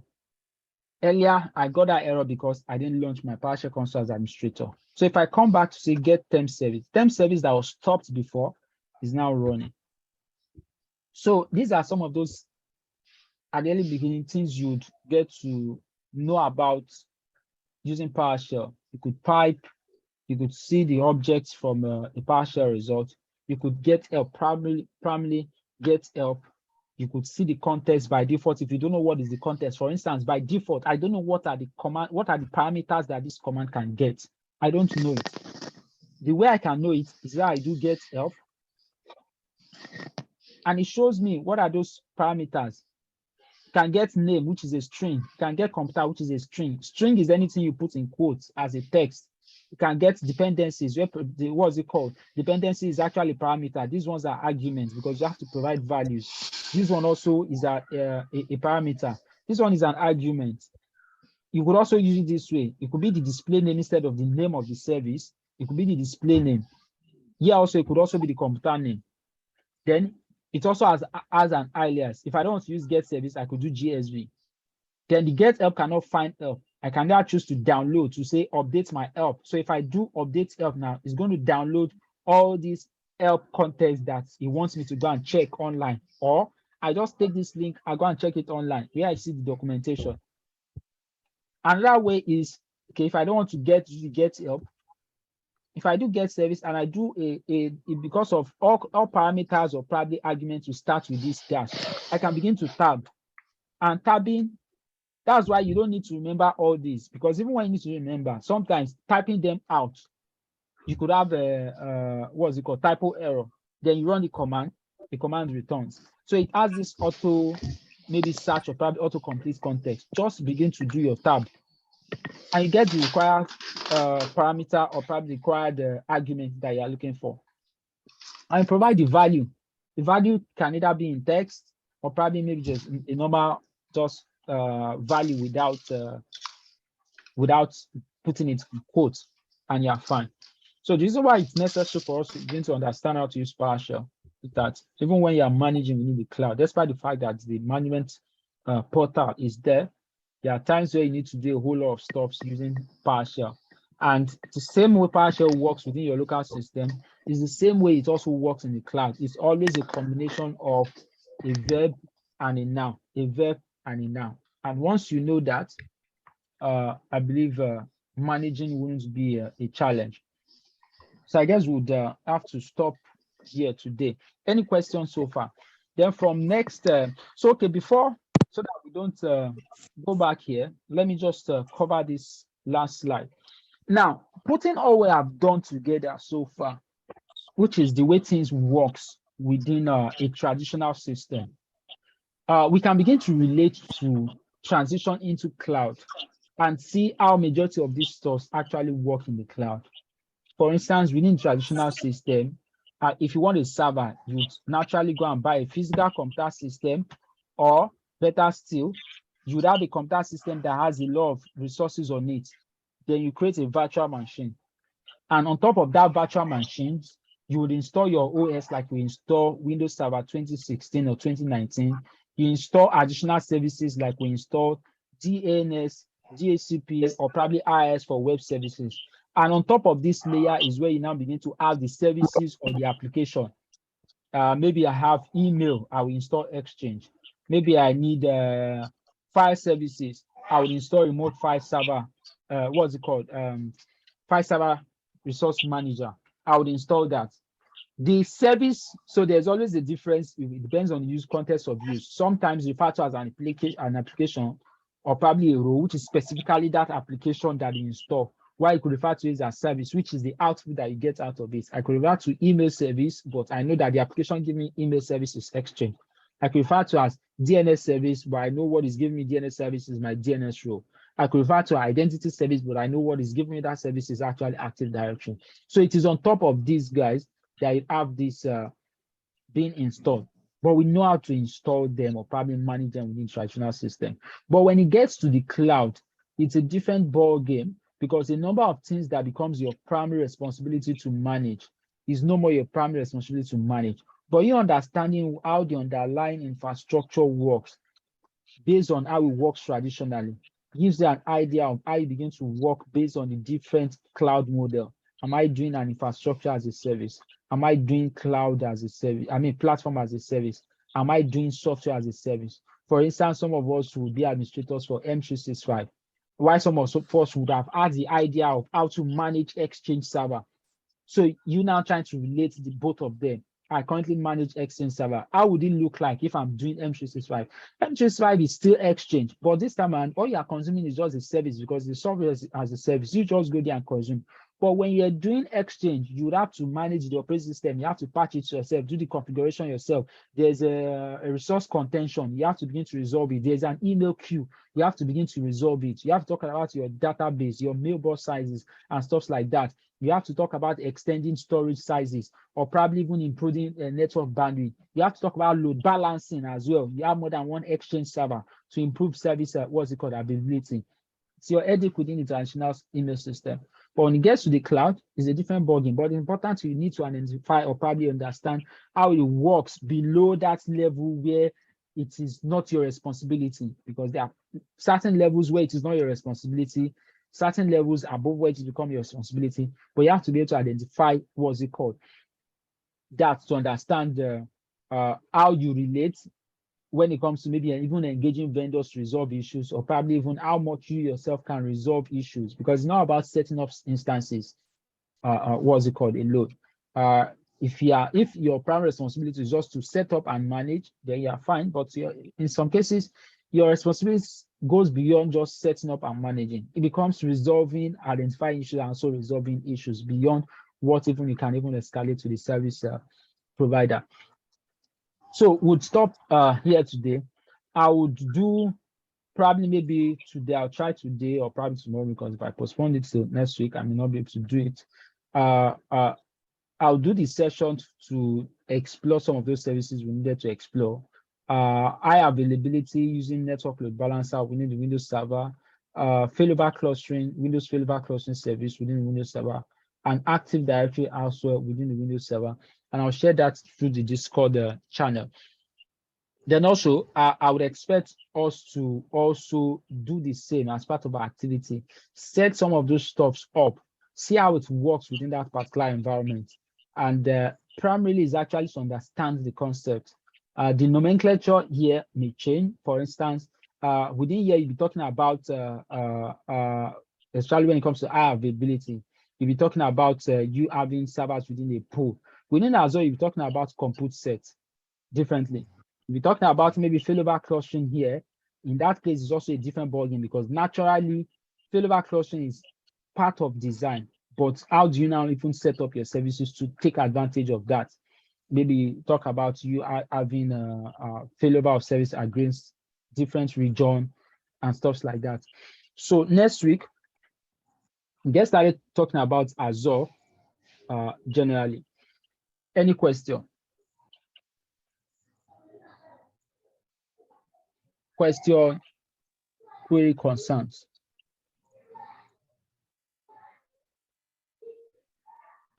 Earlier, I got that error because I didn't launch my PowerShell console as administrator. So if I come back to say get term service that was stopped before is now running. So these are some of those at the early beginning things you'd get to know about using PowerShell. You could pipe, you could see the objects from a PowerShell result. You could get help, primarily get help. You could see the context by default. If you don't know what is the context, for instance, by default, I don't know what are the parameters that this command can get. I don't know it. The way I can know it is that I do get help. And it shows me what are those parameters. You can get name, which is a string. You can get computer, which is a string. String is anything you put in quotes as a text. You can get dependencies. What's it called? Dependency is actually parameter. These ones are arguments because you have to provide values. This one also is a parameter. This one is an argument. You could also use it this way. It could be the display name instead of the name of the service. It could be the display name. Here also, it could also be the computer name. Then it also has an alias. If I don't want to use get service, I could do GSV. Then the get help cannot find help. I can now choose to download to say update my help. So if I do update help now, it's going to download all these help context that it wants me to go and check online. Or I just take this link, I go and check it online where I see the documentation. Another way is, okay, if I don't want to get help, if I do get service and I do because of all parameters or probably arguments to start with this dash, I can begin to tab. And tabbing, that's why you don't need to remember all these, because even when you need to remember, sometimes typing them out, you could have what's it called, typo error. Then you run the command returns. So it has this auto, maybe search or probably auto complete context. Just begin to do your tab. And you get the required parameter or probably required argument that you are looking for. And provide the value. The value can either be in text or probably maybe just a normal value without putting it in quotes, and you're fine. So the reason why it's necessary for us to begin to understand how to use PowerShell is that even when you are managing within the cloud, despite the fact that the management portal is there are times where you need to do a whole lot of stuff using PowerShell. And the same way PowerShell works within your local system is the same way it also works in the cloud. It's always a combination of a verb and a noun, a verb and a noun. And once you know that, I believe managing wouldn't be a challenge. So I guess we'd have to stop here today. Any questions so far? Then from next, so that we don't go back here, let me just cover this last slide. Now, putting all we have done together so far, which is the way things works within a traditional system, we can begin to relate to transition into cloud and see how majority of these stuff actually work in the cloud. For instance, within traditional system, if you want a server, you naturally go and buy a physical computer system, or better still, you would have a computer system that has a lot of resources on it. Then you create a virtual machine. And on top of that virtual machine, you would install your OS like we install Windows Server 2016 or 2019. You install additional services like we install DNS, DHCP, or probably IIS for web services. And on top of this layer is where you now begin to have the services or the application. Maybe I have email, I will install Exchange. Maybe I need file services, I will install remote file server. What's it called? File server resource manager. I would install that. The service, so there's always a difference. It depends on the use context of use. Sometimes referred to as an application or probably a role, which is specifically that application that you install. Why you could refer to it as a service, which is the output that you get out of it. I could refer to email service, but I know that the application giving me email service is Exchange. I could refer to as DNS service, but I know what is giving me DNS service is my DNS role. I could refer to identity service, but I know what is giving me that service is actually Active Directory. So it is on top of these guys that you have this being installed. But we know how to install them or probably manage them within traditional system. But when it gets to the cloud, it's a different ball game, because a number of things that becomes your primary responsibility to manage is no more your primary responsibility to manage. But you understanding how the underlying infrastructure works based on how it works traditionally gives you an idea of how you begin to work based on the different cloud model. Am I doing an infrastructure as a service? Am I doing cloud as a service? I mean, platform as a service? Am I doing software as a service? For instance, some of us would be administrators for M365. Why some of us would have had the idea of how to manage Exchange server. So you now trying to relate the both of them. I currently manage Exchange server. How would it look like if I'm doing M365? M365 is still Exchange, but this time around, all you are consuming is just a service, because the software is as a service. You just go there and consume. But when you're doing Exchange, you would have to manage the operating system. You have to patch it yourself, do the configuration yourself. There's a resource contention. You have to begin to resolve it. There's an email queue. You have to begin to resolve it. You have to talk about your database, your mailbox sizes, and stuff like that. You have to talk about extending storage sizes, or probably even improving network bandwidth. You have to talk about load balancing as well. You have more than one Exchange server to improve service, availability. It's your headache within the traditional email system. But when it gets to the cloud, it's a different ballgame. But important, you need to identify or probably understand how it works below that level where it is not your responsibility, because there are certain levels where it is not your responsibility, certain levels above where it has become your responsibility. But you have to be able to identify what's it called, that to understand how you relate when it comes to maybe even engaging vendors to resolve issues, or probably even how much you yourself can resolve issues, because it's not about setting up instances, what's it called, alone. If your primary responsibility is just to set up and manage, then you're fine. But in some cases, your responsibility goes beyond just setting up and managing. It becomes resolving, identifying issues, and also resolving issues beyond what even you can even escalate to the service provider. So we'll stop here today. I would do probably maybe today. I'll try today or probably tomorrow, because if I postpone it till next week, I may not be able to do it. I'll do the session to explore some of those services we needed to explore. High availability using network load balancer within the Windows server, failover clustering, Windows failover clustering service within the Windows server, and Active Directory also within the Windows server. And I'll share that through the Discord channel. Then also, I would expect us to also do the same as part of our activity. Set some of those stuffs up, see how it works within that particular environment. And primarily is actually to understand the concept. The nomenclature here may change. For instance, within here, you'll be talking about, especially when it comes to high availability, you'll be talking about you having servers within a pool. Within Azure, you'll be talking about compute sets differently. You'll be talking about maybe failover clustering here. In that case, it's also a different ballgame, because naturally, failover clustering is part of design. But how do you now even set up your services to take advantage of that? Maybe talk about you having a failover of service against different region and stuff like that. So next week, we get started talking about Azure generally. Any question? Question, query, concerns?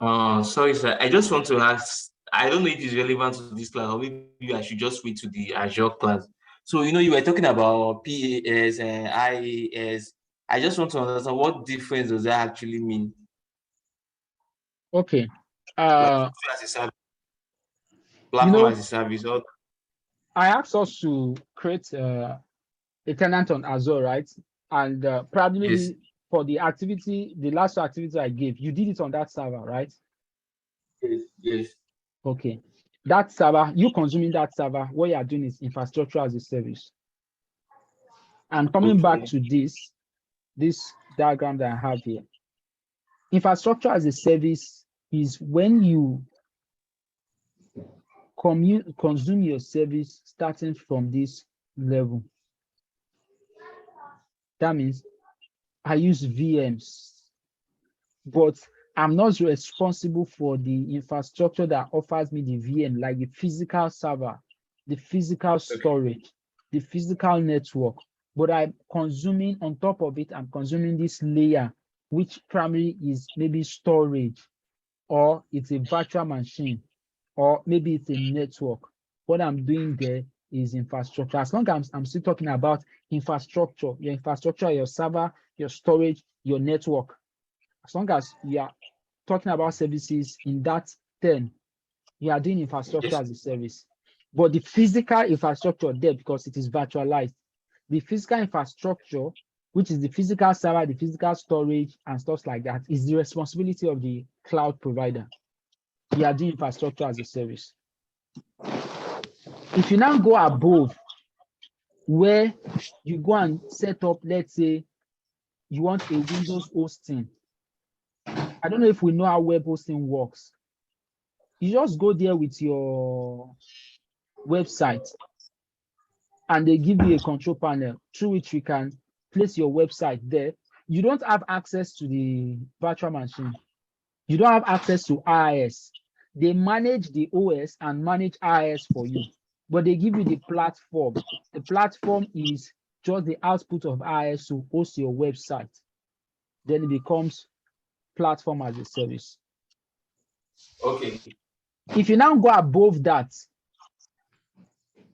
Sorry, sir. I just want to ask. I don't know if it's relevant to this class, or maybe I should just wait to the Azure class. So, you were talking about PAS and IAS. I just want to understand, what difference does that actually mean? Okay. Like software as a service, platform as a service. I asked us to create a tenant on Azure, right? And probably maybe for the activity, the last activity I gave, you did it on that server, right? Yes. Okay. That server, you consuming that server, what you are doing is infrastructure as a service. And coming back to this diagram that I have here, infrastructure as a service is when you consume your service starting from this level. That means I use VMs, but I'm not responsible for the infrastructure that offers me the VM, like the physical server, the physical storage, the physical network. But I'm consuming, on top of it, I'm consuming this layer, which primarily is maybe storage, or it's a virtual machine, or maybe it's a network. What I'm doing there is infrastructure. As long as I'm still talking about infrastructure, your server, your storage, your network, as long as you are talking about services in that term, you are doing infrastructure as a service. But the physical infrastructure there, because it is virtualized, the physical infrastructure, which is the physical server, the physical storage, and stuff like that, is the responsibility of the cloud provider. You are doing infrastructure as a service. If you now go above, where you go and set up, let's say you want a Windows hosting, I don't know if we know how web hosting works. You just go there with your website and they give you a control panel through which you can place your website there. You don't have access to the virtual machine. You don't have access to IIS. They manage the OS and manage IIS for you, but they give you the platform. The platform is just the output of IIS to host your website. Then it becomes platform as a service. Okay. If you now go above that,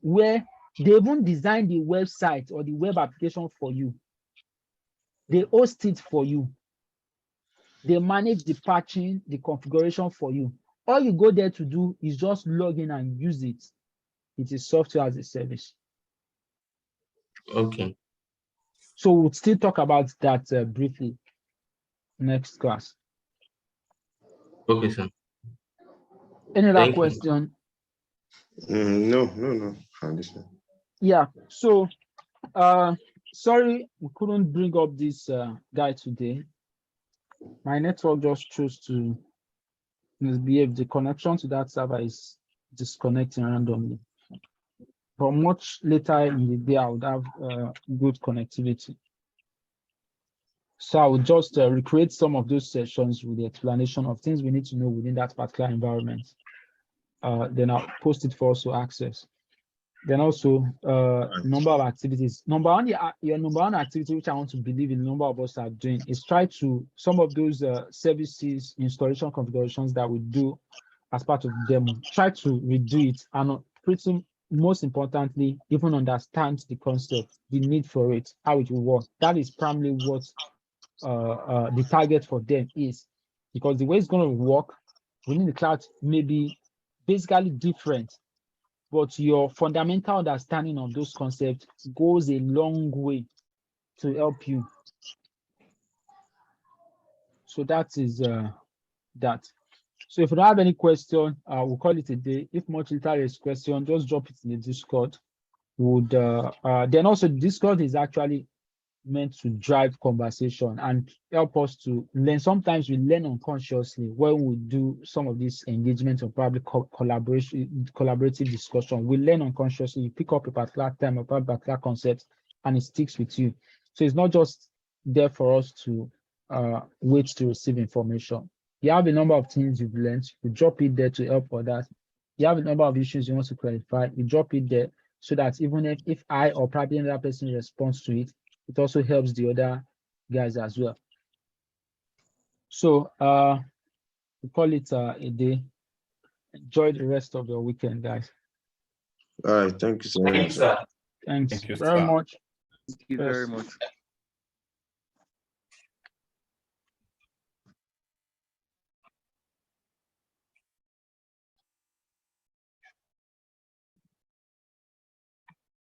where they even design the website or the web application for you, they host it for you, they manage the patching, the configuration for you. All you go there to do is just log in and use it. It is software as a service. Okay. So we'll still talk about that briefly next class. Okay, sir. Any other Thank you. question? No. From this one. Yeah. So sorry we couldn't bring up this guy today. My network just chose to misbehave. The connection to that server is disconnecting randomly. But much later in the day, I would have good connectivity. So I would just recreate some of those sessions with the explanation of things we need to know within that particular environment. Then I'll post it for us to access. Then also number of activities. Your number one activity, which I want to believe in a number of us are doing, is try to some of those services, installation configurations that we do as part of the demo, try to redo it, and pretty most importantly, even understand the concept, the need for it, how it will work. That is primarily what the target for them is, because the way it's going to work within the cloud may be basically different, but your fundamental understanding of those concepts goes a long way to help you. So that is that. So if you don't have any question, we'll call it a day. If much later is question, just drop it in the Discord. Then also Discord is actually meant to drive conversation and help us to learn. Sometimes we learn unconsciously when we do some of these engagements or probably collaborative discussion. We learn unconsciously. You pick up a particular term or a particular concept and it sticks with you. So it's not just there for us to wait to receive information. You have a number of things you've learned, you drop it there to help others. You have a number of issues you want to clarify, you drop it there so that even if I or probably another person responds to it, it also helps the other guys as well. So we call it a day. Enjoy the rest of your weekend, guys. All right, thank you so much. Thank you, sir. Thanks Thank you, very sir. much. Thank you very much.